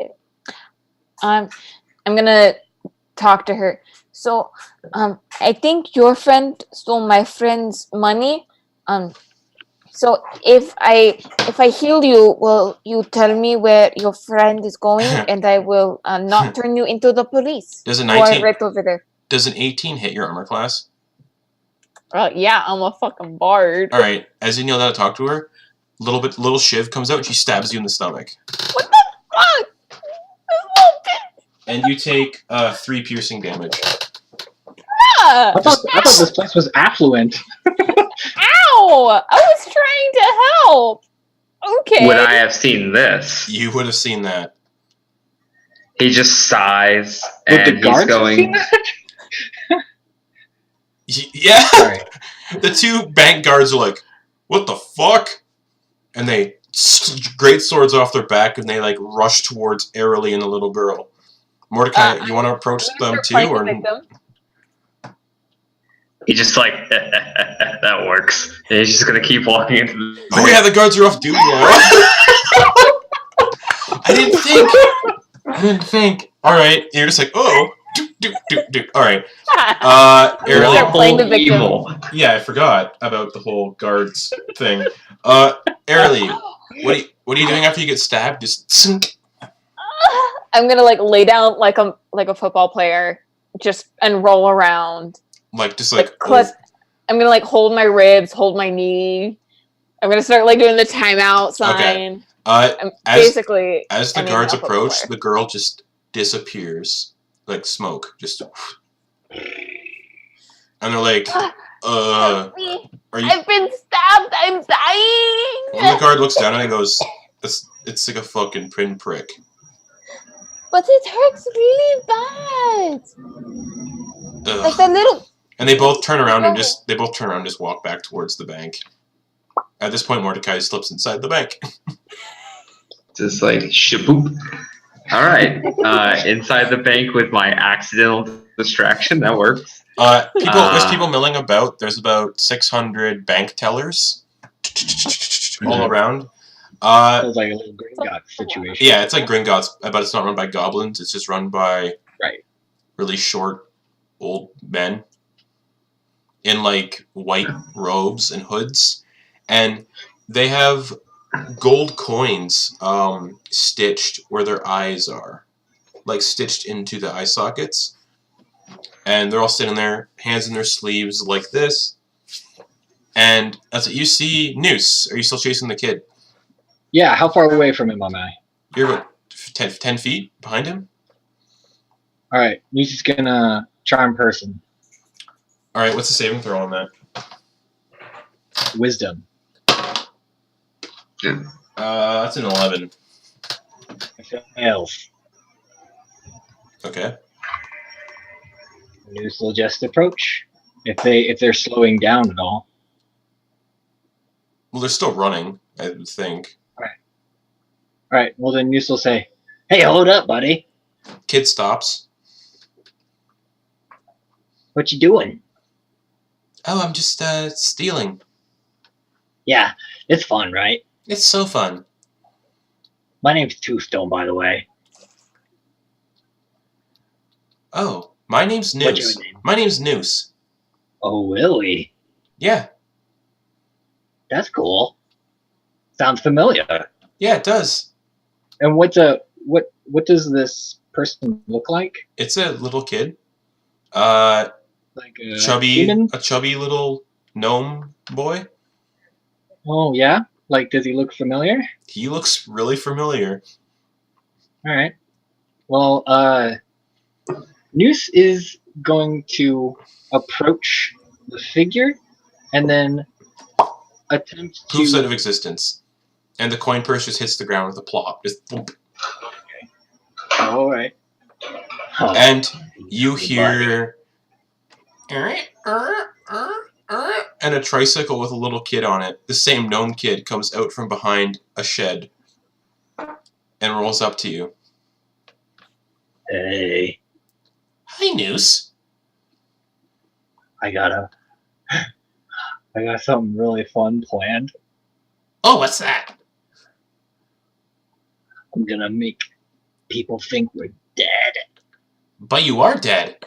I'm gonna talk to her. So, I think your friend stole my friend's money. So if I heal you, will you tell me where your friend is going, and I will not turn you into the police? Does a 19? Right over there. Does an 18 hit your armor class? Yeah, I'm a fucking bard. All right. As you kneel down to talk to her, little shiv comes out and she stabs you in the stomach. What the fuck? This little bitch. And you take 3 piercing damage. Ah! I thought this place was affluent. Ow! I was trying to help. Okay. Would I have seen this? You would have seen that. He just sighs Would the and he's guards have going. seen that? Yeah. Sorry. The 2 bank guards are like, "What the fuck?" And they great swords off their back and they like rush towards Eralie and the little girl. Mordecai, you want to approach them too, or? He just like that works. And he's just gonna keep walking into the. Oh yeah, the guards are off duty now. I didn't think. All right, you're just like, oh, do. All right. Eralie. Playing the victim. Evil. Yeah, I forgot about the whole guards thing. Eralie, what are you doing after you get stabbed? Just sink. I'm gonna like lay down like a football player, and roll around. I'm gonna like hold my ribs, hold my knee. I'm gonna start like doing the timeout sign. Okay. As the guards approach, player. the girl just disappears like smoke. Just. And they're like, Help me. are you? I've been stabbed. I'm dying. And the guard looks down and he goes, "It's like a fucking pinprick." But it hurts really bad. Ugh. Like that little. And they both turn around and just walk back towards the bank. At this point, Mordecai slips inside the bank. Just like shaboop. All right, inside the bank with my accidental distraction. That works. There's people milling about. There's about 600 bank tellers all around. Sounds like a little Gringotts situation. Yeah, it's like Gringotts, but it's not run by goblins. It's just run by really short, old men in like white robes and hoods, and they have gold coins stitched where their eyes are, like stitched into the eye sockets. And they're all sitting there, hands in their sleeves like this. And that's it. You see Noose. Are you still chasing the kid? Yeah, how far away from him am I? You're about 10 feet behind him? Alright, Noose is gonna charm person. Alright, what's the saving throw on that? Wisdom. That's an 11. Fails. Okay. Noose will just approach. If they're slowing down at all. Well, they're still running, I would think. Alright, well then Noose will say, "Hey, hold up, buddy. Kid stops. What you doing?" "Oh, I'm just stealing. Yeah, it's fun, right? It's so fun." My name's Tombstone, by the way. "Oh, my name's Noose. What's your name? My name's Noose." Oh, really? "Yeah. That's cool. Sounds familiar. Yeah, it does. And what does this person look like? It's a little kid. Like a human? A chubby little gnome boy. Oh yeah? Like, does he look familiar? He looks really familiar." Alright. Well, Noose is going to approach the figure and then attempt to... Proofs out of existence. And the coin purse just hits the ground with a plop. Just thump. Alright. Oh, And you hear... and a tricycle with a little kid on it, the same gnome kid, comes out from behind a shed and rolls up to you. Hey, Hi, Noose. I got something really fun planned. Oh, what's that? I'm gonna make people think we're dead. But you are dead.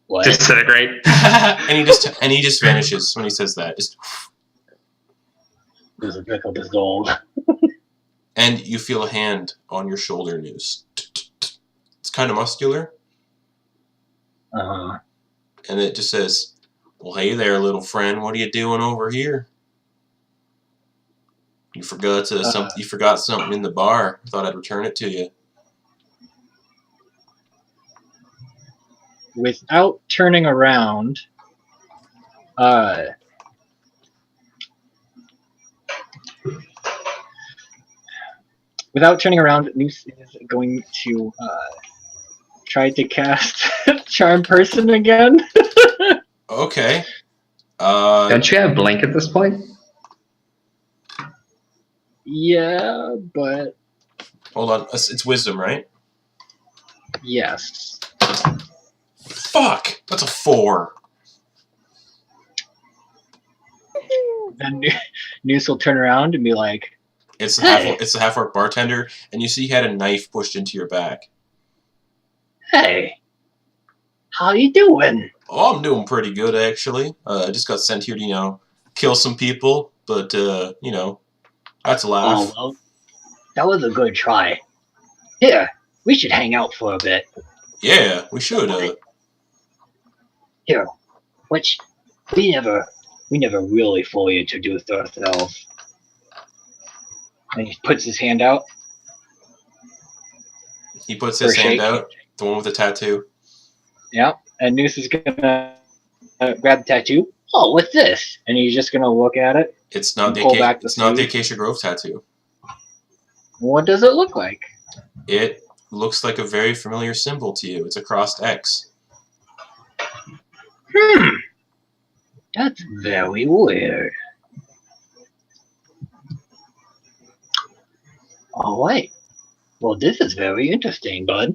What? Disintegrate. and he just vanishes when he says that. Just, There's a pick up his gold. and you feel a hand on your shoulder, Noose. It's kind of muscular, Uh-huh. and it just says, "Well, hey there, little friend. What are you doing over here? You forgot you forgot something in the bar. I thought I'd return it to you." Without turning around, Noose is going to try to cast Charm Person again. Okay. Don't you have Blink at this point? Yeah, but Hold on. It's wisdom, right? yes. Fuck! That's a 4. Then Noose will turn around and be like, It's Hey. the half-orc bartender, and you see he had a knife pushed into your back. Hey, how you doing? Oh, I'm doing pretty good, actually. I just got sent here to, kill some people, but, that's a laugh. Oh, well, that was a good try. Here, we should hang out for a bit. Yeah, we should, Here, which we never really fully introduced ourselves. and he puts his hand out. He puts his For a hand shake. out, the one with the tattoo. Yeah, and Noose is gonna grab the tattoo, Oh, what's this? and he's just gonna look at it. It's not the Pull back the it's not the sleeve. Acacia Grove tattoo. What does it look like? It looks like a very familiar symbol to you. It's a crossed X. That's very weird. All right. Well, this is very interesting, bud.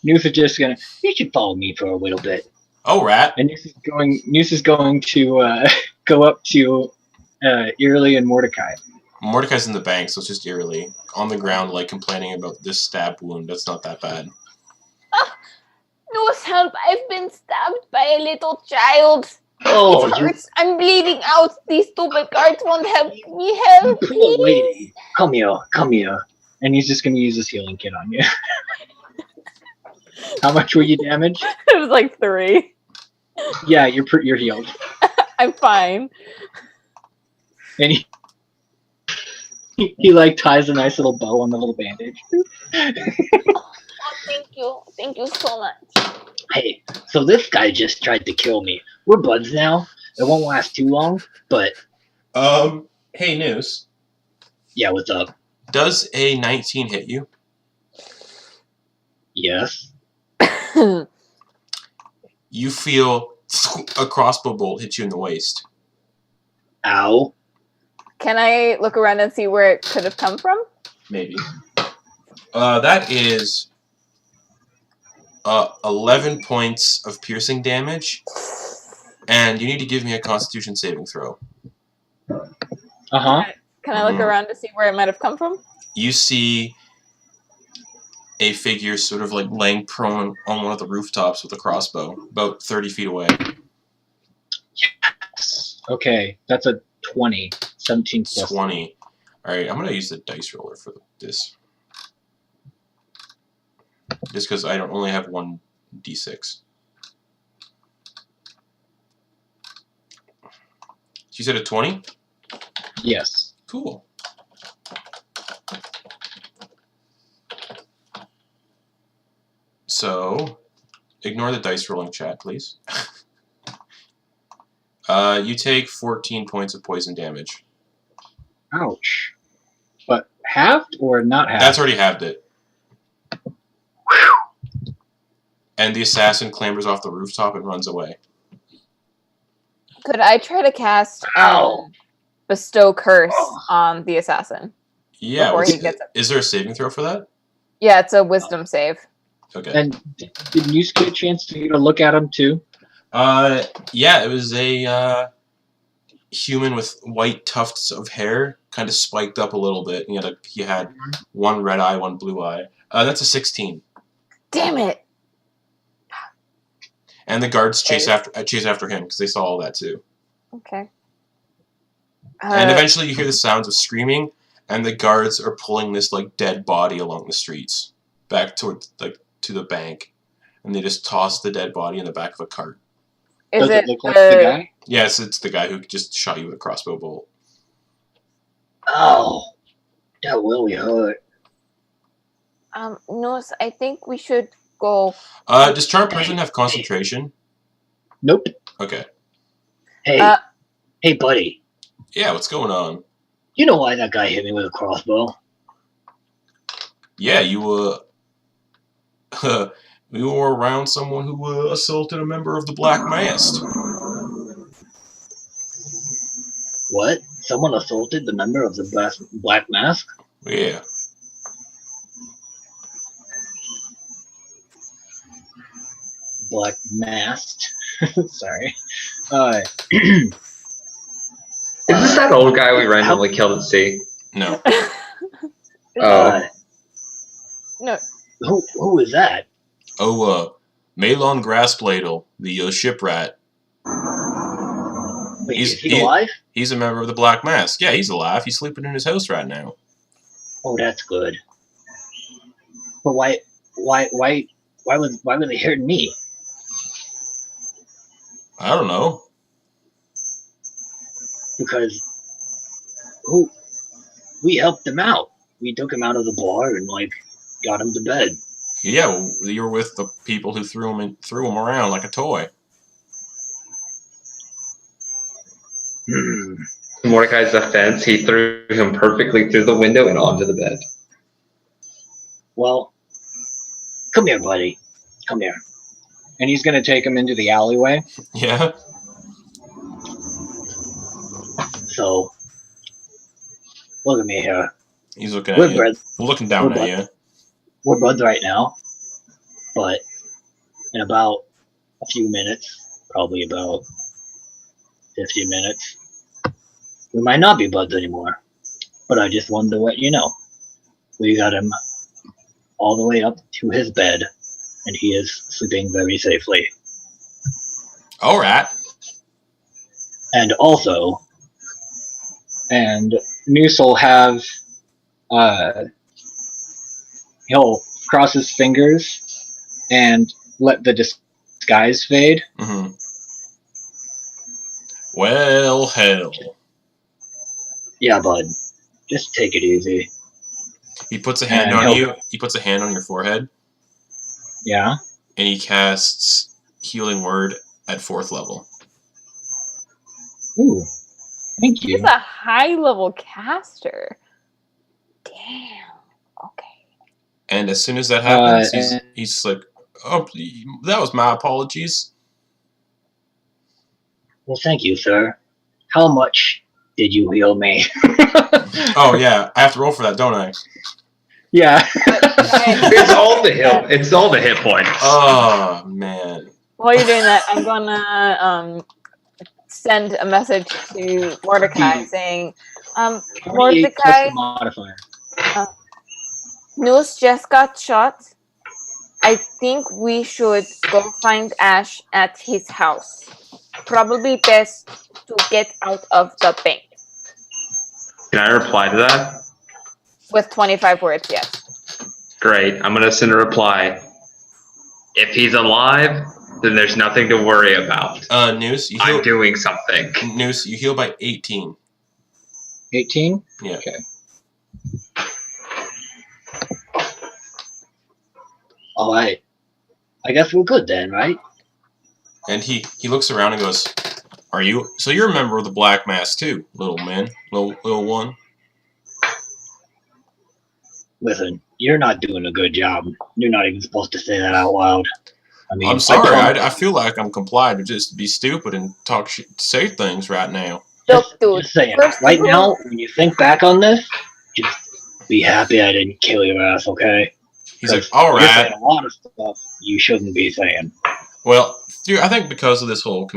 Noose is just gonna, You should follow me for a little bit. Oh, rat. and Noose is going to go up to Eralie and Mordecai. Mordecai's in the bank, so it's just Eralie on the ground, complaining about this stab wound. That's not that bad. No help! I've been stabbed by a little child. Oh, It you hurts. I'm bleeding out. These stupid guards won't help me. Help, poor please. lady. Come here. And he's just gonna use his healing kit on you. How much were you damaged? It was like 3. Yeah, you're healed. I'm fine. And he ties a nice little bow on the little bandage. Oh, thank you so much. Hey, so this guy just tried to kill me. We're buds now. It won't last too long, but Hey, Noose. yeah, what's up? Does a 19 hit you? Yes. You feel a crossbow bolt hit you in the waist. Ow. Can I look around and see where it could have come from? Maybe. That is 11 points of piercing damage, and you need to give me a Constitution saving throw. Uh-huh. Can I look around to see where it might have come from? You see a figure sort of laying prone on one of the rooftops with a crossbow, about 30 feet away. Okay, that's a 20. 17 plus. 20. Alright, I'm going to use the dice roller for this. Just because I don't only have one d6. You said a 20? Yes. Cool. So, ignore the dice rolling chat, please. You take 14 points of poison damage. Ouch. But halved or not halved? That's already halved it. And the assassin clambers off the rooftop and runs away. Could I try to cast Ow. Bestow Curse on the assassin? Yeah. Before he gets up. Is there a saving throw for that? Yeah, it's a wisdom save. Okay. And did Muse get a chance to look at him too? Yeah, it was a human with white tufts of hair, kind of spiked up a little bit. And he had one red eye, one blue eye. That's a 16. Damn it! And the guards chase after him because they saw all that too. Okay. And eventually, you hear the sounds of screaming, and the guards are pulling this dead body along the streets back toward to the bank, and they just toss the dead body in the back of a cart. Does it look like the guy? Yes, it's the guy who just shot you with a crossbow bolt. Oh, that really hurt. Nose, I think we should go. Does Charm Person have concentration? Nope. Okay. Hey, hey, buddy. Yeah, what's going on? You know why that guy hit me with a crossbow? Yeah, you we were around someone who assaulted a member of the Black Mask. What? Someone assaulted the member of the Black Mask? Yeah. Black Masked. Sorry. Is this that old guy we randomly killed at sea? No. Oh. No. Who is that? Oh, Malon Grassbladel, the ship rat. Wait, is he alive? He's a member of the Black Mask. Yeah, he's alive. He's sleeping in his house right now. Oh, that's good. But why were they hurting me? I don't know. Because we helped him out. We took him out of the bar and got him to bed. Yeah, well, you were with the people who threw him around like a toy. Hmm. In Mordecai's defense, he threw him perfectly through the window and onto the bed. Well, come here, buddy. Come here. And he's gonna take him into the alleyway. Yeah. So, look at me here. He's looking We're at you. buds. Looking down We're at you. We're buds right now, but in about a few minutes, probably about 15 minutes, we might not be buds anymore. But I just wanted to let you know. We got him all the way up to his bed, and he is sleeping very safely. All right. And also, And Muse will have he'll cross his fingers and let the disguise fade. Mm-hmm. Well, hell. yeah, bud, just take it easy. He puts a hand And on he'll- you. He puts a hand on your forehead, Yeah. and he casts Healing Word at 4th level. Ooh. Thank you. He's a high level caster. Damn. Okay. And as soon as that happens, and- he's like, "Oh, that was my apologies." Well, thank you, sir. How much did you heal me? Oh yeah, I have to roll for that, don't I? Yeah. It's all the hit. It's all the hit points. Oh man. While you're doing that, I'm gonna send a message to Mordecai saying, 28 plus Mordecai, the modifier. Noose just got shot. I think we should go find Ash at his house. Probably best to get out of the bank. Can I reply to that? With 25 words, yes. Great. I'm gonna send a reply. If he's alive, then there's nothing to worry about. Noose, you I'm heal. doing something. Noose, you heal by 18. 18? Yeah. Okay. All right. I guess we're good then, right? And he looks around and goes, "Are you? So you're a member of the Black Mask too, little man, little one." Listen, you're not doing a good job. You're not even supposed to say that out loud. I mean, I'm sorry. thought- I feel like I'm complied to just be stupid and talk say things right now. Look, dude. Just saying, first right of all- now, when you think back on this, just be happy I didn't kill your ass, okay? He's like, 'Cause all you're right. saying a lot of stuff you shouldn't be saying. Well, dude, I think because of this whole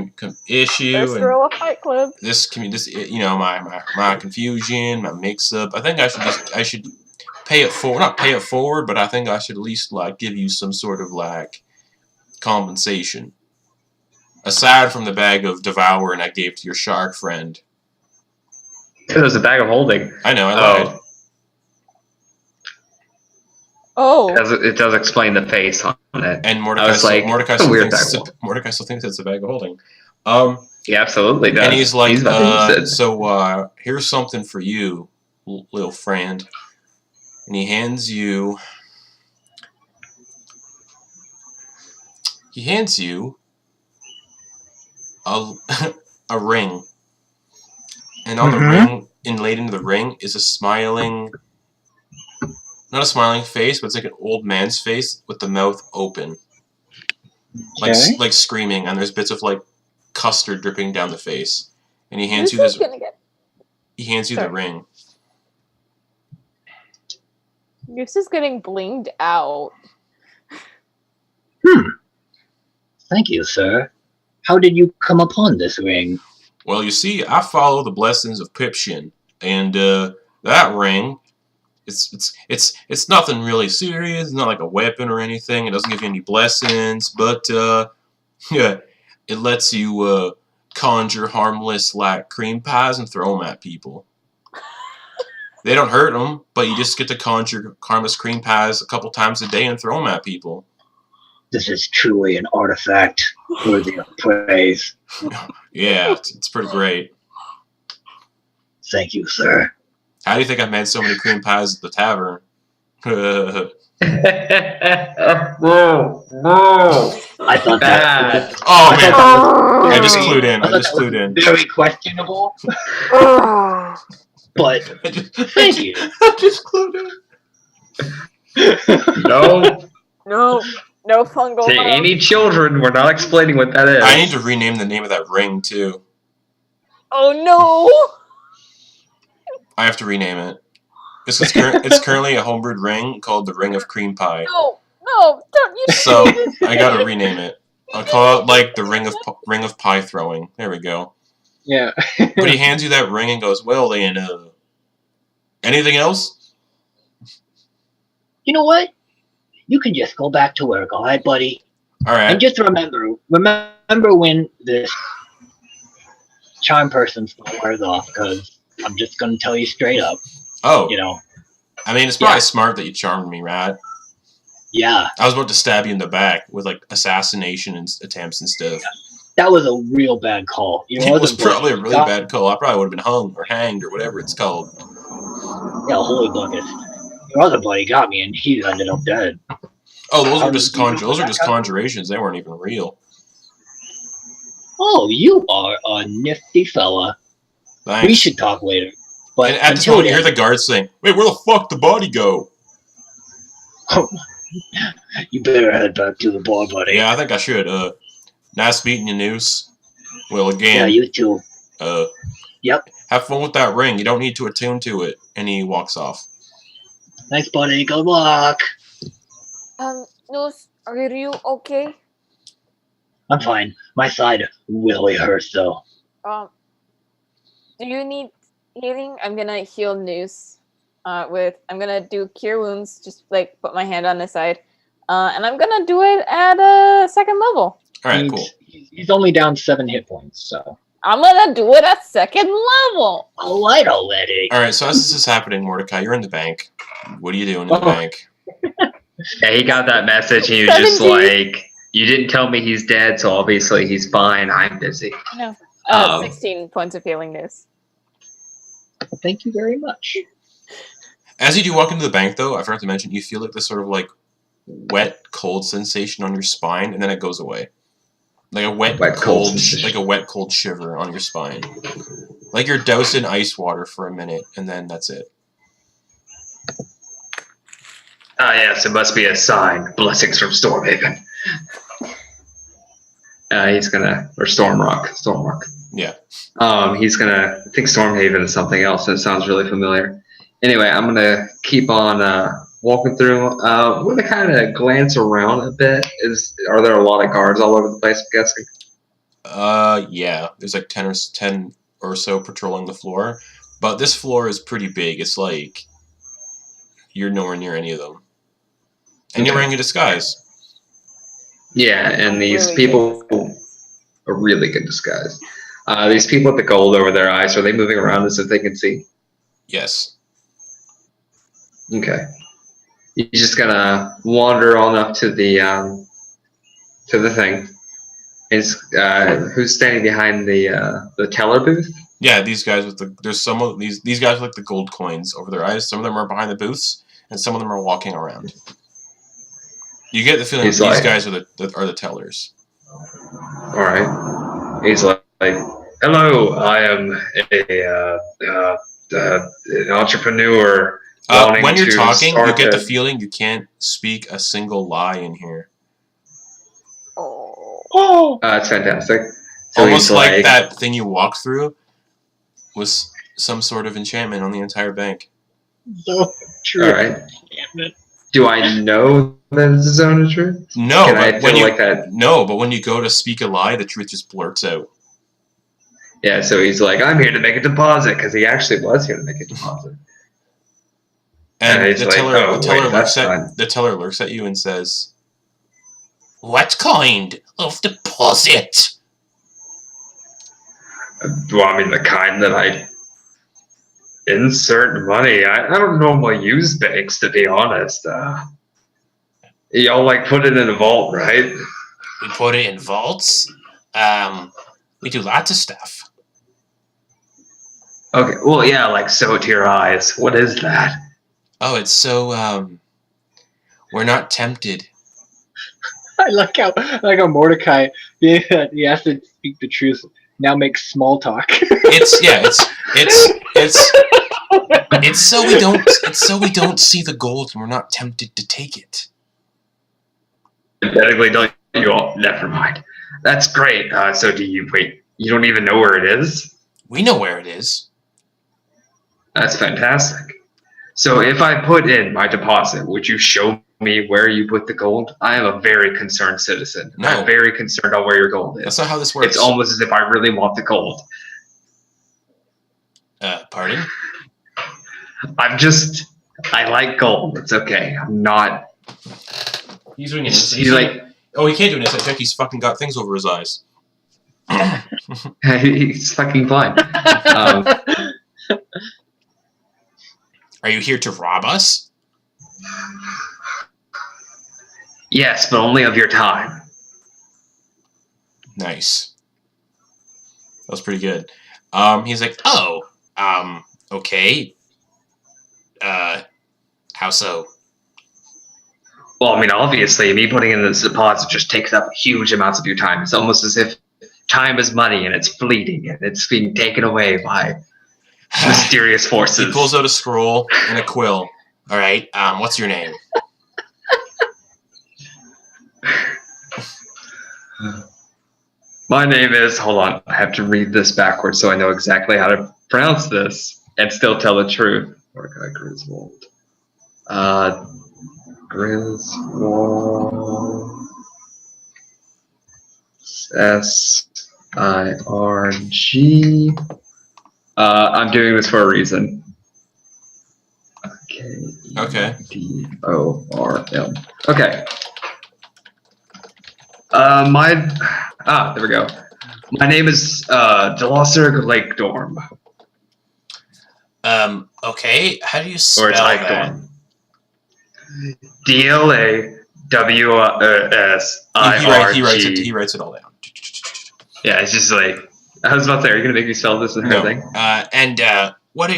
issue First and rule of Fight Club. this you know, my confusion, my mix-up, I think I should pay it forward. Not pay it forward, but I think I should at least like give you some sort of like compensation. Aside from the bag of devouring I gave to your shark friend. It was a bag of holding. I know, I lied. Oh. It does explain the face on it. And I Mordecai, was like, Mordecai, it's a still weird thinks bag of Mordecai still thinks it's a bag of holding. He absolutely does. And he's like, about to use it. so here's something for you, little friend. And he hands you a a ring. And on the ring, inlaid into the ring, is a smiling, not a smiling face, but it's like an old man's face with the mouth open. Like Okay. like screaming, and there's bits of like custard dripping down the face. And he hands This you is this gonna get. he hands you the Sorry. ring. This is getting blinged out. Thank you, sir. How did you come upon this ring? Well, you see, I follow the blessings of Pipshin, and that ring, it's nothing really serious. It's not like a weapon or anything. It doesn't give you any blessings, but yeah, it lets you conjure harmless like cream pies and throw them at people. They don't hurt them, but you just get to conjure harmless cream pies a couple times a day and throw them at people. This is truly an artifact worthy of praise. Yeah, it's pretty great. Thank you, sir. How do you think I made so many cream pies at the tavern? No. I thought Bad. that was, Oh I man, thought that I was just very- clued in. I thought just that was clued in. Very questionable, but thank you. I just clued in. No. No fungal. To any children, we're not explaining what that is. I need to rename the name of that ring too. Oh no! I have to rename it. It's currently a homebrewed ring called the Ring of Cream Pie. No, don't you. So I gotta rename it. I'll call it like the Ring of Pie Throwing. There we go. Yeah. But he hands you that ring and goes, "Well, then, anything else?" You know what? You can just go back to work, all right, buddy? All right. And just remember when this charm person wears off, because I'm just going to tell you straight up, Oh, you know, I mean, it's probably smart that you charmed me, right? yeah, I was about to stab you in the back with like assassination and attempts and stuff. that was a real bad call. You know, It was wasn't like- probably a really bad call. I probably would have been hung or hanged or whatever it's called. Yeah, holy bucket. Your other buddy got me, and he ended up dead. Oh, those How were just did you do those are that, just guy? conjurations. They weren't even real. Oh, you are a nifty fella. Thanks. We should talk later. But And at this until point, you hear then, the guards saying, "Wait, where the fuck the body go?" you better head back to the bar, buddy. Yeah, I think I should. Nice meeting you, Noose. Well, Yeah, again, you too. Yep. have fun with that ring. You don't need to attune to it. And he walks off. Thanks, buddy. Good luck. Noose, are you okay? I'm fine. My side really hurts, though. Do you need healing? I'm gonna heal Noose. I'm gonna do cure wounds. Just like put my hand on the side, and I'm gonna do it at a second level. All right, cool. He's only down 7 hit points, so. I'm gonna do it at second level. All right, already. All right, so as this is happening, Mordecai, you're in the bank. What are you doing in the Oh. bank? Yeah, he got that message. He was just 17. like, "You didn't tell me he's dead, so obviously he's fine. I'm busy." No. 16 points of healing Noose. Thank you very much. As you do walk into the bank, though, I forgot to mention, you feel like this sort of like wet, cold sensation on your spine, and then it goes away. Like a wet, Wet, cold cold, sensation. like a wet, cold shiver on your spine. Like you're doused in ice water for a minute, and then that's it. Ah, yes, it must be a sign. Blessings from Stormhaven. He's gonna, or Stormrock. Yeah. He's gonna, I think Stormhaven is something else. That sounds really familiar. Anyway, I'm gonna keep on walking through. I'm gonna kind of glance around a bit. Are there a lot of guards all over the place? I'm guessing. Yeah. There's like 10 or so patrolling the floor, but this floor is pretty big. It's like you're nowhere near any of them, and you're wearing a disguise. Yeah, and these Really people, a really good disguise. These people with the gold over their eyes, are they moving around as if they can see? Yes. Okay. You're just gonna wander on up to the thing. Who's standing behind the teller booth? Yeah, these guys with there's some of these guys with like the gold coins over their eyes. Some of them are behind the booths, and some of them are walking around. You get the feeling these guys are the tellers. All right. He's like, "Hello, I am an entrepreneur." When you're talking, you get the feeling you can't speak a single lie in here. Oh. That's fantastic. So Almost like that thing you walked through was some sort of enchantment on the entire bank. So true. All right. Damn it. Do I know that it's a zone of truth? No, Can but I feel like that? No, but when you go to speak a lie, the truth just blurts out. Yeah, so he's like, "I'm here to make a deposit," because he actually was here to make a deposit. And he's like, the teller looks at you and says, "What kind of deposit?" Well, I mean, the kind that I insert money. I don't normally use banks, to be honest. Y'all like put it in a vault, right? We put it in vaults. We do lots of stuff. Okay, well, yeah, like sew it to your eyes. What is that? Oh, it's so, we're not tempted. I like how Mordecai, he has to speak the truth. Now make small talk. It's so we don't see the gold and we're not tempted to take it. Hypothetically, don't you all? Never mind. That's great. So do you wait? You don't even know where it is? We know where it is. That's fantastic. So if I put in my deposit, would you show me where you put the gold? I am a very concerned citizen. No. I'm very concerned on where your gold is. That's not how this works. It's almost as if I really want the gold. Pardon? I like gold. It's okay. I'm not. He's doing it. He's like, oh, he can't do an inside check. He's fucking got things over his eyes. he's fucking fine. Are you here to rob us? Yes, but only of your time. Nice. That was pretty good. He's like, okay. How so? Well, I mean, obviously, me putting in this deposit just takes up huge amounts of your time. It's almost as if time is money and it's fleeting and it's being taken away by mysterious forces. He pulls out a scroll and a quill. All right. What's your name? My name is. Hold on. I have to read this backwards so I know exactly how to pronounce this and still tell the truth. Mordecai Griswald. Griswald. S-I-R-G. I'm doing this for a reason. Okay. D-O-R-M. Okay. There we go. My name is Deloser Lake Dorm. Okay. How do you spell Or it's Lake that? Dorm. D-L-A-W-S-I-R-G. He writes it all down. Yeah, it's just like, I was about to say, are you going to make me spell this and everything? What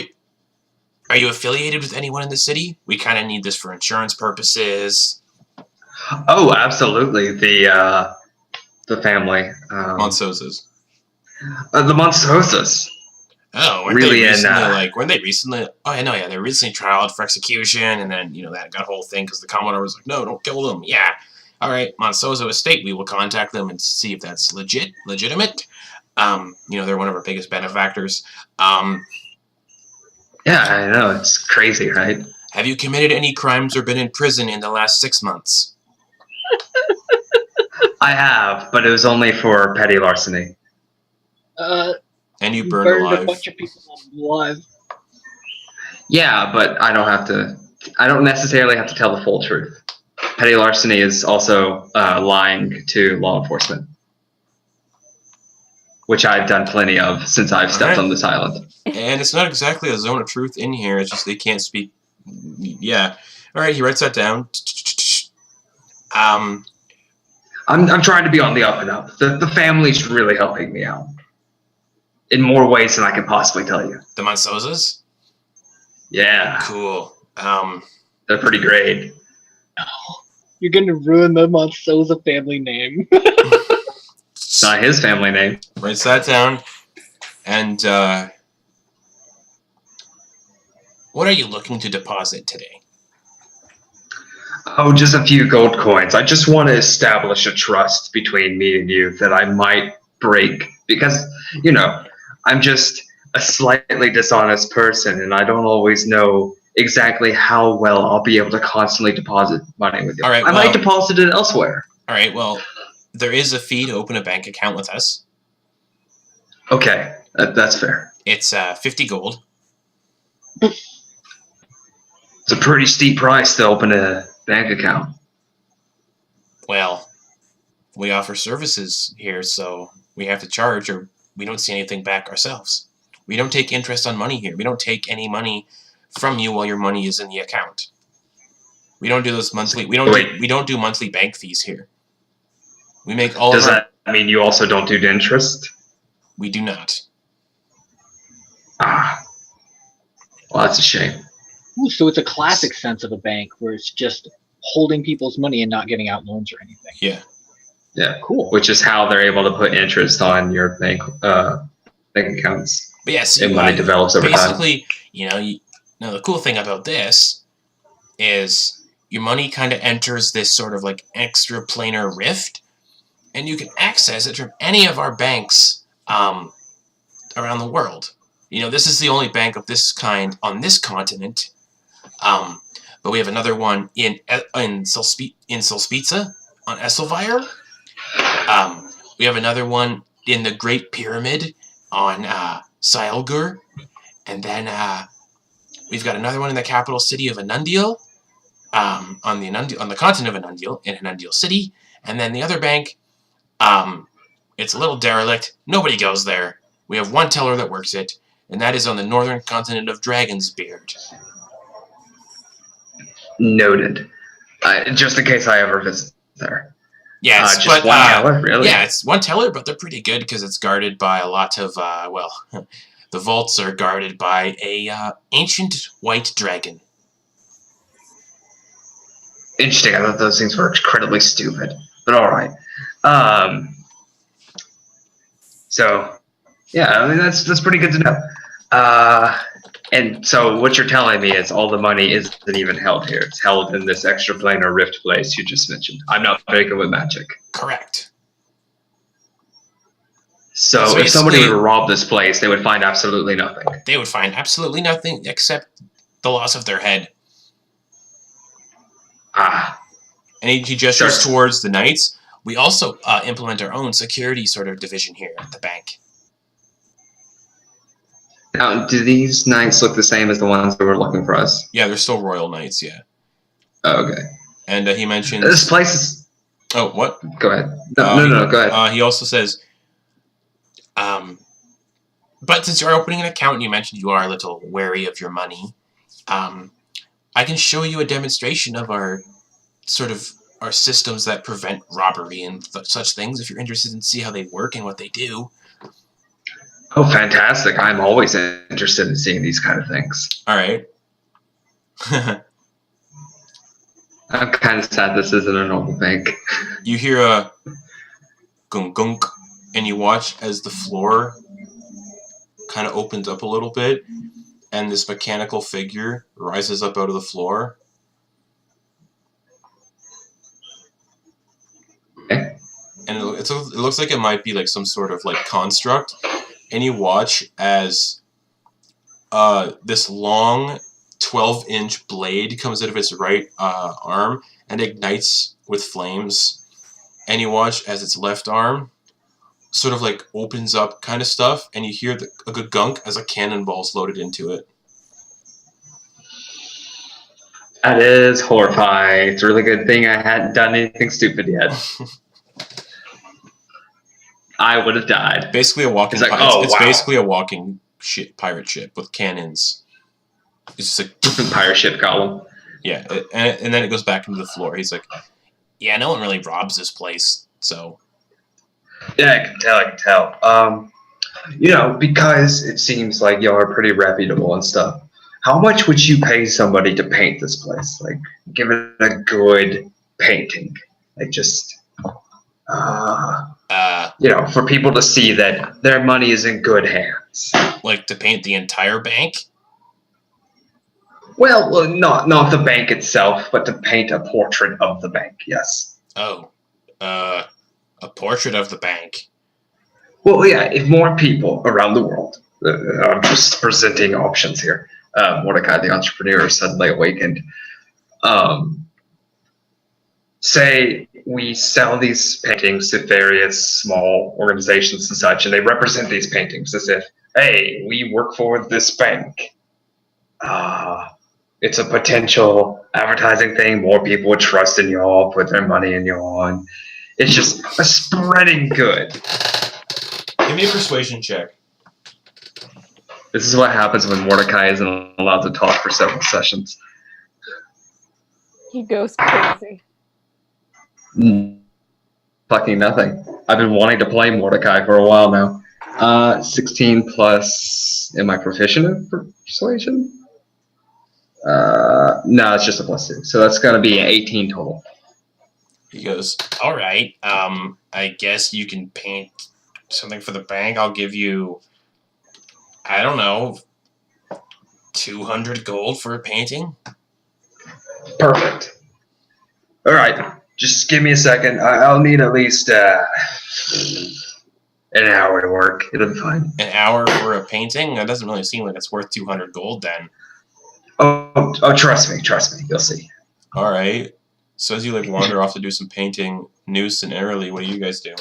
are you affiliated with anyone in the city? We kind of need this for insurance purposes. Oh, absolutely. The family. Monstrosities. The Monstrosities. Oh, weren't Really, they recently? Oh, I know. Yeah, they were recently trialed for execution, and then that whole thing because the Commodore was like, "No, don't kill them." Yeah, All right, Monsozo Estate. We will contact them and see if that's legitimate. They're one of our biggest benefactors. Yeah, I know. It's crazy, right? Have you committed any crimes or been in prison in the last 6 months? I have, but it was only for petty larceny. And you You burned burned alive. a bunch of people alive. Yeah, but I don't necessarily have to tell the full truth. Petty larceny is also lying to law enforcement, which I've done plenty of since I've stepped on this island. And it's not exactly a zone of truth in here. It's just they can't speak. Yeah. All right, he writes that down. I'm trying to be on the up and up. The family's really helping me out in more ways than I can possibly tell you. The Monsozas? Yeah, Cool. they're pretty great. You're gonna ruin the Monsoza family name. It's not his family name. Writes that down. And, what are you looking to deposit today? Oh, just a few gold coins. I just want to establish a trust between me and you that I might break because, I'm just a slightly dishonest person and I don't always know exactly how well I'll be able to constantly deposit money with you. All right, I might deposit it elsewhere. All right, well, there is a fee to open a bank account with us. Okay, that's fair. It's 50 gold. It's a pretty steep price to open a bank account. Well, we offer services here, so we have to charge or we don't see anything back ourselves. We don't take interest on money here. We don't take any money from you while your money is in the account. We don't do those monthly. We don't do monthly bank fees here. We make all. Does that mean you also don't do interest? We do not. Ah, well, that's a shame. Ooh, so it's a classic sense of a bank where it's just holding people's money and not getting out loans or anything. Yeah. Yeah, Cool. which is how they're able to put interest on your bank accounts. But yes, And money develops over time. basically, now the cool thing about this is your money kind of enters this sort of like extra planar rift, and you can access it from any of our banks around the world. This is the only bank of this kind on this continent. But we have another one in Solspiza on Esselvire. We have another one in the Great Pyramid on Silgur, and then we've got another one in the capital city of Anundial, on the continent of Anundial, in Anundial City, and then the other bank, it's a little derelict. Nobody goes there. We have one teller that works it, and that is on the northern continent of Dragonsbeard. Noted. Just in case I ever visit there. Yeah, just one teller, really? Yeah, it's one teller, but they're pretty good because it's guarded by a lot of, the vaults are guarded by a ancient white dragon. Interesting. I thought those things were incredibly stupid, but all right. So, yeah, I mean that's pretty good to know. And so what you're telling me is all the money isn't even held here. It's held in this extra planar rift place you just mentioned. I'm not very good with magic. Correct. So if somebody were to rob this place, they would find absolutely nothing. They would find absolutely nothing except the loss of their head. Ah. And he gestures towards the knights. We also implement our own security sort of division here at the bank. Now, do these knights look the same as the ones that were looking for us? Yeah, they're still royal knights, yeah. Oh, okay. And he mentions... This place is... Oh, what? Go ahead. No, go ahead. He also says... but since you're opening an account and you mentioned you are a little wary of your money, I can show you a demonstration of our systems that prevent robbery and such things if you're interested in see how they work and what they do. Oh, fantastic. I'm always interested in seeing these kind of things. All right. I'm kind of sad this isn't a normal bank. You hear a gunk gunk, and you watch as the floor kind of opens up a little bit, and this mechanical figure rises up out of the floor. it looks like it might be like some sort of like construct, and you watch as this long 12-inch blade comes out of its right arm and ignites with flames, and you watch as its left arm sort of like opens up kind of stuff, and you hear a good gunk as a cannonball's loaded into it. That is horrifying. It's a really good thing I hadn't done anything stupid yet. I would have died. Basically a walking. It's like, It's wow. basically a walking pirate ship with cannons. It's just like Pirate ship column. yeah, and then it goes back into the floor. He's like, yeah, no one really robs this place, so. Yeah, I can tell. Because it seems like y'all are pretty reputable and stuff. How much would you pay somebody to paint this place? Like, give it a good painting. Like, just, for people to see that their money is in good hands. Like to paint the entire bank? Well, not the bank itself, but to paint a portrait of the bank, yes. Oh, a portrait of the bank. Well, yeah, if more people around the world, I'm just presenting options here. Mordecai, the entrepreneur, suddenly awakened. Say we sell these paintings to various small organizations and such, and they represent these paintings as if, hey, we work for this bank. It's a potential advertising thing. More people would trust in y'all, put their money in y'all, and it's just a spreading good. Give me a persuasion check. This is what happens when Mordecai isn't allowed to talk for several sessions. He goes crazy. Fucking nothing. I've been wanting to play Mordecai for a while now. 16 plus. Am I proficient in persuasion? No, it's just a +2. So that's going to be 18 total. He goes, all right, I guess you can paint something for the bank. I'll give you, I don't know, 200 gold for a painting? Perfect. All right, just give me a second. I'll need at least an hour to work. It'll be fine. An hour for a painting? That doesn't really seem like it's worth 200 gold then. Oh, trust me. You'll see. All right. So as you like wander off to do some painting, Noose and Eralie, what are you guys doing?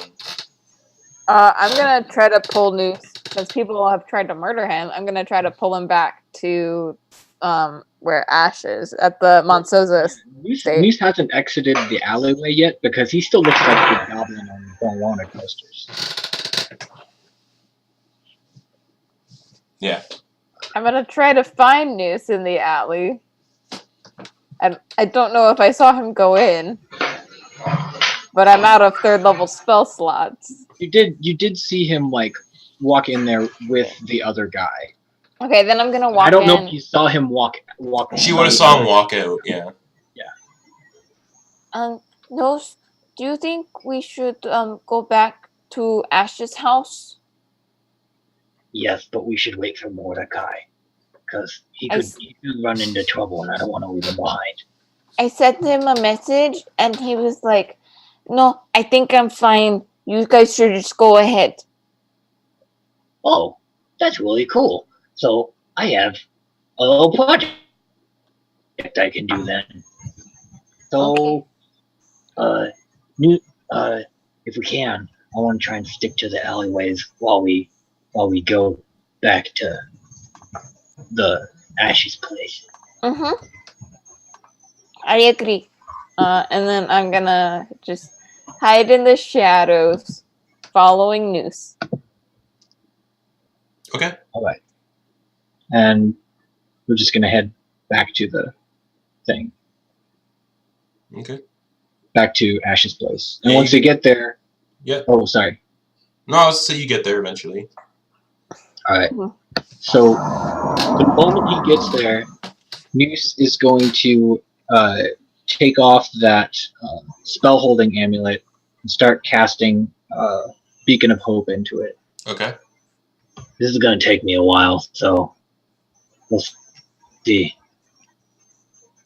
I'm gonna try to pull Noose because people have tried to murder him. I'm gonna try to pull him back to where Ash is at the Monstrosities. Noose hasn't exited the alleyway yet because he still looks like the goblin on the wanted posters. Yeah. I'm gonna try to find Noose in the alley. I don't know if I saw him go in, but I'm out of 3rd level spell slots. You did see him like walk in there with the other guy. Okay, then I'm gonna walk in. I don't know if you saw him walk. She would have saw him walk out, yeah. Noose, do you think we should go back to Ash's house? Yes, but we should wait for Mordecai. Because he could run into trouble and I don't want to leave him behind. I sent him a message and he was like, no, I think I'm fine. You guys should just go ahead. Oh, that's really cool. So I have a little project I can do then. So, if we can, I want to try and stick to the alleyways while we go back to the Ash's place. Mm-hmm. I agree. And then I'm gonna just hide in the shadows, following Noose. Okay. All right. And we're just gonna head back to the thing. Okay. Back to Ash's place. And Yeah, once we get there. Yeah. Oh, sorry. No, I was to say you get there eventually. All right. Mhm. So the moment he gets there, Muse is going to take off that spell holding amulet and start casting Beacon of Hope into it. Okay. This is going to take me a while, so we'll see.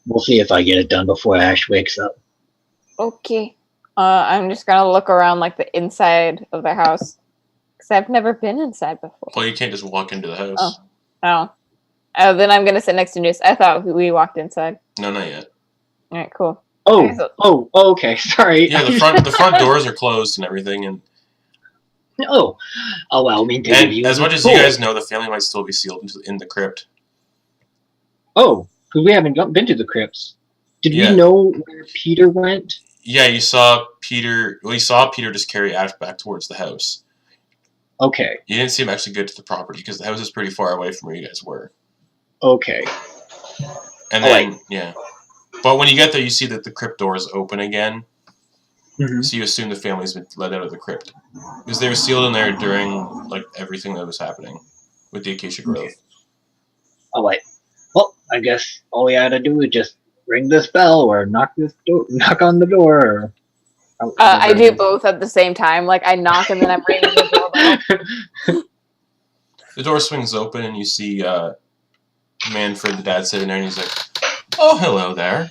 We'll see if I get it done before Ash wakes up. Okay. I'm just gonna look around like the inside of the house because I've never been inside before. Well, you can't just walk into the house. Oh. Then I'm gonna sit next to Noose. I thought we walked inside. No, not yet. All right, cool. Okay. Sorry. Yeah, the front doors are closed and everything, and Oh, well, I mean, and as much as you guys know, the family might still be sealed in the crypt. Oh, because we haven't been to the crypts. Did Yeah. we know where Peter went? Yeah, you saw Peter. Well, you saw Peter just carry Ash back towards the house. Okay. You didn't see him actually get to the property because the house is pretty far away from where you guys were. Okay. And then, yeah. But when you get there, you see that the crypt door is open again. Mm-hmm. So you assume the family's been let out of the crypt. Because they were sealed in there during, like, everything that was happening with the Acacia Grove. All right. Well, I guess all we had to do is just ring this bell or knock on the door. I do both at the same time. Like, I knock and then I'm ringing the doorbell. The door swings open and you see Manfred, the dad, sitting there, and he's like, "Oh, hello there.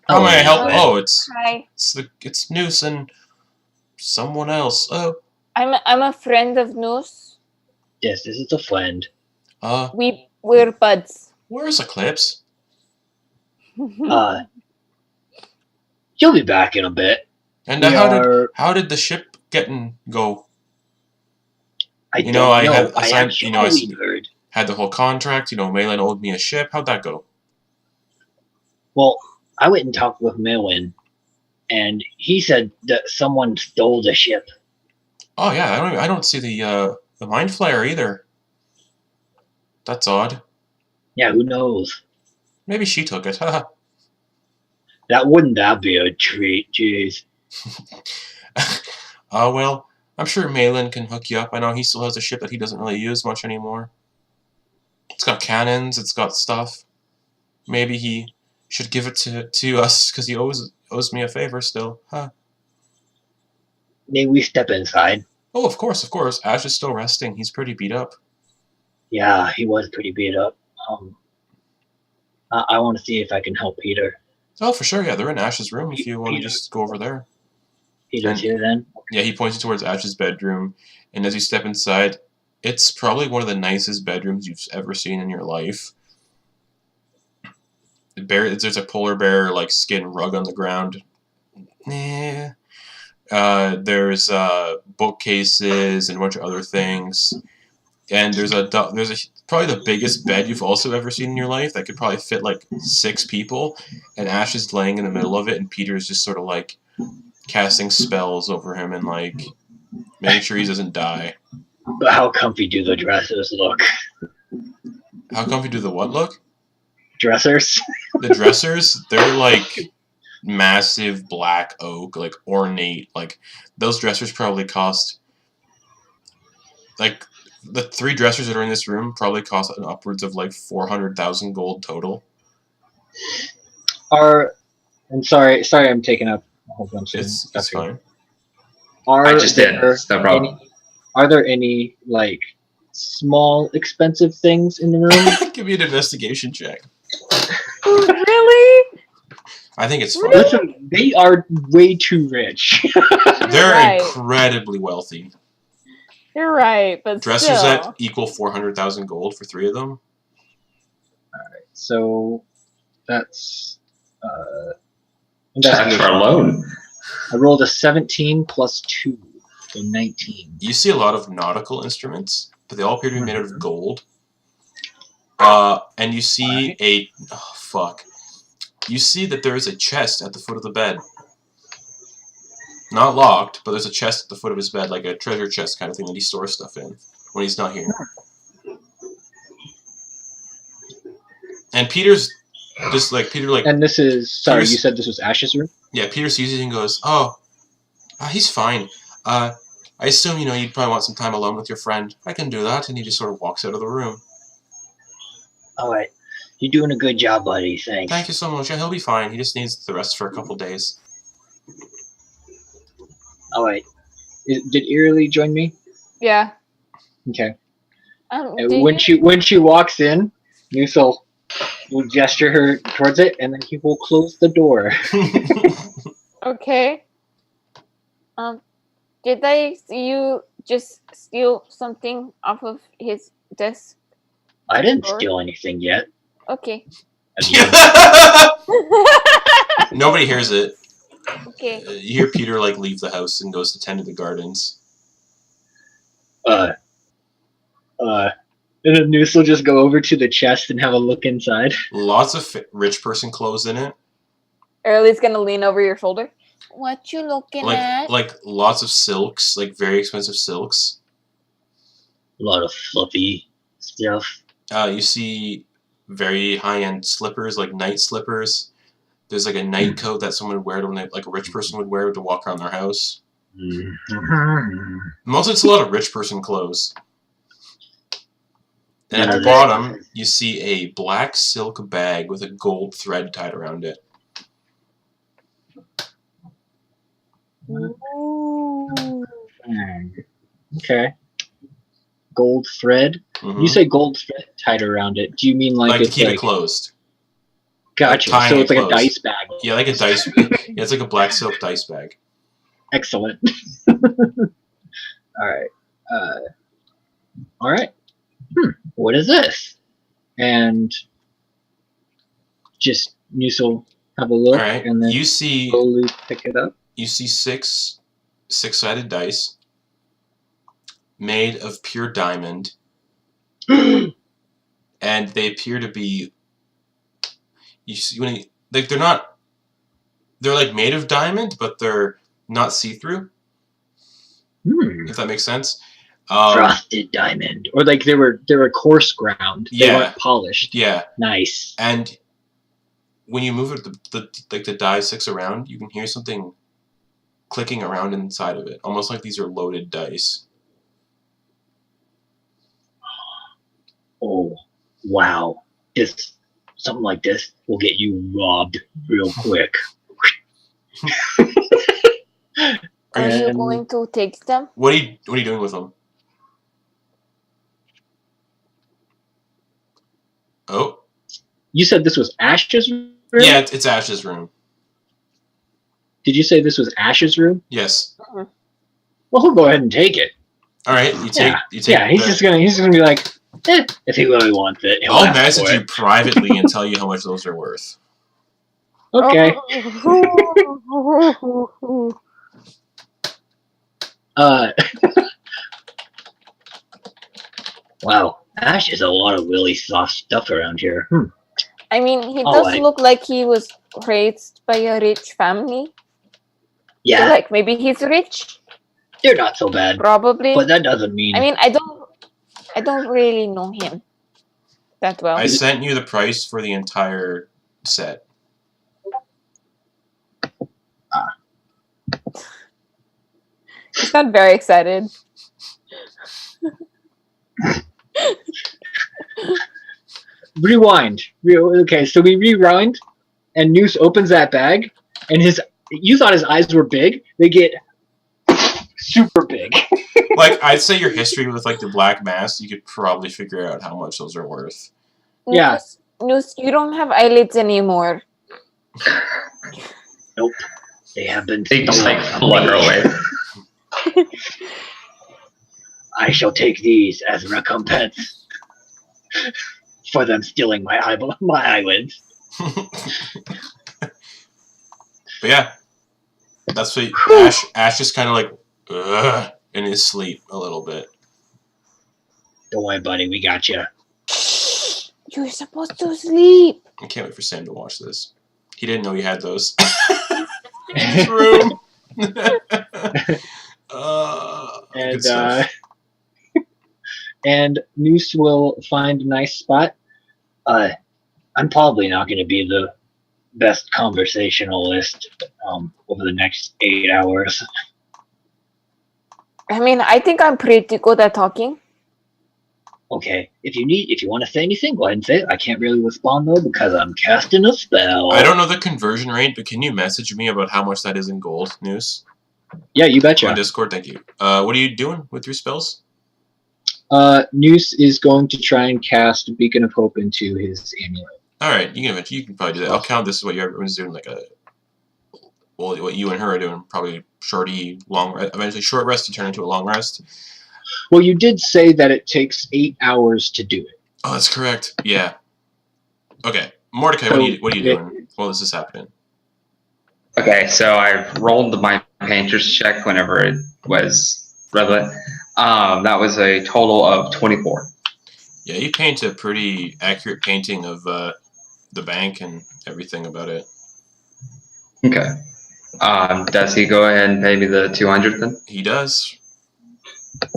How may I help?" Oh, Hi. it's Noose and someone else. Oh, I'm a friend of Noose. Yes, this is a friend. We're buds. Where's Eclipse? She'll be back in a bit. And how did the ship go? I You know, I had I assigned. You know, I actually heard. had the whole contract. You know, Malin owed me a ship. How'd that go? Well, I went and talked with Malin, and he said that someone stole the ship. Oh yeah, I don't see the mind flayer either. That's odd. Yeah, who knows? Maybe she took it. Wouldn't that be a treat? Jeez. Well, I'm sure Malin can hook you up. I know he still has a ship that he doesn't really use much anymore. It's got cannons. It's got stuff. Maybe he should give it to us because he owes me a favor still. Huh? May we step inside? Oh, of course, of course. Ash is still resting. He's pretty beat up. Yeah, he was pretty beat up. I want to see if I can help Peter. Oh, for sure. Yeah, they're in Ash's room if you want to just go over there. Peter's here then? Yeah, he points you towards Ash's bedroom, and as you step inside, it's probably one of the nicest bedrooms you've ever seen in your life. There's a polar bear like skin rug on the ground. There's bookcases and a bunch of other things, and there's probably the biggest bed you've also ever seen in your life that could probably fit like 6 people, and Ash is laying in the middle of it, and Peter's just sort of like casting spells over him and like making sure he doesn't die. But how comfy do the dressers look? How comfy do the what look? Dressers? The dressers, they're like massive black oak, like ornate. Like those dressers probably cost, like the 3 dressers that are in this room probably cost upwards of like 400,000 gold total. I'm sorry, I'm taking up a whole bunch of It's stuff here. fine. I just did. It's no problem. Are there any like small expensive things in the room? Give me an investigation check. Really? I think it's fine. Listen, they are way too rich. They're Right. incredibly wealthy. You're right, but Dressers still. that equal 400,000 gold for 3 of them. So that's Time for a loan. I rolled a 17 plus 2, so 19. You see a lot of nautical instruments, but they all appear to be made out of gold. And you see You see that there is a chest at the foot of the bed. Not locked, but there's a chest at the foot of his bed, like a treasure chest kind of thing that he stores stuff in when he's not here. And Peter's just like And this is Peter's- you said this was Ash's room? yeah, Peter sees it and goes, "Oh, he's fine. I assume, you'd probably want some time alone with your friend. I can do that." And he just sort of walks out of the room. Alright. You're doing a good job, buddy. Thanks. Thank you so much. Yeah, he'll be fine. He just needs the rest for a couple days. Alright. Did Eralie join me? Yeah. Okay. Do When you- she walks in, Noose will gesture her towards it, and then he will close the door. Okay. Did I see you just steal something off of his desk? I didn't Sure. steal anything yet. Okay. Nobody hears it. Okay. You hear Peter like leave the house and goes to tend to the gardens. Uh, And then Noose will just go over to the chest and have a look inside. Lots of rich person clothes in it. Eralie's gonna lean over your shoulder. What you looking at? Like lots of silks, like very expensive silks. a lot of fluffy stuff. You see very high-end slippers, like night slippers. There's like a night coat that someone would wear, like a rich person would wear to walk around their house. Mostly it's a lot of rich person clothes. And at the bottom, you see a black silk bag with a gold thread tied around it. Ooh. Okay. Gold thread. Mhm. You say gold thread tied around it. Do you mean like to it's keep like it closed. gotcha? Like So it's like tying it a dice bag. Yeah, like a dice. Yeah, it's like a black silk dice bag. Excellent. All right. All right. What is this? And just Muse will have a look, All right. and then You see slowly pick it up. six-sided dice made of pure diamond, and they appear to be. You see when they're like made of diamond, but they're not see-through. If that makes sense. Frosted diamond. Or like they were coarse ground. They Yeah. weren't polished. Yeah, Nice. and when you move it, the die six around, you can hear something clicking around inside of it, almost like these are loaded dice. Oh, wow. Something like this will get you robbed real quick. Are you And- going to take them? What are you doing with them? Oh, You said this was Ash's room? yeah, it's Ash's room. Did you say this was Ash's room? Yes. Well, he'll go ahead and take it. All right, you take. Yeah, he's just gonna be like, If he really wants it, he'll I'll ask message for you it. privately and tell you how much those are worth. okay. Wow, Ash is a lot of really soft stuff around here. I mean, he Oh, does look like he was raised by a rich family. So, Yeah, like maybe he's rich, they're not so bad. probably. But that doesn't mean. I mean, I don't really know him that well. I sent you the price for the entire set. He's not very excited. Rewind. Okay, so we rewind, and Noose opens that bag, and you thought his eyes were big. They get super big. Like, I'd say your history with like the Black Mass, you could probably figure out how much those are worth. Yeah. Noose, you don't have eyelids anymore. Nope. They have been They just stolen like from flutter me. away. I shall take these as recompense for them stealing my eyelids. But yeah, that's what Ash is kind of like in his sleep a little bit. Don't worry, buddy. We got you. You're supposed to sleep. I can't wait for Sam to watch this. He didn't know you had those in his room. Good And stuff. and Noose will find a nice spot. I'm probably not going to be the best conversationalist over the next 8 hours. I mean, I think I'm pretty good at talking. Okay, if you want to say anything, go ahead and say it. I can't really respond though because I'm casting a spell. I don't know the conversion rate, but can you message me about how much that is in gold, News? Yeah, you On betcha. Discord, thank you. What are you doing with your spells? Noose is going to try and cast Beacon of Hope into his amulet. All right, you can probably do that. I'll count this as what everyone's doing, like well, what you and her are doing, probably eventually short rest to turn into a long rest. Well, you did say that it takes 8 hours to do it. Oh, that's correct. Yeah. Okay, Mordecai, what are you doing while this is happening? Okay, so I rolled my painter's check whenever it was relevant. That was a total of 24. Yeah, you paint a pretty accurate painting of the bank and everything about it. Okay. Does he go ahead and pay me the 200 then? He does.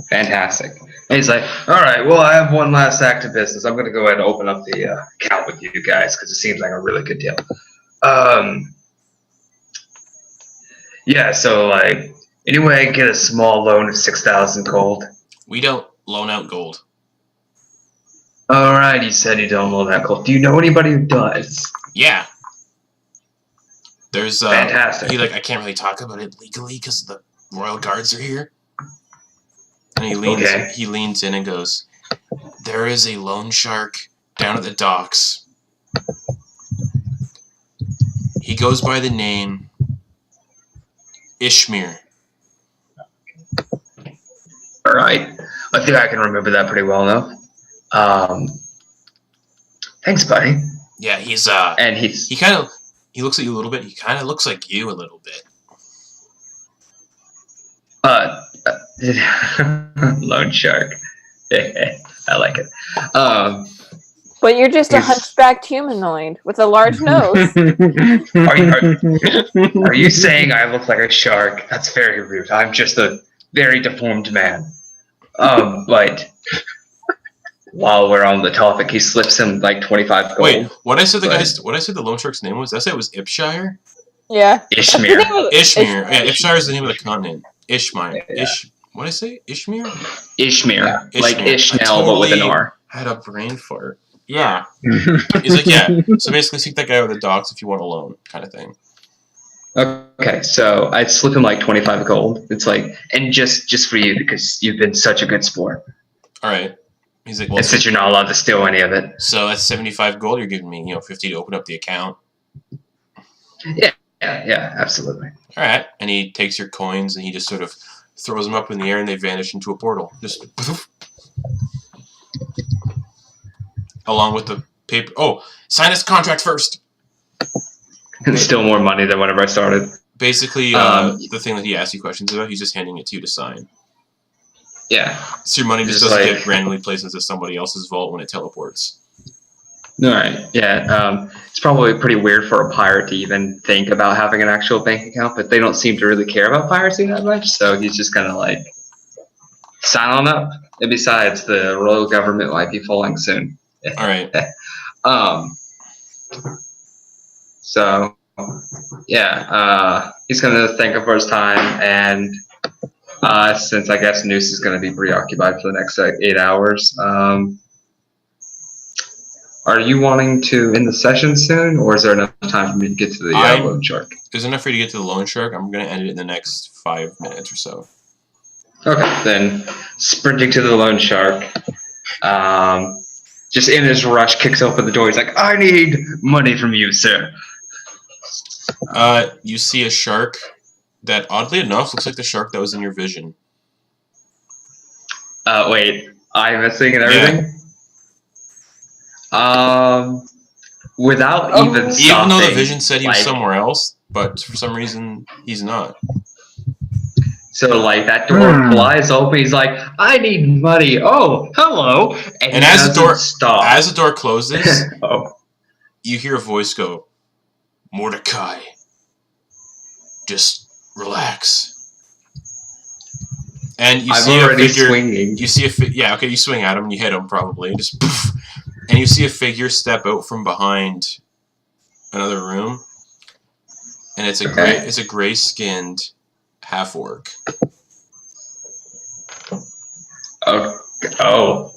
Fantastic. And he's like, all right, well, I have one last act of business. I'm going to go ahead and open up the account with you guys because it seems like a really good deal. Yeah, so, like, anyway, I can get a small loan of 6,000 gold. We don't loan out gold. All right, you said you don't loan out gold. Do you know anybody who does? Yeah. There's Fantastic. I can't really talk about it legally because the royal guards are here. And he leans in and goes, there is a loan shark down at the docks. He goes by the name Ishmir. All right. I think I can remember that pretty well now. Thanks, buddy. Yeah, he's and he looks at you a little bit. He kind of looks like you a little bit. Loan shark. I like it. But you're just a hunchbacked humanoid with a large nose. Are you saying I look like a shark? That's very rude. I'm just a very deformed man. But while we're on the topic, he slips him like 25 gold. Wait, what I said the loan shark's name was? Did I say it was Ipshire? Yeah. Ishmir. Ishmir. Yeah, Ipshire is the name of the continent. Ishmir. Yeah. What did I say? Ishmir? Ishmir. Like Ishmael, but with an R. Had a brain fart. Yeah. He's like, yeah. So basically, seek that guy with the dogs if you want a loan, kind of thing. Okay, so I'd slip him like 25 gold. It's like, and just for you because you've been such a good sport. All right. He's like, well, and since you're not allowed to steal any of it. So that's 75 gold. You're giving me, 50 to open up the account. Yeah, absolutely. All right. And he takes your coins and he just sort of throws them up in the air and they vanish into a portal. Just along with the paper. Oh, sign this contract first. And still more money than whenever I started. Basically, the thing that he asked you questions about, he's just handing it to you to sign. Yeah. So your money just doesn't get randomly placed into somebody else's vault when it teleports. All right. Yeah. It's probably pretty weird for a pirate to even think about having an actual bank account, but they don't seem to really care about piracy that much. So he's just kind of like, sign on up. And besides, the royal government might be falling soon. All right. So, yeah, he's going to thank him for his time, and since I guess Noose is going to be preoccupied for the next 8 hours, are you wanting to end the session soon, or is there enough time for me to get to the loan shark? There's enough for you to get to the loan shark. I'm going to end it in the next 5 minutes or so. Okay, then sprinting to the loan shark, just in his rush, kicks open the door. He's like, I need money from you, sir. You see a shark that, oddly enough, looks like the shark that was in your vision. Wait, I'm missing and everything? Yeah. Without even stopping. Even though the vision said he was somewhere else, but for some reason, he's not. So, that door flies open. He's like, I need money. Oh, hello. And as the door closes, you hear a voice go, Mordecai, just relax. And you see a figure. Swinging. You see you swing at him and you hit him probably. Just poof, and you see a figure step out from behind another room, and it's a gray-skinned half-orc. Oh.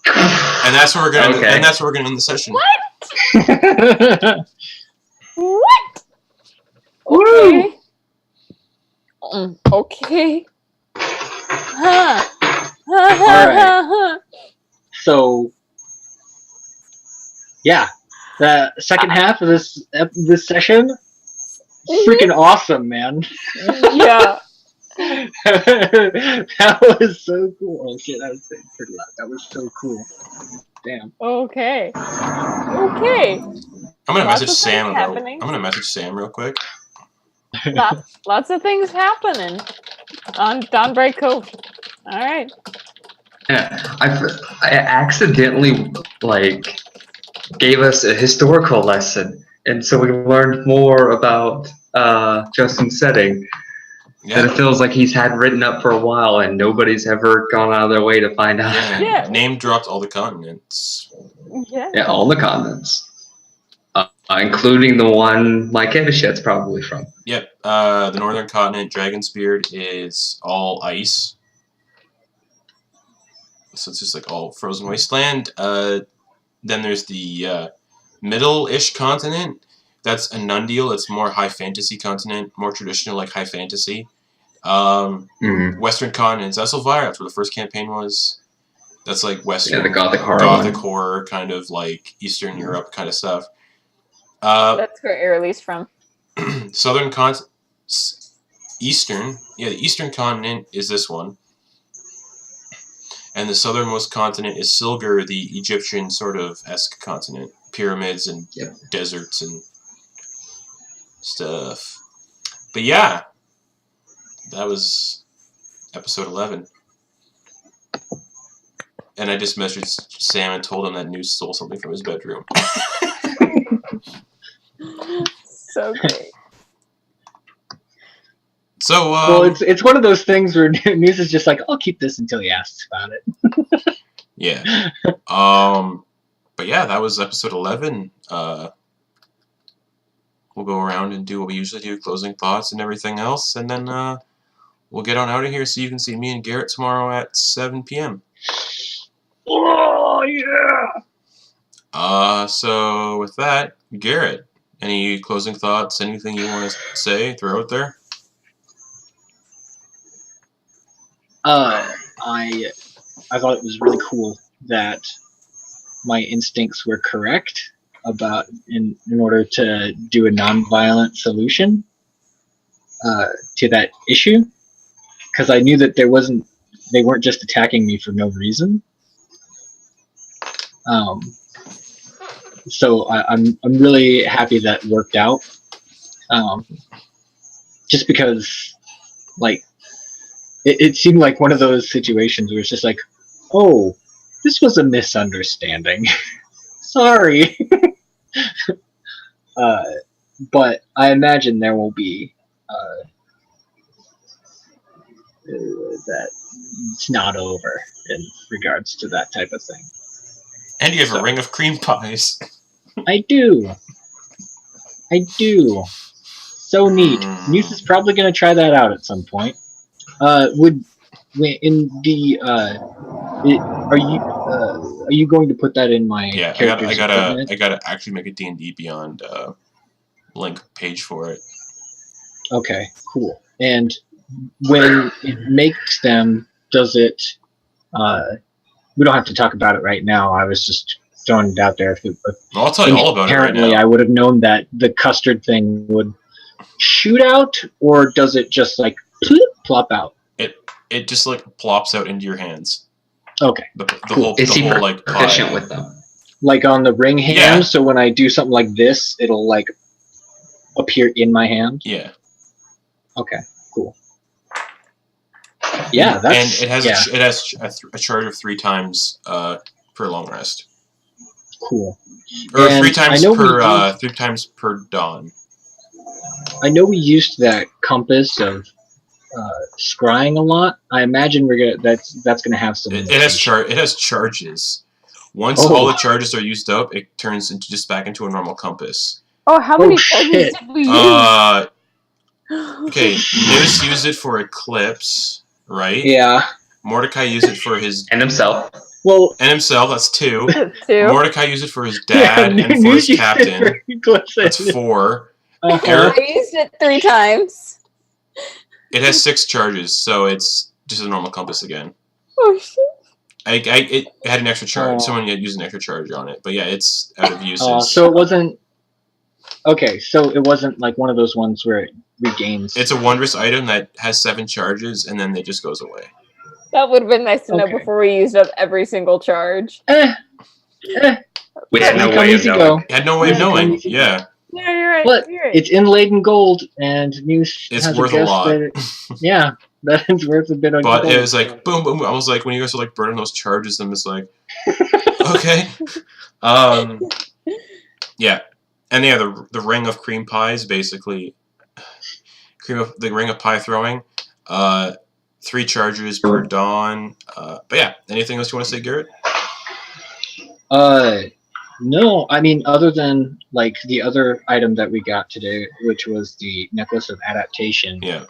And that's where we're gonna end the session. What? What? Okay. Okay. Alright. So, yeah, the second half of this session freaking awesome, man. Yeah. That was so cool. Oh shit, I was saying pretty loud. That was so cool. Damn. Okay. I'm gonna Lots message of Sam. things happening. I'm gonna message Sam real quick. Lots of things happening on Dawnbreak Cove. All right. Yeah, I accidentally gave us a historical lesson, and so we learned more about Justin's setting. Yeah. And it feels like he's had written up for a while, and nobody's ever gone out of their way to find out. Yeah. Name dropped all the continents. Yeah. Yeah, all the continents, including the one my Kevishet's probably from. Yep. The northern continent, Dragonsbeard, is all ice. So it's just like all frozen wasteland. Then there's the middle-ish continent. That's Anundial. It's more high fantasy continent, more traditional, like high fantasy. Western continent is Esselvire. That's where the first campaign was. That's like Western. Yeah, the Gothic horror. Gothic horror, kind of like Eastern Europe kind of stuff. That's where Eralie's from. Southern continent, Eastern. Yeah, the Eastern continent is this one. And the southernmost continent is Silgur, the Egyptian sort of esque continent. Pyramids and deserts and stuff. But yeah, that was episode 11. And I just messaged Sam and told him that Muse stole something from his bedroom. So great. So, well, it's one of those things where Muse is just like, I'll keep this until he asks about it. Yeah. But yeah, that was episode 11. We'll go around and do what we usually do, closing thoughts and everything else, and then we'll get on out of here so you can see me and Garrett tomorrow at 7 p.m. Oh, yeah! So with that, Garrett, any closing thoughts, anything you want to say, throw out there? I thought it was really cool that my instincts were correct about in order to do a non-violent solution to that issue, because I knew that they weren't just attacking me for no reason. So I'm really happy that worked out. Just because, like, it seemed like one of those situations where it's just like, oh, this was a misunderstanding. Sorry. But I imagine there will be that it's not over in regards to that type of thing. And you have a ring of cream pies. I do. So neat. Muse is probably going to try that out at some point. Are you going to put that in my I gotta actually make a D&D Beyond link page for it. Okay, cool. And when it makes them, does it we don't have to talk about it right now. I was just throwing it out there. I'll tell you all about it right now. Apparently I would have known that the custard thing would shoot out, or does it just like plop out? It just like plops out into your hands. Okay. The Cool. whole Is he like proficient pie. with them? Like on the ring hand, Yeah. so when I do something like this, it'll like appear in my hand. Yeah. Okay, cool. Yeah, that's and it has a charge of 3 times per long rest. Cool. Or And 3 times I know per 3 times per dawn. I know we used that compass of scrying a lot. I imagine that's gonna have some. It has charges. Once Oh. all the charges are used up, it turns into just back into a normal compass. Oh, how many shit. charges did we use? Okay, Muse used it for Eclipse, right? Yeah. Mordecai used it for his And himself. Well, and himself. That's 2. 2. Mordecai used it for his dad and for his Muse used it captain. for Eclipse. That's 4. Uh-huh. I used it 3 times. It has 6 charges, so it's just a normal compass again. Oh shit. It had an extra charge. Oh. Someone had used an extra charge on it, but yeah, it's out of usage. So it wasn't. Okay, so it wasn't like one of those ones where it regains. It's a wondrous item that has 7 charges, and then it just goes away. That would have been nice to know Okay. before we used up every single charge. We had no Come way of easy knowing. go. You had no way of Yeah, knowing. easy. Yeah. Yeah, you're right. But You're right. it's inlaid in gold, and Muse It's has worth a a guess lot. that that is worth a bit of But gold. it was like, boom, boom, boom. I was like, when you guys were like burning those charges, I'm just like, okay. Yeah. And yeah, the ring of cream pies, basically. The ring of pie throwing. 3 charges per dawn. But yeah, anything else you want to say, Garrett? No, I mean, other than like the other item that we got today, which was the necklace of adaptation. Yeah.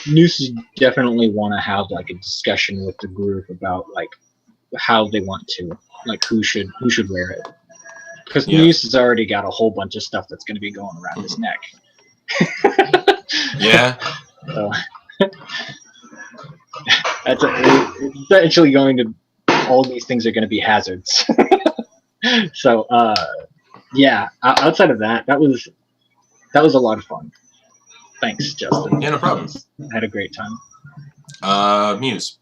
Nooses definitely want to have like a discussion with the group about like how they want to, like who should wear it, because Yeah. Muse has already got a whole bunch of stuff that's going to be going around his neck. Yeah. So it's essentially going to, all these things are going to be hazards. So yeah, outside of that, that was a lot of fun. Thanks, Justin. Yeah, no problem. I had a great time. Muse.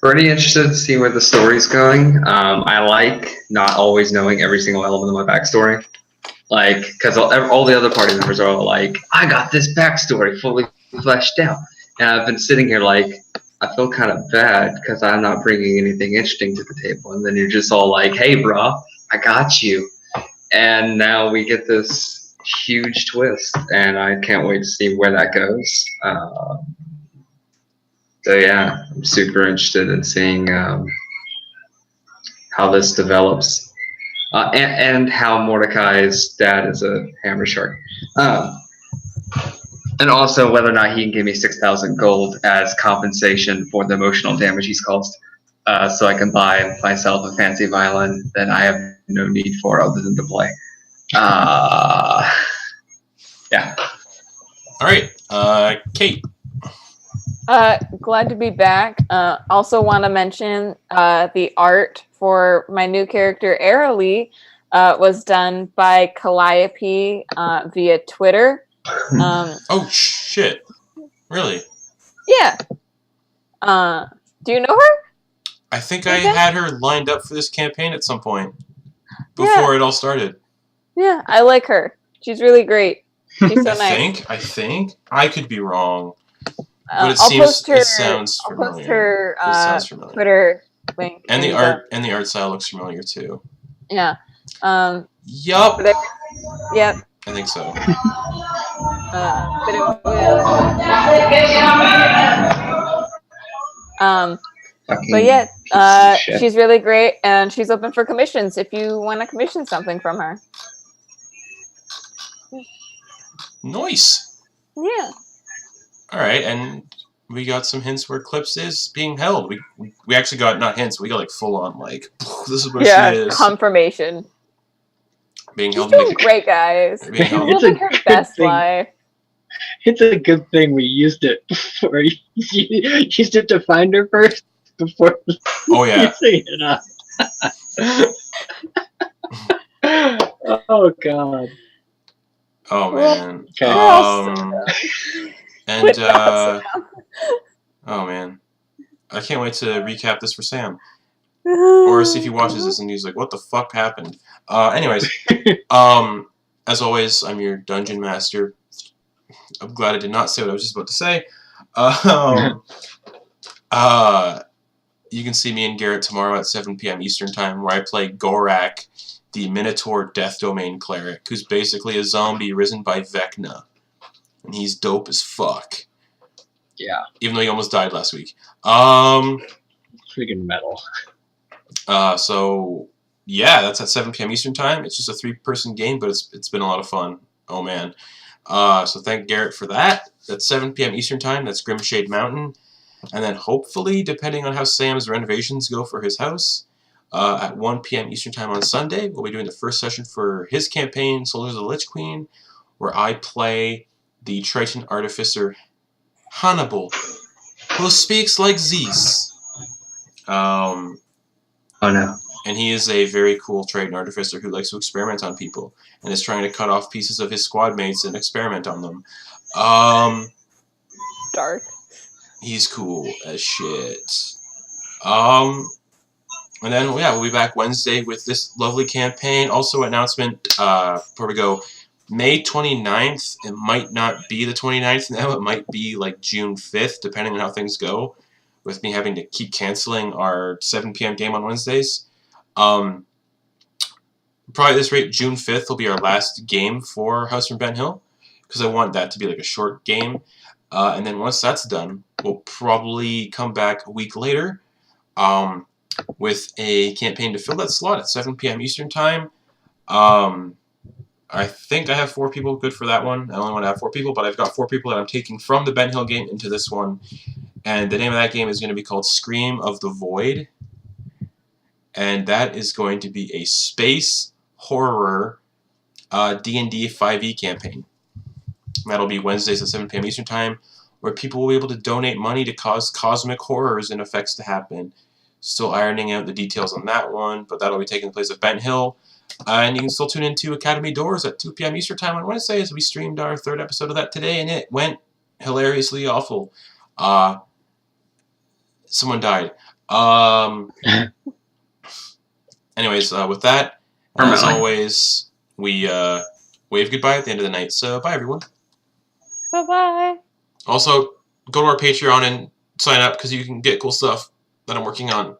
Pretty interested to see where the story's going. I like not always knowing every single element of my backstory. Like, because all the other party members are all like, I got this backstory fully fleshed out. And I've been sitting here like, I feel kind of bad because I'm not bringing anything interesting to the table. And then you're just all like, hey, bro, I got you. And now we get this huge twist. And I can't wait to see where that goes. So yeah, I'm super interested in seeing how this develops. And how Mordecai's dad is a hammer shark. And also whether or not he can give me 6,000 gold as compensation for the emotional damage he's caused. So I can buy myself a fancy violin that I have no need for other than to play. Yeah. All right. Kate. Glad to be back. Also want to mention the art for my new character Eralie was done by Calliope via Twitter. Oh shit! Really? Yeah. Do you know her? I think I had her lined up for this campaign at some point before it all started. Yeah, I like her. She's really great. She's so nice. I think I could be wrong. But it sounds familiar. I'll post her It sounds familiar. Twitter link. And the art style looks familiar too. Yeah. Yup. Yep. I think so. But yeah, she's really great, and she's open for commissions if you want to commission something from her. Nice. Yeah. All right, and we got some hints where Eclipse is being held. We actually got not hints. We got like full on like this is where she is. Confirmation. Being She's held. doing great, guys. Being held. She's living her best life. It's a good thing we used it before. You used it to find her first before. Oh yeah. It up. Oh god. Oh man. Okay. And oh man, I can't wait to recap this for Sam, or see if he watches this and he's like, "What the fuck happened?" Anyways, as always, I'm your dungeon master. I'm glad I did not say what I was just about to say. You can see me and Garrett tomorrow at 7 p.m. Eastern Time, where I play Gorak, the Minotaur Death Domain cleric, who's basically a zombie risen by Vecna. And he's dope as fuck. Yeah. Even though he almost died last week. Freaking metal. So yeah, that's at 7 p.m. Eastern Time. It's just a 3-person game, but it's been a lot of fun. Oh man. So thank Garrett for that. That's 7 p.m. Eastern Time. That's Grimshade Mountain. And then hopefully, depending on how Sam's renovations go for his house, at 1 p.m. Eastern Time on Sunday, we'll be doing the first session for his campaign, Soldiers of the Lich Queen, where I play the Triton Artificer Hannibal, who speaks like Zeus. Oh no. And he is a very cool Triton artificer who likes to experiment on people and is trying to cut off pieces of his squad mates and experiment on them. Dark. He's cool as shit. And then, yeah, we'll be back Wednesday with this lovely campaign. Also, announcement before we go. May 29th, it might not be the 29th now. It might be like June 5th, depending on how things go, with me having to keep canceling our 7 p.m. game on Wednesdays. Probably at this rate, June 5th will be our last game for House from Ben Hill, because I want that to be like a short game. And then once that's done, we'll probably come back a week later with a campaign to fill that slot at 7 p.m. Eastern Time. I think I have 4 people good for that one. I only want to have 4 people, but I've got 4 people that I'm taking from the Ben Hill game into this one. And the name of that game is going to be called Scream of the Void. And that is going to be a space horror D&D 5e campaign. That'll be Wednesdays at 7 p.m. Eastern Time, where people will be able to donate money to cause cosmic horrors and effects to happen. Still ironing out the details on that one, but that'll be taking place at Ben Hill. And you can still tune into Academy Doors at 2 p.m. Eastern Time on Wednesdays. We streamed our 3rd episode of that today, and it went hilariously awful. Someone died. Anyways, with that, as always, we wave goodbye at the end of the night. So, bye, everyone. Bye-bye. Also, go to our Patreon and sign up, because you can get cool stuff that I'm working on.